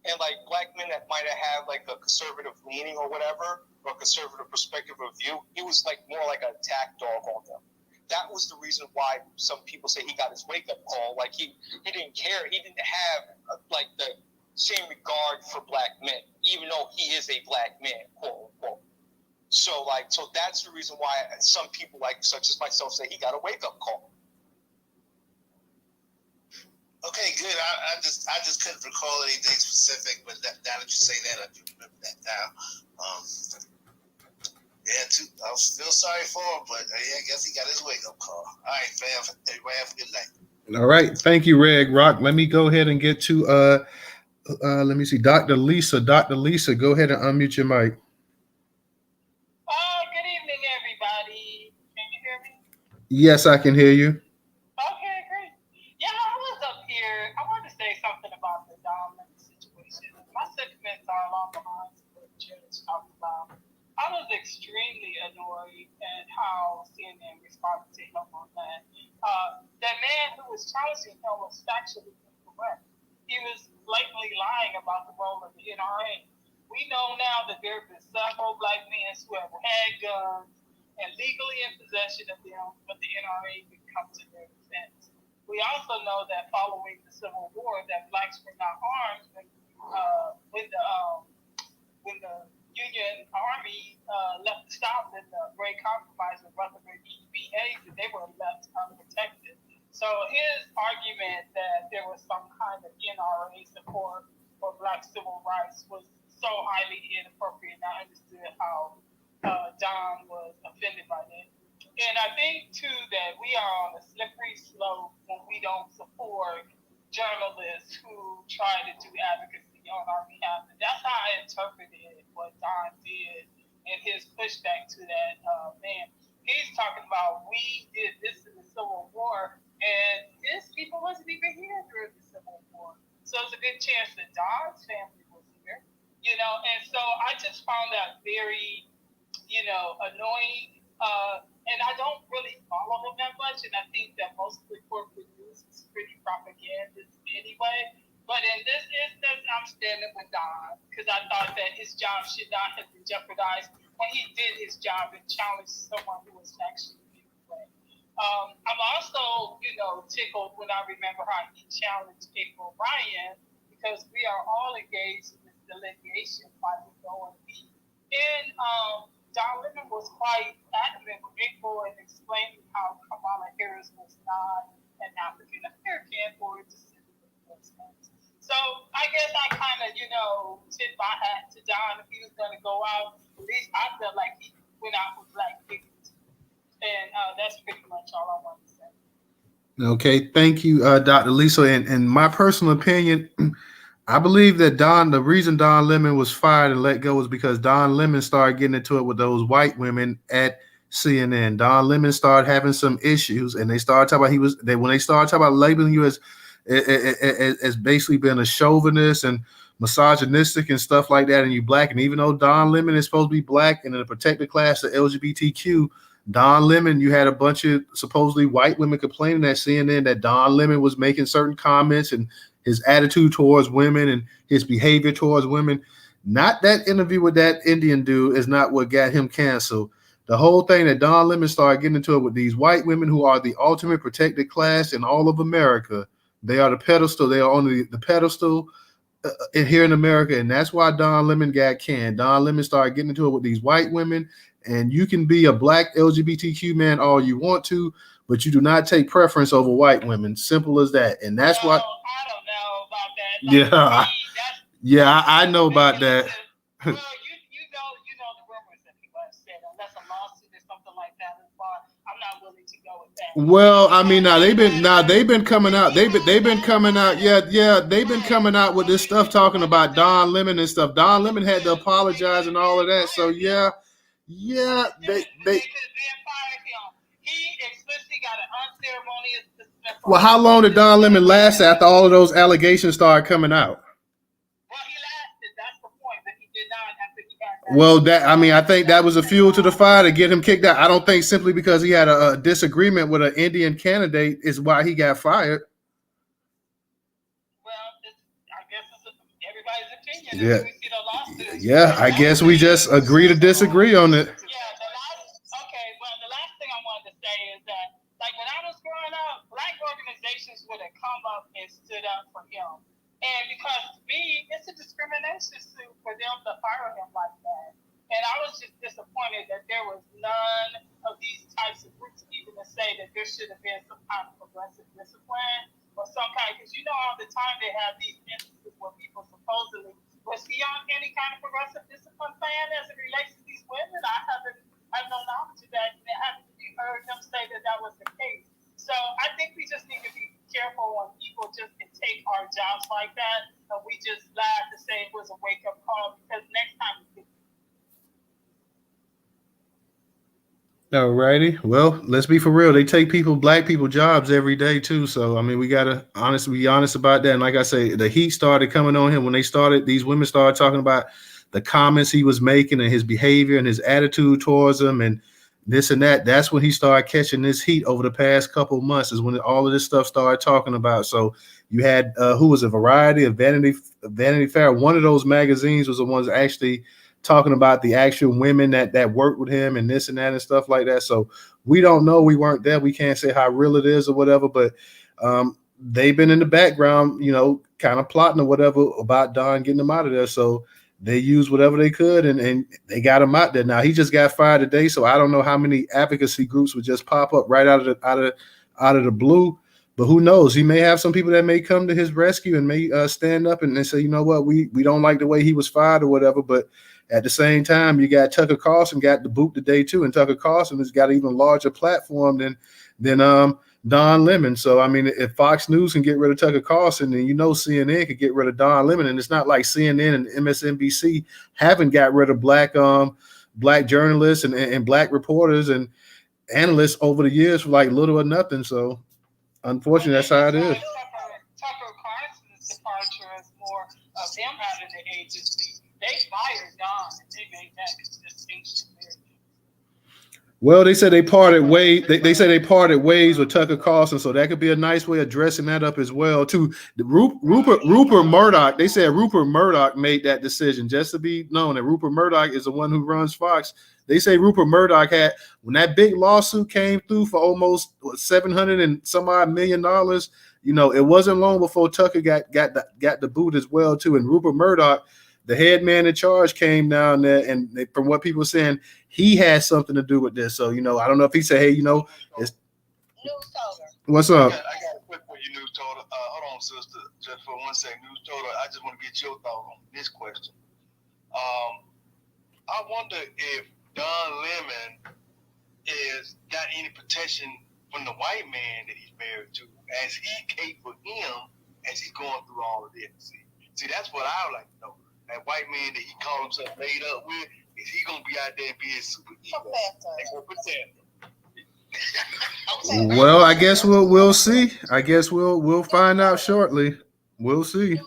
And like black men that might have had like a conservative leaning or whatever, or conservative perspective of view, he was like more like an attack dog on them. That was the reason why some people say he got his wake up call. Like he didn't care. He didn't have like the same regard for black men, even though he is a black man, quote unquote. So that's the reason why some people, like such as myself, say he got a wake up call. Okay, good. I just couldn't recall anything specific, but now that you say that, I do remember that now. I feel sorry for him, but I guess he got his wake up call. All right, fam. Everybody have a good night. All right, thank you, Reg Rock. Let me go ahead and get to let me see, Dr. Lisa. Dr. Lisa, go ahead and unmute your mic. Good evening, everybody. Can you hear me? Yes, I can hear you. Okay, great. Yeah, I was up here. I wanted to say something about the dominant situation. My sentiments are along the lines of what Jared's talked about. I was extremely annoyed at how CNN responded to him on that. The man who was challenging him was factually incorrect. He was blatantly lying about the role of the NRA. We know now that there have been several black men who have had guns and legally in possession of them, but the NRA would come to their defense. We also know that following the Civil War, that blacks were not armed when the Union Army left the South in the Great Compromise with Rutherford B. Hayes, and they were left unprotected. So his argument that there was some kind of NRA support for black civil rights was so highly inappropriate, and I understood how Don was offended by that. And I think, too, that we are on a slippery slope when we don't support journalists who try to do advocacy on our behalf. And that's how I interpreted what Don did and his pushback to that man. He's talking about we did this in the Civil War, and his people wasn't even here during the Civil War. So it's a good chance that Don's family was here, and so I just found that very, annoying. And I don't really follow him that much, and I think that most of the corporate news is pretty propagandist anyway. But in this instance, I'm standing with Don because I thought that his job should not have been jeopardized when he did his job and challenged someone who was actually anyway. I'm also, tickled when I remember how he challenged April Ryan, because we are all engaged in this delineation by the OMB. And Don Lemon was quite adamant with April in explaining how Kamala Harris was not an African American or a descendant of those things. So I guess I kind of, tip my hat to Don. If he was going to go out, at least I felt like he went out with black dignity. And that's pretty much all I want to say. Okay, thank you, Dr. Lisa. And in my personal opinion, I believe that the reason Don Lemon was fired and let go was because Don Lemon started getting into it with those white women at CNN. Don Lemon started having some issues, and they started talking about when they started talking about labeling you as basically being a chauvinist and misogynistic and stuff like that, and you black. And even though Don Lemon is supposed to be black and in a protected class of LGBTQ, Don Lemon, you had a bunch of supposedly white women complaining at CNN that Don Lemon was making certain comments and his attitude towards women and his behavior towards women. Not that interview with that Indian dude is not what got him canceled. The whole thing that Don Lemon started getting into it with these white women who are the ultimate protected class in all of America. They are the pedestal. They are on the pedestal here in America, and that's why Don Lemon got canned. Don Lemon started getting into it with these white women, and you can be a black LGBTQ man all you want to, but you do not take preference over white women. Simple as that. And that's why. I don't know about that. I know about that. Well, you know the rumors that people have said, unless a lawsuit or something like that is filed, I'm not willing to go with that. Well, I mean, they've been coming out. They've been coming out. Yeah. They've been coming out with this stuff talking about Don Lemon and stuff. Don Lemon had to apologize and all of that. So yeah, They could have been fired him. He explicitly got an unceremonious dismissal. Well, how long did Don Lemon last after all of those allegations started coming out? Well, he lasted. That's the point. But he did not after he had that. I think that was a fuel to the fire to get him kicked out. I don't think simply because he had a disagreement with an Indian candidate is why he got fired. Well, I guess it's everybody's opinion. Yeah. I guess we just agree to disagree on it. The last thing I wanted to say is that, like, when I was growing up, black organizations would have come up and stood up for him. And because to me, it's a discrimination suit for them to fire him like that. And I was just disappointed that there was none of these types of groups even to say that there should have been some kind of progressive discipline or some kind, because all the time they have these instances where people supposedly, was he on any kind of progressive discipline plan as it relates to these women? I have no knowledge of that. I haven't heard them say that was the case. So I think we just need to be careful when people just can take our jobs like that, and we just laugh to say it was a wake-up call, because next time we can. Alrighty. Well, let's be for real. They take black people jobs every day too. So I mean, we gotta be honest about that. And like I say, the heat started coming on him when these women started talking about the comments he was making and his behavior and his attitude towards them and this and that. That's when he started catching this heat over the past couple of months, is when all of this stuff started talking about. So you had who was a Variety of Vanity Fair. One of those magazines was the ones actually talking about the actual women that worked with him and this and that and stuff like that. So we don't know. We weren't there. We can't say how real it is or whatever, but they've been in the background, kind of plotting or whatever about Don getting him out of there. So they used whatever they could and they got him out there. Now he just got fired today. So I don't know how many advocacy groups would just pop up right out of the blue. But who knows? He may have some people that may come to his rescue and may stand up and say, you know what, we don't like the way he was fired or whatever. But at the same time, you got Tucker Carlson got the boot today too, and Tucker Carlson has got an even larger platform than Don Lemon. So I mean, if Fox News can get rid of Tucker Carlson, then CNN could get rid of Don Lemon. And it's not like CNN and MSNBC haven't got rid of black journalists and black reporters and analysts over the years for like little or nothing. So unfortunately, that's how it is. Tucker Carlson's departure is more of them having the agency. They fired Don, and they made that distinction very good. Well, they said they parted ways. They said they parted ways with Tucker Carlson, so that could be a nice way of dressing that up as well. Too, Rupert Murdoch. They said Rupert Murdoch made that decision. Just to be known that Rupert Murdoch is the one who runs Fox. They say Rupert Murdoch had, when that big lawsuit came through for almost $700 and some odd $1 million. You know, it wasn't long before Tucker got the boot as well too. And Rupert Murdoch, the head man in charge, came down there, and from what people are saying, he has something to do with this. So, you know, I don't know if he said, hey, you know, it's Newstoter. What's up? I got a quick for you, Newstoter. Hold on, sister, just for 1 second, Newstoter. I just want to get your thought on this question. I wonder if Don Lemon is got any protection from the white man that he's married to, as he cape for him as he's going through all of this. See, that's what I would like to know. That white man that he called himself made up with, is he gonna be out there being super evil? Well, I guess we'll see. I guess we'll find out shortly. We'll see.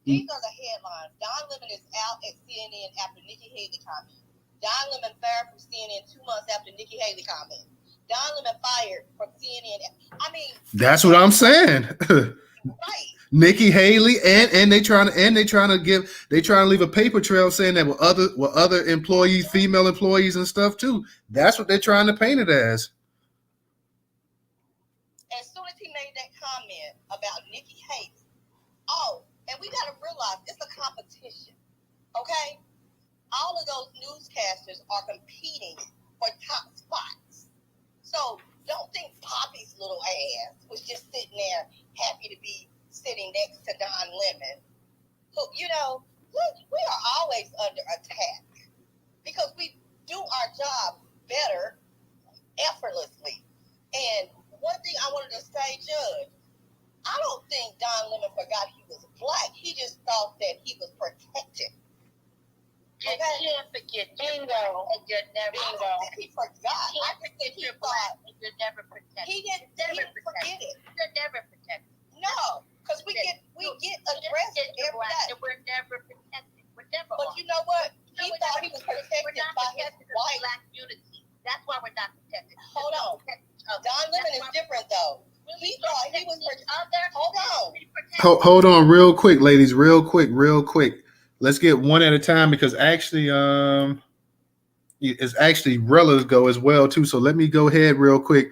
These are the headlines. Don Lemon is out at CNN after Nikki Haley comment. Don Lemon fired from CNN 2 months after Nikki Haley comment. Don Lemon fired from CNN. I mean, that's what I'm saying. Right. Nikki Haley and they trying to leave a paper trail saying that with other employees, female employees and stuff too. That's what they're trying to paint it as. As soon as he made that comment about Nikki Haley, and we got to realize it's a competition, okay? All of those newscasters are competing for top spots. So don't think Poppy's little ass was just sitting there happy to be sitting next to Don Lemon, who, you know, we are always under attack because we do our job better effortlessly. And one thing I wanted to say, Judge, I don't think Don Lemon forgot he was black. He just thought that he was protected. You can't forget bingo. And you're never he forgot. I think that he thought you're never protected. He didn't forget it. You're never protected. No, because we get addressed every day. And we're never protected. We're never. But you know what? He thought he was protected by his white black unity. That's why we're not protected. Hold on. Don Lemon is different though. He thought he was protected. Hold on, real quick, ladies, real quick. Let's get one at a time because actually, it's actually Rella's go as well too. So let me go ahead real quick.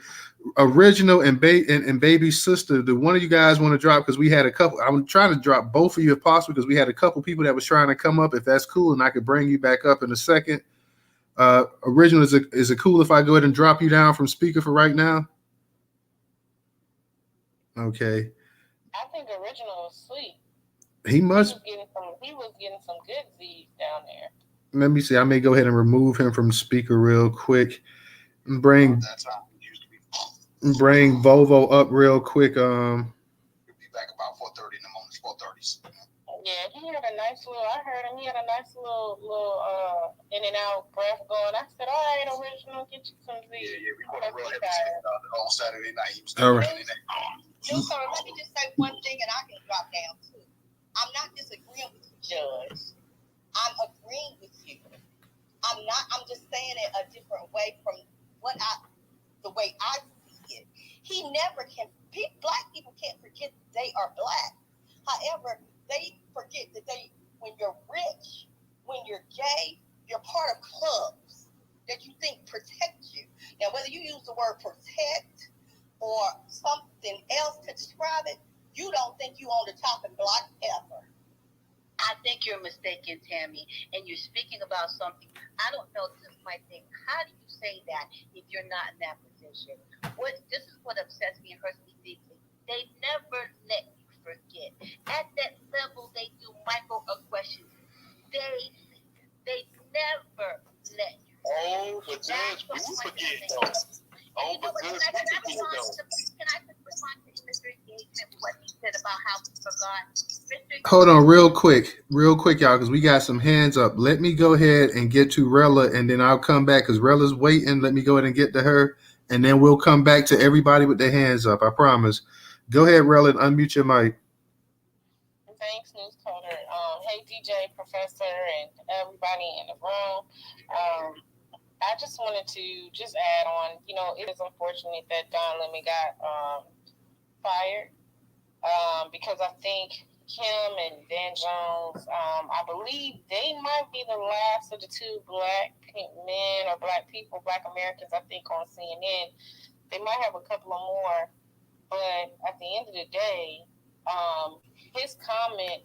Original and Baby's sister. Do one of you guys want to drop? Because we had a couple. I'm trying to drop both of you if possible because we had a couple people that was trying to come up. If that's cool, and I could bring you back up in a second. Original, is it cool if I go ahead and drop you down from speaker for right now? Okay. I think Original was sweet. He was getting some good Z's down there. Let me see. I may go ahead and remove him from speaker real quick. And bring Volvo up real quick. He'll be back about 4:30 in the morning. 4:30. Yeah, he had a nice little. I heard him. He had a nice little in and out breath going. I said, "All right, Original, get you some Z." Yeah. We put a real heavy on Saturday night. He was all right. So let me just say one thing, and I can drop down too. I'm not disagreeing with you, Judge. I'm agreeing with you. I'm just saying it a different way from the way I see it. He never can. Black people can't forget that they are black. However, they forget that when you're rich, when you're gay, you're part of clubs that you think protect you. Now, whether you use the word protect or something else to describe it, you don't think you own the chopping block ever. I think you're mistaken, Tammy, and you're speaking about something. I don't know. This is my thing. How do you say that if you're not in that position? This is what upsets me and hurts me deeply. They never let you forget. At that level, they do microaggressions. They never let you forget. Oh, but Judge, we forget though. Oh, but Judge, we forget though. Can I just respond to Mr. Engagement what he said about how we forgot? Hold on, real quick, y'all, because we got some hands up. Let me go ahead and get to Rella, and then I'll come back because Rella's waiting. Let me go ahead and get to her, and then we'll come back to everybody with their hands up. I promise. Go ahead, Rella, and unmute your mic. Thanks, Newstoter. Hey, DJ, Professor, and everybody in the room. I just wanted to just add on, it is unfortunate that Don Lemon got fired because I think him and Dan Jones, I believe they might be the last of the two black men or black people, black Americans, I think, on CNN. They might have a couple of more, but at the end of the day, his comment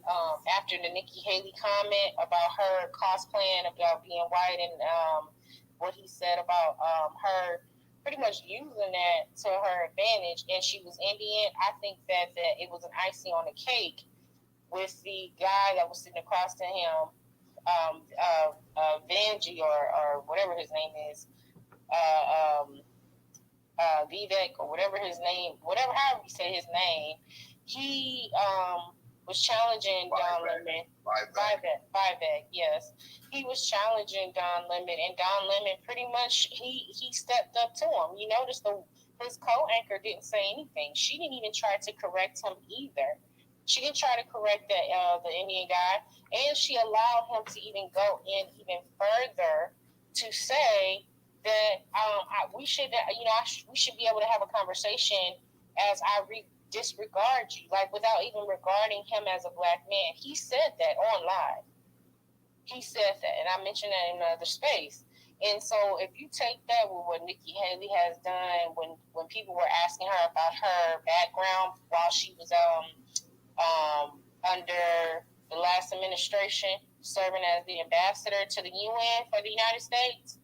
after the Nikki Haley comment about her cosplaying about being white and what he said about her pretty much using that to her advantage, and she was Indian. I think that it was an icing on the cake with the guy that was sitting across to him, Vanjie or whatever his name is, Vivek or whatever his name, however you say his name, he was challenging Don Lemon. Vivek, yes. He was challenging Don Lemon, and Don Lemon pretty much he stepped up to him. You notice his co-anchor didn't say anything. She didn't even try to correct him either. She didn't try to correct the Indian guy, and she allowed him to even go in even further to say that we should be able to have a conversation as I disregard you, like without even regarding him as a black man. He said that on live. He said that, and I mentioned that in another space. And so if you take that with what Nikki Haley has done, when people were asking her about her background while she was under the last administration, serving as the ambassador to the UN for the United States,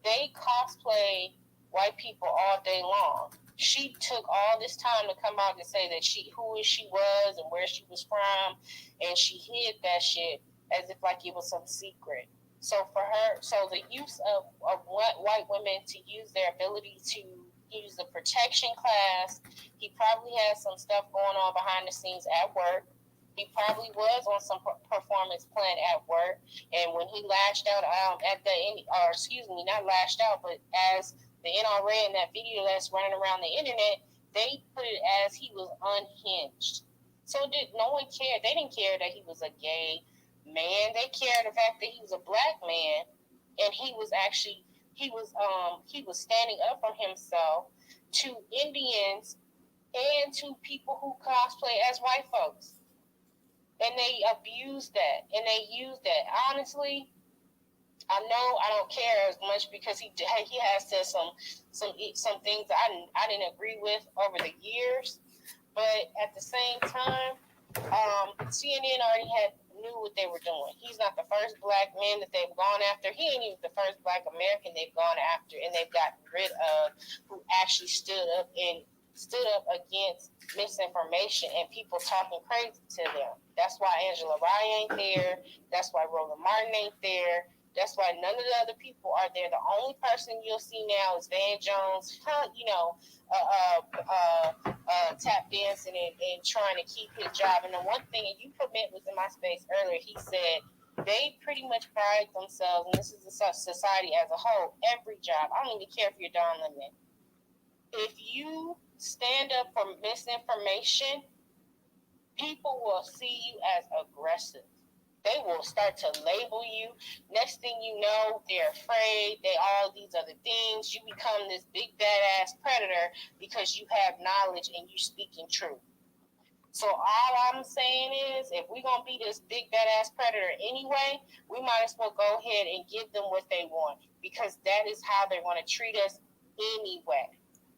they cosplay white people all day long. She took all this time to come out and say that who she was and where she was from, and she hid that shit as if like it was some secret. So for her, the use of white women to use their ability to use the protection class, he probably had some stuff going on behind the scenes at work. He probably was on some performance plan at work, and when he lashed out not lashed out, but as the NRA in that video that's running around the internet, they put it as he was unhinged. So no one cared. They didn't care that he was a gay man. They cared the fact that he was a black man, and he was standing up for himself to Indians and to people who cosplay as white folks. And they abused that, and they used that. Honestly, I know I don't care as much because he has said some things that I didn't agree with over the years, but at the same time, CNN already knew what they were doing. He's not the first black man that they've gone after. He ain't even the first black American they've gone after and they've gotten rid of, who actually stood up against misinformation and people talking crazy to them. That's why Angela Rye ain't there. That's why Roland Martin ain't there. That's why none of the other people are there. The only person you'll see now is Van Jones, tap dancing and trying to keep his job. And the one thing, and you permit was in my space earlier, he said they pretty much pride themselves, and this is the society as a whole, every job. I don't even care if you're Don Lemon. If you stand up for misinformation, people will see you as aggressive. They will start to label you. Next thing you know, they're afraid. All these other things. You become this big badass predator because you have knowledge and you speaking truth. So all I'm saying is, if we're going to be this big badass predator anyway, we might as well go ahead and give them what they want, because that is how they're going to treat us anyway.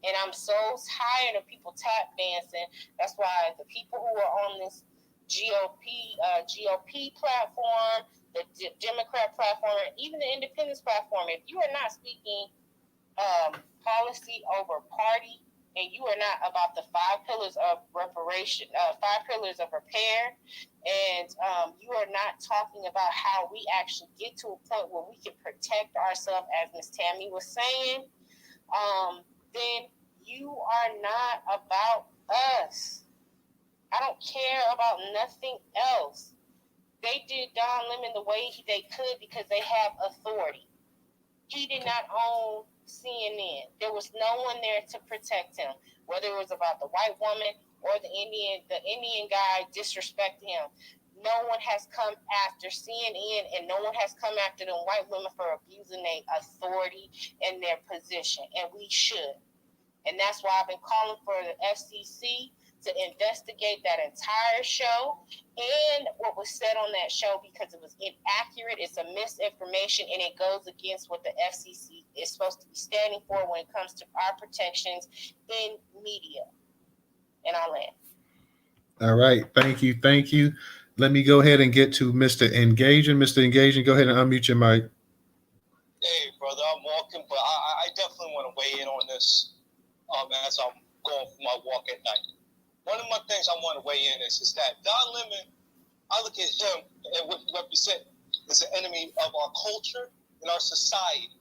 And I'm so tired of people tap dancing. That's why the people who are on this GOP platform, the Democrat platform, even the Independence platform, if you are not speaking policy over party, and you are not about the 5 pillars of reparation, 5 pillars of repair, and you are not talking about how we actually get to a point where we can protect ourselves, as Ms. Tammy was saying, then you are not about us. I don't care about nothing else. They did Don Lemon the way they could because they have authority. He did not own CNN. There was no one there to protect him, whether it was about the white woman or the Indian guy disrespecting him. no one has come after CNN, and no one has come after them white women for abusing their authority and their position, and we should. And that's why I've been calling for the FCC to investigate that entire show and what was said on that show, because it was inaccurate, it's a misinformation, and it goes against what the FCC is supposed to be standing for when it comes to our protections in media. And I land. All right. Thank you. Let me go ahead and get to Mr. Engaging. Mr. Engaging, go ahead and unmute your mic. Hey, brother, I'm walking, but I definitely want to weigh in on this as I'm going for my walk at night. One of my things I want to weigh in is that Don Lemon, I look at him and what he represents is an enemy of our culture and our society.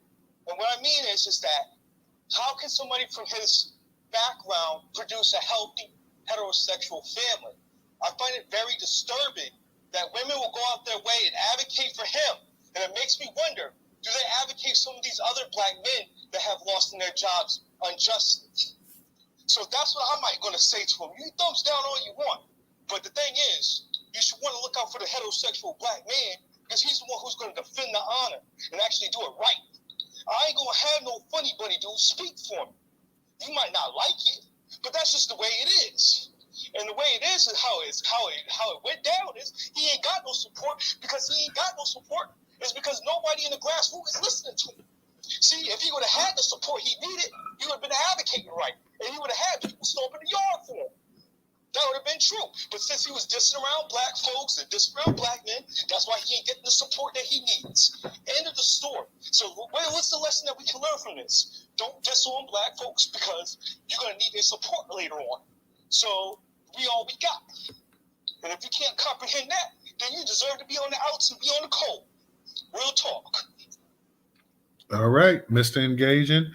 And what I mean is that how can somebody from his background produce a healthy heterosexual family? I find it very disturbing that women will go out their way and advocate for him. And it makes me wonder, do they advocate some of these other black men that have lost in their jobs unjustly? So that's what I'm going to say to him. You thumbs down all you want. But the thing is, you should want to look out for the heterosexual black man, because he's the one who's going to defend the honor and actually do it right. I ain't going to have no funny bunny dude speak for me. You might not like it, but that's just the way it is. And the way it is how it went down is he ain't got no support. Because he ain't got no support is because nobody in the grassroots is listening to him. See, if he would have had the support he needed, he would have been advocating right. And he would have had people stomping the yard for him. That would have been true. But since he was dissing around black folks and dissing around black men, that's why he ain't getting the support that he needs. End of the story. So what's the lesson that we can learn from this? Don't diss on black folks, because you're going to need their support later on. So we all we got. And if you can't comprehend that, then you deserve to be on the outs and be on the cold. Real talk. All right, Mr. Engaging.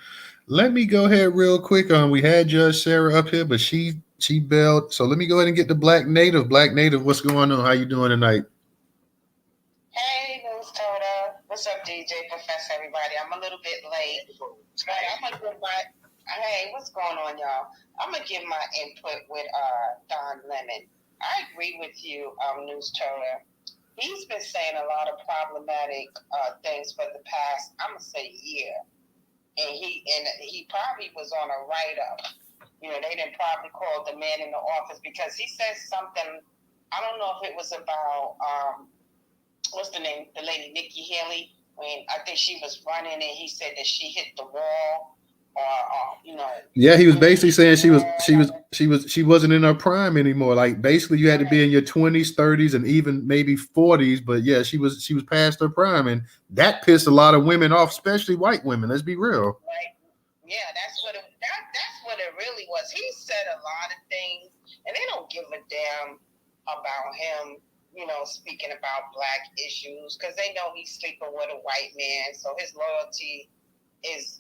Let me go ahead real quick. We had Judge Sarah up here, but she bailed. So let me go ahead and get the Black Native. Black Native, what's going on? How you doing tonight? Hey, Newstoter. What's up, DJ Professor, everybody? I'm a little bit late. Hey, what's going on, y'all? I'm going to give my input with Don Lemon. I agree with you, Newstoter. He's been saying a lot of problematic things for the past, I'm going to say, year. And he probably was on a write-up. You know, they didn't probably call the man in the office, because he said something, I don't know if it was about, what's the name, the lady, Nikki Haley, when I think she was running and he said that she hit the wall. Yeah, he was basically saying she wasn't in her prime anymore. Like, basically you had to be in your 20s, 30s, and even maybe 40s. But yeah, she was past her prime, and that pissed a lot of women off, especially white women. Let's be real. Right. Yeah, that's what it really was. He said a lot of things, and they don't give a damn about him, speaking about black issues, because they know he's sleeping with a white man, so his loyalty is,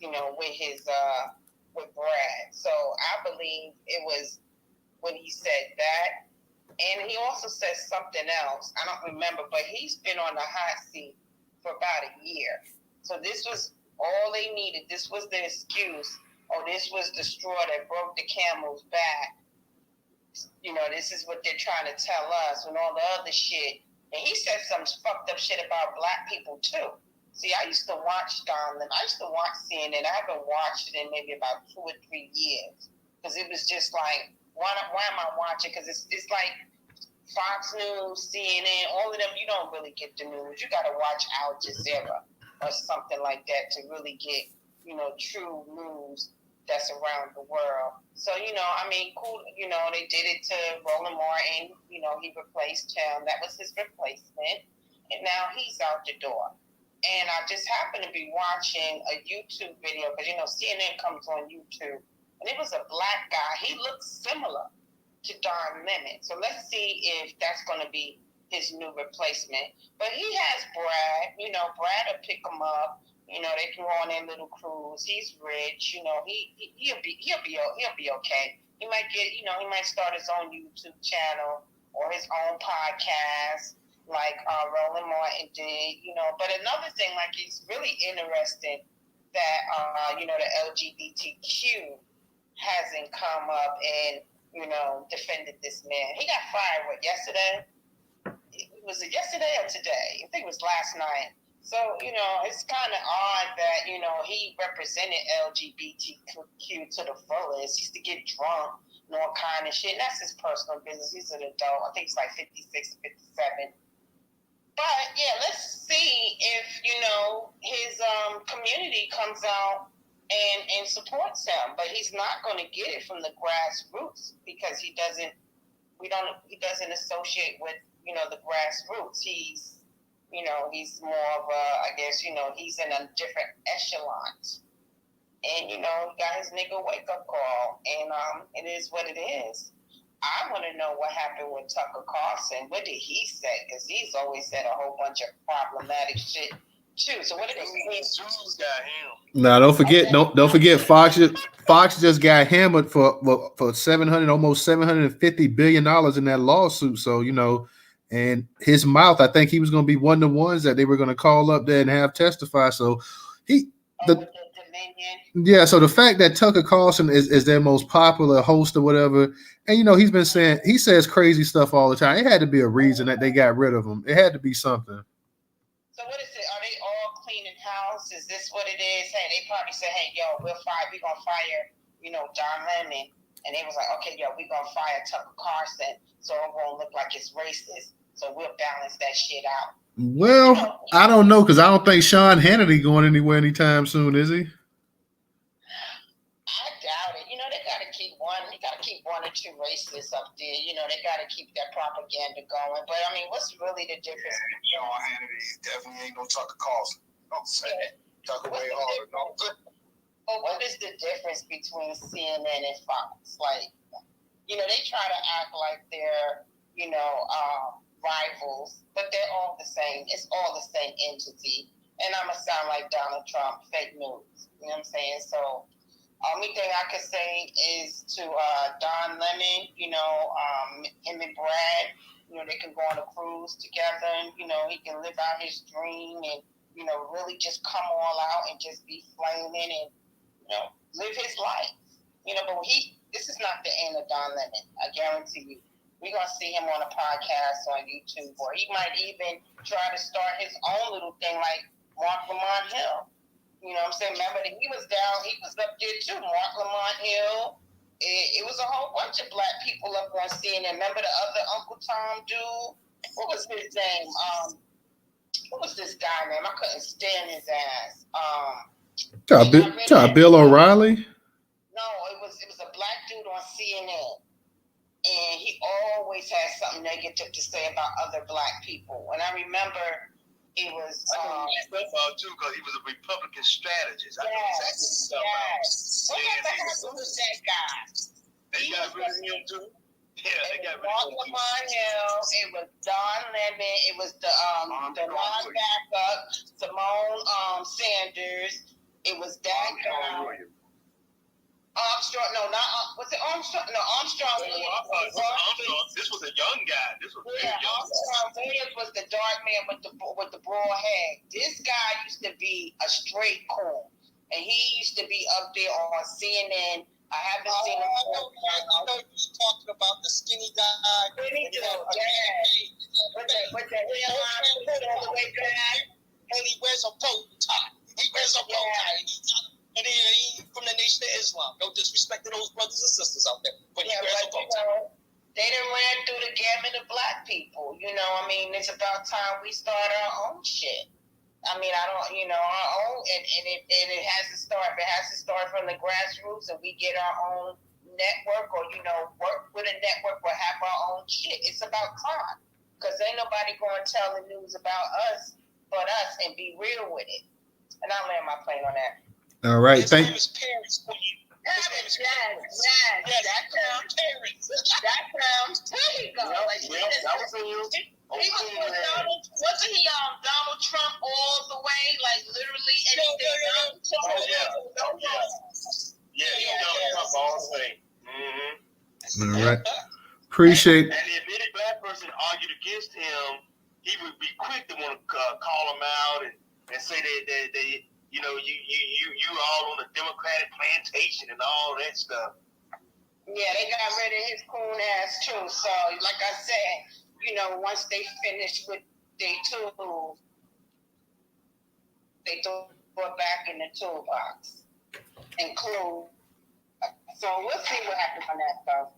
with Brad. So I believe it was when he said that. And he also said something else. I don't remember, but he's been on the hot seat for about a year. So this was all they needed. This was the excuse. Oh, this was the straw that broke the camel's back. This is what they're trying to tell us, and all the other shit. And he said some fucked up shit about black people too. See, I used to watch Don Lemon. I used to watch CNN. I haven't watched it in maybe about 2 or 3 years, because it was just like, why am I watching? Because it's like Fox News, CNN, all of them. You don't really get the news. You got to watch Al Jazeera or something like that to really get true news that's around the world. So cool. They did it to Roland Martin. He replaced him. That was his replacement, and now he's out the door. And I just happened to be watching a YouTube video, because, CNN comes on YouTube. And it was a black guy. He looks similar to Don Lemon. So let's see if that's going to be his new replacement. But he has Brad. Brad will pick him up. They can go on their little cruise. He's rich. He'll be okay. He might get, he might start his own YouTube channel or his own podcast, like Roland Martin did, But another thing, like, it's really interesting that, the LGBTQ hasn't come up and, defended this man. He got fired, yesterday? was it yesterday or today? I think it was last night. So, it's kind of odd that, he represented LGBTQ to the fullest. He used to get drunk and all kind of shit. And that's his personal business. He's an adult. I think he's like 56 or 57. But, yeah, let's see if, his community comes out and supports him. But he's not going to get it from the grassroots because he doesn't associate with, the grassroots. He's more of a, I guess, he's in a different echelons. And, he got his nigga wake-up call. And it is what it is. I want to know what happened with Tucker Carlson. What did he say? Because he's always said a whole bunch of problematic shit, too. So what did he say? Now, don't forget, Fox just got hammered for almost $750 billion in that lawsuit. So, and his mouth, I think he was going to be one of the ones that they were going to call up there and have testify. So so the fact that Tucker Carlson is their most popular host or whatever, and he says crazy stuff all the time. It had to be a reason that they got rid of him. It had to be something. So what is it? Are they all cleaning house? Is this what it is? Hey, they probably say, hey, yo, we're gonna fire, Don Lemon. And they was like, okay, yo, we're gonna fire Tucker Carlson so it won't look like it's racist. So we'll balance that shit out. Well, I don't know, because I don't think Sean Hannity going anywhere anytime soon, is he? I doubt it. They gotta keep one or two racists up there. They gotta keep that propaganda going. But I mean, what's really the difference? Sean Hannity definitely ain't no Tucker Carlson. I'm saying Tucker way harder. But what is the difference between CNN and Fox? Like, they try to act like they're, rivals, but they're all the same. It's all the same entity. And I'm going to sound like Donald Trump, fake news. You know what I'm saying? So, only thing I could say is to Don Lemon, him and Brad, they can go on a cruise together and, he can live out his dream and, really just come all out and just be flaming and, live his life. But this is not the end of Don Lemon. I guarantee you. We're going to see him on a podcast on YouTube, or he might even try to start his own little thing like Mark Lamont Hill. You know what I'm saying? Remember that he was up there too. Mark Lamont Hill. It was a whole bunch of black people up on CNN. Remember the other Uncle Tom dude? What was his name? What was this guy name? I couldn't stand his ass. Bill O'Reilly? No, it was a black dude on CNN. And he always had something negative to say about other black people. And I remember it was too, because he was a Republican strategist. Yes. What happened with that guy? They got rid of him too. Yeah, they got rid of him. Mark Lamont Hill. It was Don Lemon. It was the linebacker Simone Sanders. It was that guy. Armstrong, no, not was it Armstrong? No, Armstrong. This was a young guy. This was Armstrong Williams was the dark man with the broad head. This guy used to be a straight cool, and he used to be up there on CNN. I haven't seen him. I know you talking about the skinny guy. Skinny dude, yeah. With the hairline put all the way down, and he wears a bow tie. And he from the Nation of Islam. No disrespect to those brothers and sisters out there. But he wears a bow tie. They done ran through the gamut of black people. It's about time we start our own shit. I mean, our own, and it has to start. It has to start from the grassroots, and we get our own network, or work with a network, or have our own shit. It's about time, because ain't nobody going to tell the news about us but us, and be real with it. And I'll land my plane on that. All right, His name is Paris. Yes, that counts. That counts. There you go. Wasn't he Donald Trump all the way? Like literally anything? Donald Trump all the way. All right. Appreciate. And if any black person argued against him, he would be quick to want to call him out and say that they you all on the Democratic plantation and all that stuff. Yeah, they got rid of his coon ass too. So, like I said, you know, once they finish with their tools, they throw it back in the toolbox and close. So we'll see what happens on that, though.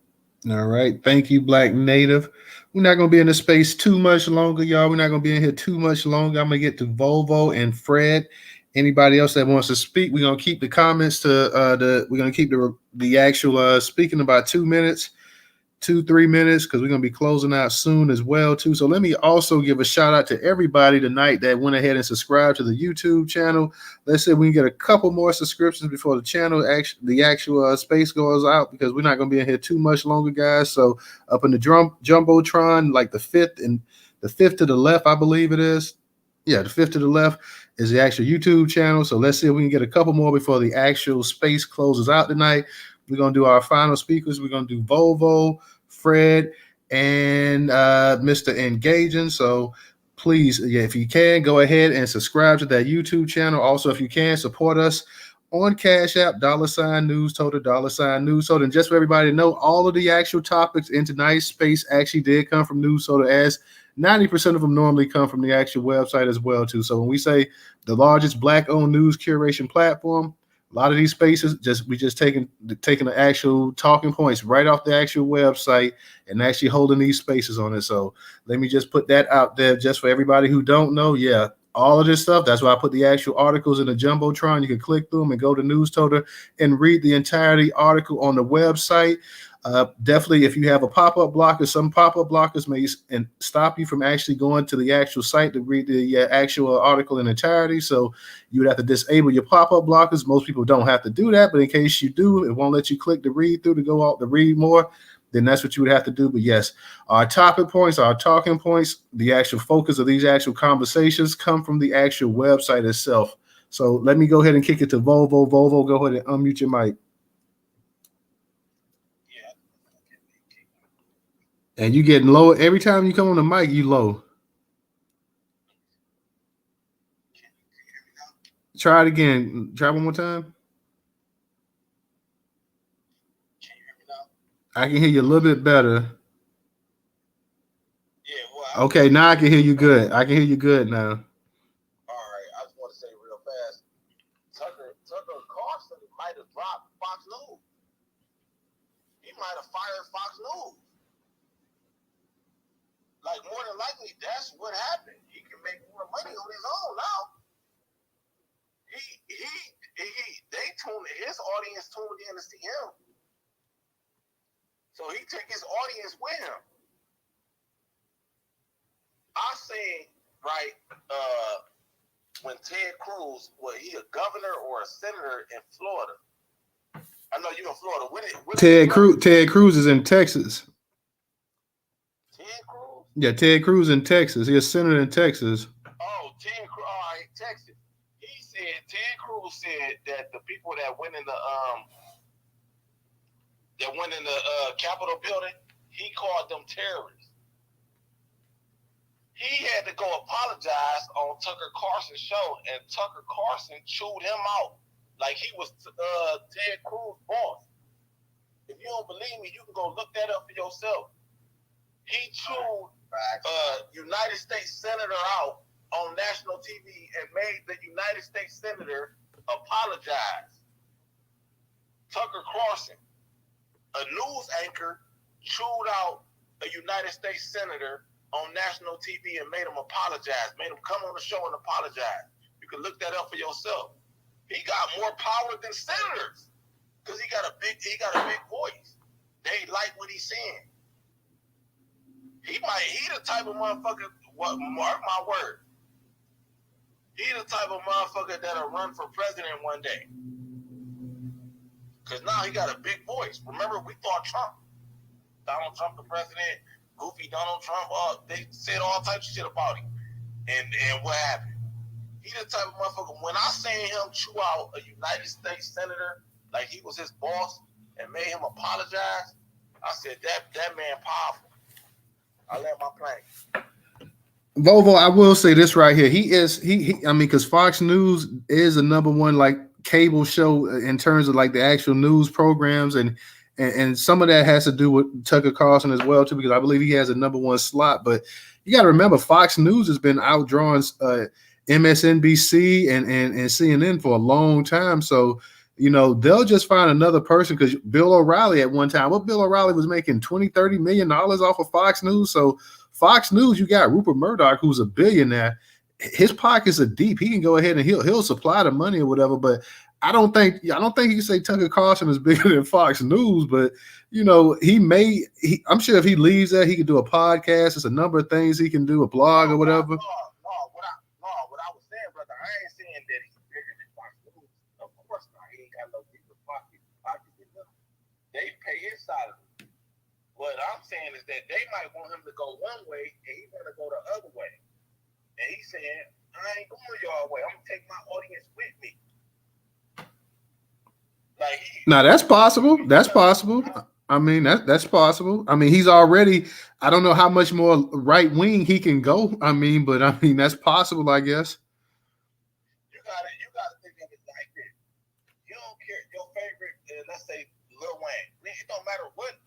All right. Thank you, Black Native. We're not going to be in the space too much longer, y'all. We're not going to be in here too much longer. I'm going to get to Volvo and Fred. Anybody else that wants to speak, we're going to keep the comments to we're going to keep the actual speaking about 2 minutes. 2-3 minutes, because we're going to be closing out soon as well too. So let me also give a shout out to everybody tonight that went ahead and subscribed to the YouTube channel. Let's say we can get a couple more subscriptions before the channel the actual space goes out, because we're not going to be in here too much longer, guys. So up in the jumbotron, like the fifth to the left, I believe it is. Yeah, the fifth to the left is the actual YouTube channel. So let's see if we can get a couple more before the actual space closes out tonight. We're going to do our final speakers. We're going to do Volvo, Fred, and Mr. Engaging. So please, yeah, if you can, go ahead and subscribe to that YouTube channel. Also, if you can, support us on Cash App, $Newstoter, $Newstoter. And just for everybody to know, all of the actual topics in tonight's space actually did come from Newstoter, as 90% of them normally come from the actual website as well, too. So when we say the largest Black-owned news curation platform, a lot of these spaces, we just taking the actual talking points right off the actual website and actually holding these spaces on it. So let me just put that out there just for everybody who don't know. Yeah, all of this stuff. That's why I put the actual articles in the jumbotron. You can click through them and go to Newstoter and read the entirety article on the website. Definitely, if you have a pop-up blocker, some pop-up blockers may stop you from actually going to the actual site to read the actual article in entirety. So you would have to disable your pop-up blockers. Most people don't have to do that, but in case you do, it won't let you click the read through to go out to read more. Then that's what you would have to do. But yes, our topic points, our talking points, the actual focus of these actual conversations come from the actual website itself. So let me go ahead and kick it to Volvo. Volvo, go ahead and unmute your mic. And you getting low every time you come on the mic. You low. Try it again. Try one more time. I can hear you a little bit better. Yeah, well, okay, now I can hear you good. I can hear you good now. All right, I just want to say real fast, Tucker Carlson might have dropped Fox News. He might have fired Fox News. Like, more than likely, that's what happened. He can make more money on his own now. His audience tuned in to see him. So he took his audience with him. I seen, right, when Ted Cruz, was he a governor or a senator in Florida? I know you're in Florida. Ted Cruz is in Texas. Ted Cruz? Yeah, Ted Cruz in Texas. He's a senator in Texas. Oh, Ted Cruz, all right, Texas. Ted Cruz said that the people that went in the Capitol building, he called them terrorists. He had to go apologize on Tucker Carlson's show, and Tucker Carlson chewed him out like he was Ted Cruz's boss. If you don't believe me, you can go look that up for yourself. He chewed United States Senator out on national TV and made the United States Senator apologize. Tucker Carlson, a news anchor, chewed out a United States Senator on national TV and made him apologize, made him come on the show and apologize. You can look that up for yourself. He got more power than senators because he got a big voice. They like what he's saying. He the type of motherfucker, mark my word, he the type of motherfucker that'll run for president one day. Because now he got a big voice. Remember, we thought Donald Trump the president, goofy Donald Trump, they said all types of shit about him. And what happened? He the type of motherfucker, when I seen him chew out a United States senator like he was his boss and made him apologize, I said, that man powerful. I land my plane. Volvo, I will say this right here. I mean, because Fox News is a number one like cable show in terms of like the actual news programs and and some of that has to do with Tucker Carlson as well too, because I believe he has a #1 slot. But you got to remember, Fox News has been outdrawing MSNBC and CNN for a long time. So they'll just find another person, because Bill O'Reilly at one time, Bill O'Reilly was making $20-30 million off of Fox News. So Fox News, you got Rupert Murdoch, who's a billionaire. His pockets are deep. He can go ahead and he'll supply the money or whatever. But I don't think you can say Tucker Carlson is bigger than Fox News. But I'm sure if he leaves that, he can do a podcast. There's a number of things he can do, a blog or whatever. What I was saying, brother, I ain't saying that he's bigger than Fox News. Of course not. He ain't got no bigger pockets than them. They pay his side of it. What I'm saying is that they might want him to go one way and he's gonna go the other way. And he's saying, I ain't going your way. I'm gonna take my audience with me. Now that's possible. That's possible. I mean, that's possible. I mean, he's already, I don't know how much more right wing he can go. I mean, that's possible, I guess. You gotta think of it like this. You don't care your favorite, let's say Lil Wayne. It don't matter what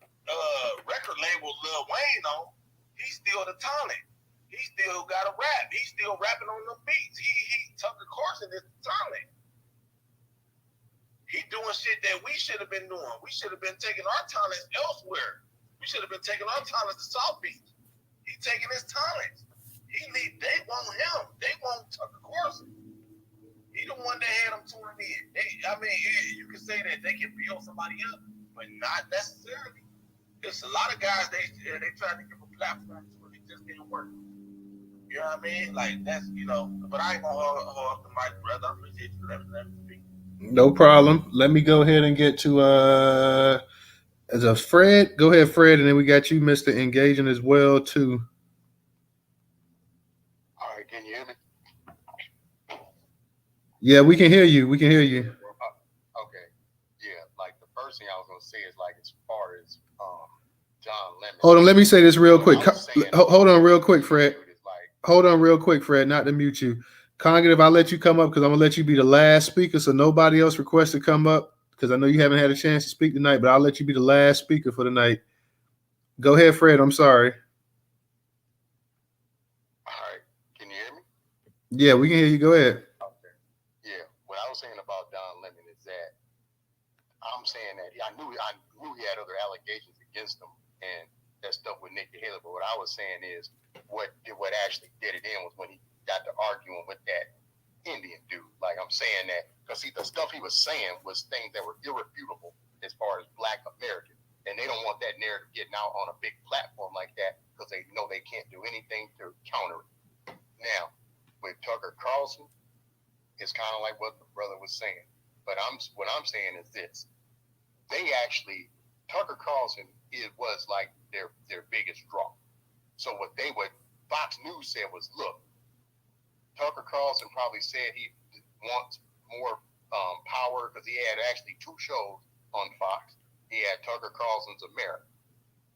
record label Lil Wayne on, he's still the talent. He still got to rap. He's still rapping on the beats. Tucker Carlson is the talent. He doing shit that we should have been doing. We should have been taking our talents elsewhere. We should have been taking our talents to South Beach. He's taking his talents. They want him. They want Tucker Carlson. He the one that had them tuning in. You can say that they can build somebody up, but not necessarily. There's a lot of guys they trying to give a platform to, it just didn't work. You know what I mean? Like that's but I ain't gonna hold up the mic, brother. I appreciate you letting me speak. No problem. Let me go ahead and get to as a Fred. Go ahead, Fred, and then we got you, Mr. Engaging as well too. All right, can you hear me? Yeah, we can hear you. We can hear you. Okay. Yeah, like the first thing I was gonna say is like as far as John Lemon. Hold on, let me say this real quick. Hold on real quick, Fred. Hold on real quick, Fred, not to mute you. Congregative, I'll let you come up because I'm going to let you be the last speaker so nobody else requests to come up, because I know you haven't had a chance to speak tonight, but I'll let you be the last speaker for the night. Go ahead, Fred. I'm sorry. All right. Can you hear me? Yeah, we can hear you. Go ahead. Okay. Yeah. What I was saying about Don Lemon is that I'm saying that I knew he had other allegations against him and that stuff with Nikki Haley, but what I was saying is what actually did it in was when he got to arguing with that Indian dude. Like I'm saying that because the stuff he was saying was things that were irrefutable as far as Black American, and they don't want that narrative getting out on a big platform like that because they know they can't do anything to counter it. Now with Tucker Carlson, it's kind of like what the brother was saying, but what I'm saying is this: Tucker Carlson was like their biggest draw. So what Fox News said was, look, Tucker Carlson probably said he wants more power because he had actually 2 shows on Fox. He had Tucker Carlson's America.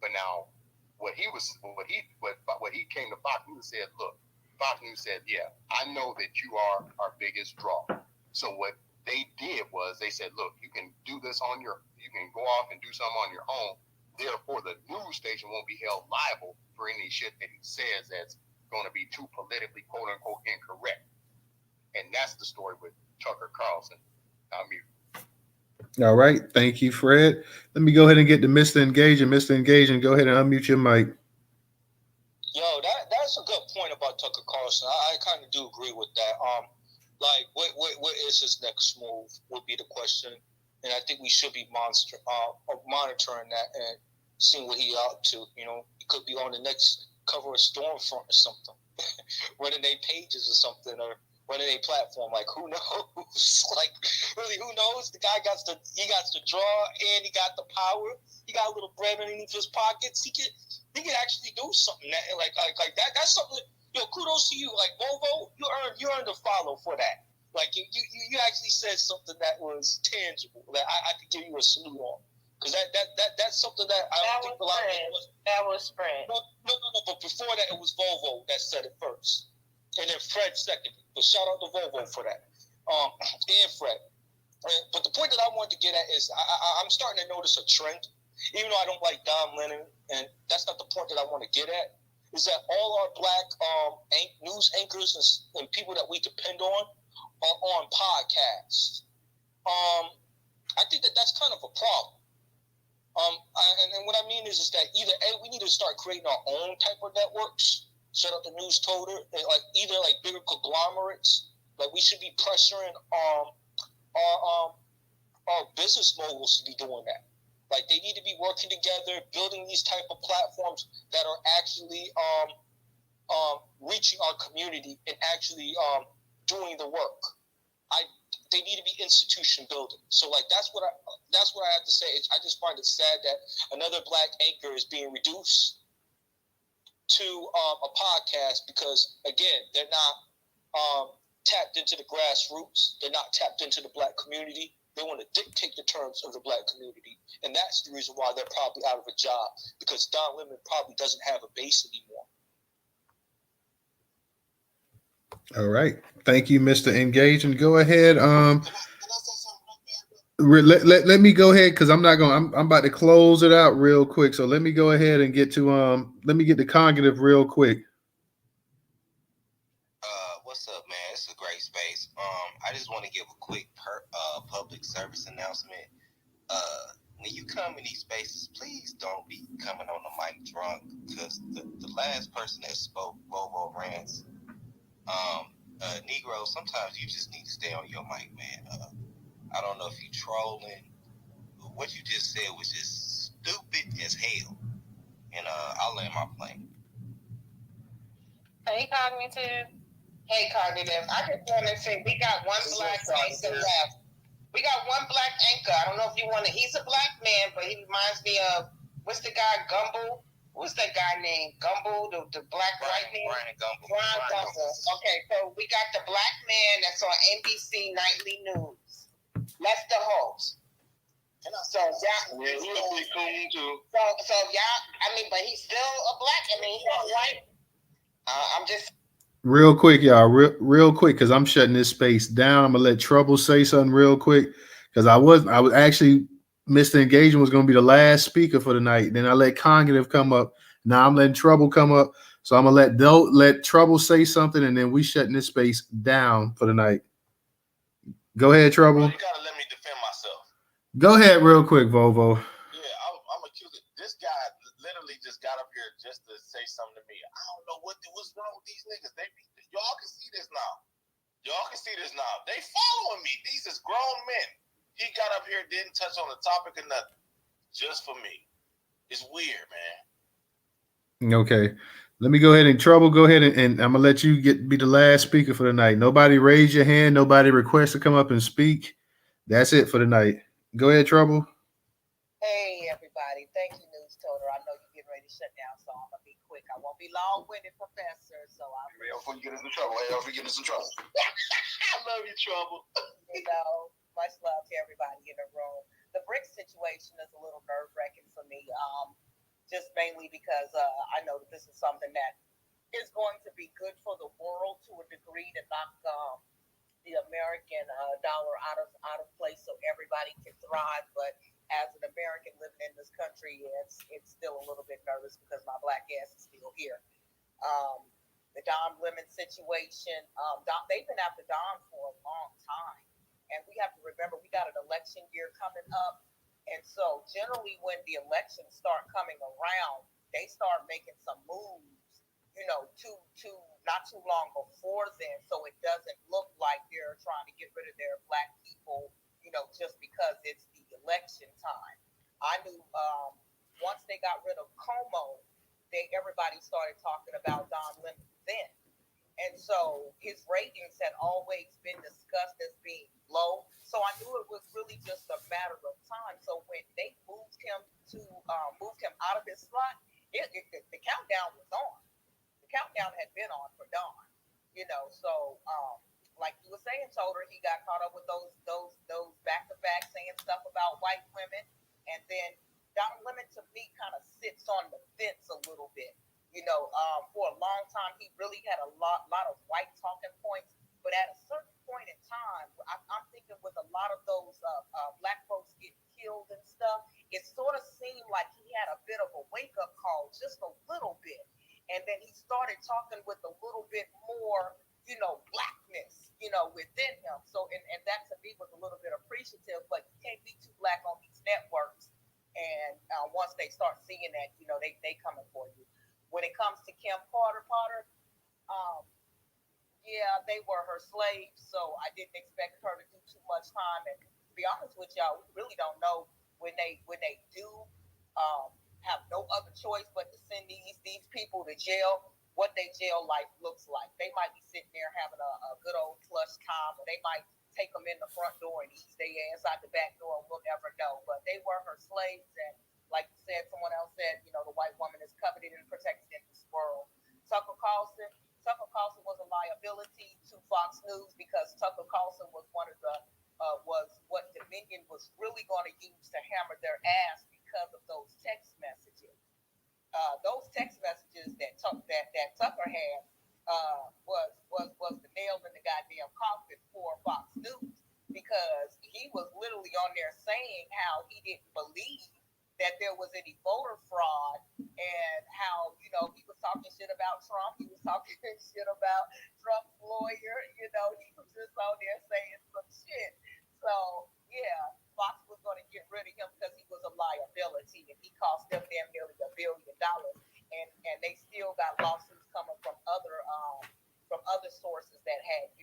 But now what he came to Fox News said, look, Fox News said, yeah, I know that you are our biggest draw. So what they did was they said, look, you can do this you can go off and do something on your own. Therefore, the news station won't be held liable for any shit that he says that's going to be too politically, quote unquote, incorrect. And that's the story with Tucker Carlson. All right. Thank you, Fred. Let me go ahead and get to Mr. Engaging. Mr. Engaging, go ahead and unmute your mic. Yo, that's a good point about Tucker Carlson. I kind of do agree with that. What is his next move would be the question. And I think we should be monitoring that and seeing what he up to. He could be on the next cover of Stormfront or something, running their pages or something, or running a platform. Like, who knows? Like, really, who knows? The guy got the draw and he got the power. He got a little bread underneath his pockets. He can actually do something like that. That's something. Kudos to you. Like Volvo, you earned a follow for that. Like you actually said something that was tangible that I could give you a salute on, because that's something that I don't think a lot of people. That was Fred. No. But before that, it was Volvo that said it first, and then Fred seconded. But shout out to Volvo for that, and Fred. But the point that I wanted to get at is I'm starting to notice a trend even though I don't like Don Lemon, and that's not the point that I want to get at, is that all our black news anchors and people that we depend on are on podcasts. I think that that's kind of a problem. And what I mean is that either A, we need to start creating our own type of networks, set up the Newstoter, like either like bigger conglomerates, like we should be pressuring our business moguls to be doing that. Like they need to be working together, building these type of platforms that are actually reaching our community and actually doing the work. They need to be institution building. So like that's what I have to say. I just find it sad that another black anchor is being reduced to a podcast because again they're not tapped into the grassroots. They're not tapped into the black community. They want to dictate the terms of the black community, and that's the reason why they're probably out of a job because Don Lemon probably doesn't have a base anymore. All right. Thank you, Mr. Engage. And go ahead. Let me go ahead because I'm about to close it out real quick. So let me go ahead and get to let me get the cognitive real quick. What's up, man? It's a great space. I just want to give a quick public service announcement. When you come in these spaces, please don't be coming on the mic drunk because the last person that spoke, Volvo Rants, Negro, sometimes you just need to stay on your mic, man. I don't know if you trolling. What you just said was just stupid as hell. And I'll land my plane. Hey, Cognitive. Hey, Cognitive. I just want to say we got one black anchor left. We got one black anchor. I don't know if you want to. He's a black man, but he reminds me of what's the guy Gumble? What's that guy named Gumble? The black white man. Brian Gumble. Okay, so we got the black man that's on NBC Nightly News. That's the host. So y'all, yeah, he'll be cool too. So y'all, I mean, but he's still a black. I mean, he's not white. I'm just. Real quick, y'all. Real quick, because I'm shutting this space down. I'm gonna let Trouble say something real quick because I was actually Mr. Engagement was gonna be the last speaker for the night. Then I let Cognitive come up. Now I'm letting Trouble come up. So I'm gonna let Trouble say something, and then we shutting this space down for the night. Go ahead, Trouble. You gotta let me defend myself. Go ahead, real quick, Volvo. Yeah, I'm accused. This guy literally just got up here just to say something to me. I don't know what's wrong with these niggas. Y'all can see this now. They following me. These is grown men. He got up here, didn't touch on the topic or nothing. Just for me. It's weird, man. Okay. Let me go ahead and Trouble. Go ahead and I'm gonna let you be the last speaker for the night. Nobody raise your hand. Nobody request to come up and speak. That's it for the night. Go ahead, Trouble. Hey, everybody. Thank you, Newstoter. I know you're getting ready to shut down, so I'm going to be quick. I won't be long-winded, Professor, so I'm... Before you get us in trouble. I love you, Trouble. You know, much love to everybody in the room. The BRICS situation is a little nerve-wracking for me, just mainly because I know that this is something that is going to be good for the world to a degree to knock the American dollar out of place so everybody can thrive. But as an American living in this country, it's still a little bit nervous because my black ass is still here. The Don Lemon situation, they've been after Don for a long time. And we have to remember we got an election year coming up. And so generally when the elections start coming around, they start making some moves, not too long before then. So it doesn't look like they're trying to get rid of their black people, just because it's the election time. I knew once they got rid of Como, everybody started talking about Don Lemon then. And so his ratings had always been discussed as being low. So I knew it was really just a matter of time. So when they moved him out of his slot, the countdown was on. The countdown had been on for Don, So like you were saying, Toter, he got caught up with those back-to-back saying stuff about white women, and then Don Lemon to me kind of sits on the fence a little bit. For a long time, he really had a lot of white talking points, but at a certain point in time, I'm thinking with a lot of those black folks getting killed and stuff, it sort of seemed like he had a bit of a wake-up call, just a little bit. And then he started talking with a little bit more, blackness, within him. So, and that to me was a little bit appreciative, but you can't be too black on these networks. And once they start seeing that, they coming for you. When it comes to KimPotter, yeah, they were her slaves, so I didn't expect her to do too much time. And to be honest with y'all, we really don't know when they do have no other choice but to send these people to jail, what their jail life looks like. They might be sitting there having a good old plush time, or they might take them in the front door and ease their ass out the back door. We'll never know. But they were her slaves, and like you said, someone else said, the white woman is coveted and protected in this world. Tucker Carlson was a liability to Fox News because Tucker Carlson was one of the was what Dominion was really going to use to hammer their ass because of those text messages. Those text messages that Tucker had was the nail in the goddamn coffin for Fox News, because he was literally on there saying how he didn't believe that there was any voter fraud, and how, he was talking shit about Trump. He was talking shit about Trump's lawyer. He was just on there saying some shit. So, yeah, Fox was going to get rid of him because he was a liability, and he cost them damn nearly $1 billion. And they still got lawsuits coming from other sources that had,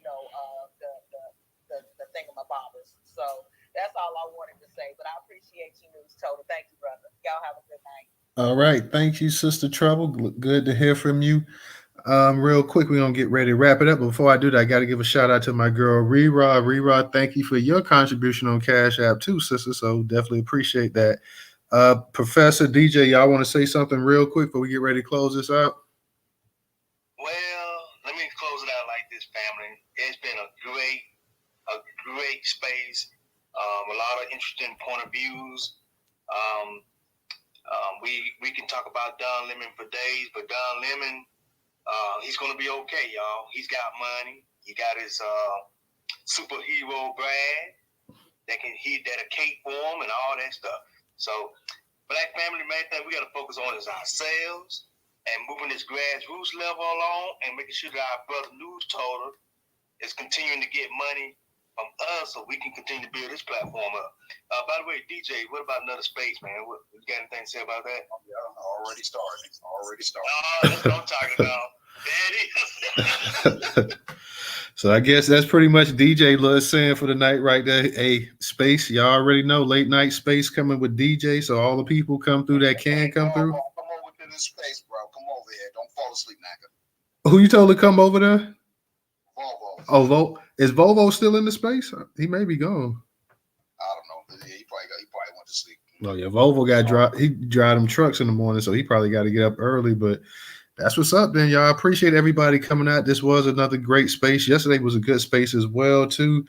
the thingamabobbers. So that's all I wanted to say. But I appreciate you, Newstoter. Thank you, brother. Y'all have a good night. All right. Thank you, Sister Trouble. Good to hear from you. Real quick, we're going to get ready to wrap it up. But before I do that, I got to give a shout out to my girl, Rerod. Rerod, thank you for your contribution on Cash App too, sister. So definitely appreciate that. Professor DJ, y'all want to say something real quick before we get ready to close this out? Well, let me close it out like this, family. It's been a great space. A lot of interesting point of views. We can talk about Don Lemon for days, but Don Lemon, he's gonna be okay, y'all. He's got money. He got his superhero brand that'll cape for him and all that stuff. So, Black family, main thing we gotta focus on is ourselves and moving this grassroots level along and making sure that our brother Newstoter is continuing to get money from us so we can continue to build this platform up. By the way, DJ, what about another space, man? You got anything to say about that? Yeah, already started. That's what I'm talking about. There it is. So I guess that's pretty much DJ Luz saying for the night right there. Hey, space, y'all already know, late night space coming with DJ. So all the people come through that can come through. Come over to this space, bro. Come over here. Don't fall asleep, Naka. Who you told to come over there? Volvo. Oh, is Volvo still in the space? He may be gone. I don't know. He probably went to sleep. Oh yeah, Volvo he drive them trucks in the morning, so he probably got to get up early. But that's what's up, then, y'all. Appreciate everybody coming out. This was another great space. Yesterday was a good space as well, too.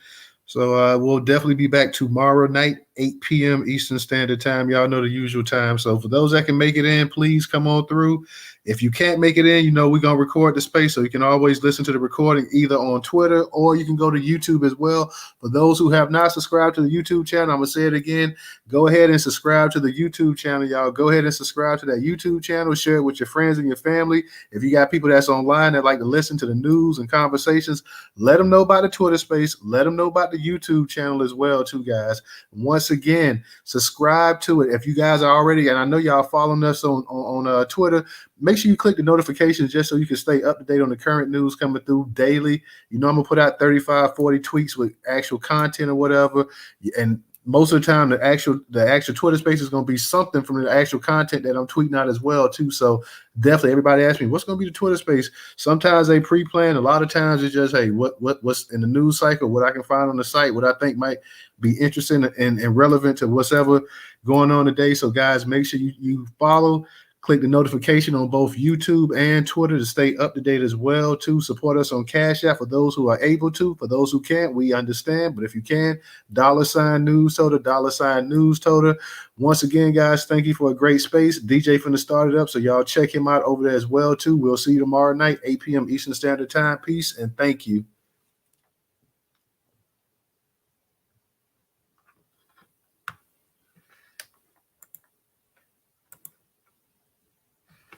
So we'll definitely be back tomorrow night, 8 p.m. Eastern Standard Time. Y'all know the usual time. So for those that can make it in, please come on through. If you can't make it in, we're going to record the space, so you can always listen to the recording either on Twitter or you can go to YouTube as well. For those who have not subscribed to the YouTube channel, I'm going to say it again. Go ahead and subscribe to the YouTube channel, y'all. Go ahead and subscribe to that YouTube channel. Share it with your friends and your family. If you got people that's online that like to listen to the news and conversations, let them know about the Twitter space. Let them know about the YouTube channel as well, too, guys. Once again, subscribe to it. If you guys are already, and I know y'all following us on Twitter, make sure you click the notifications just so you can stay up to date on the current news coming through daily. I'm going to put out 35, 40 tweets with actual content or whatever. And most of the time, the actual Twitter space is going to be something from the actual content that I'm tweeting out as well, too. So definitely, everybody asks me, what's going to be the Twitter space? Sometimes they pre-plan. A lot of times it's just, hey, what's in the news cycle, what I can find on the site, what I think might be interesting and relevant to what's ever going on today. So, guys, make sure you follow. Click the notification on both YouTube and Twitter to stay up to date as well, too. Support us on Cash App for those who are able to. For those who can't, we understand. But if you can, $sign Newstoter, $sign Newstoter. Once again, guys, thank you for a great space. DJ finna start it up, so y'all check him out over there as well, too. We'll see you tomorrow night, 8 p.m. Eastern Standard Time. Peace and thank you.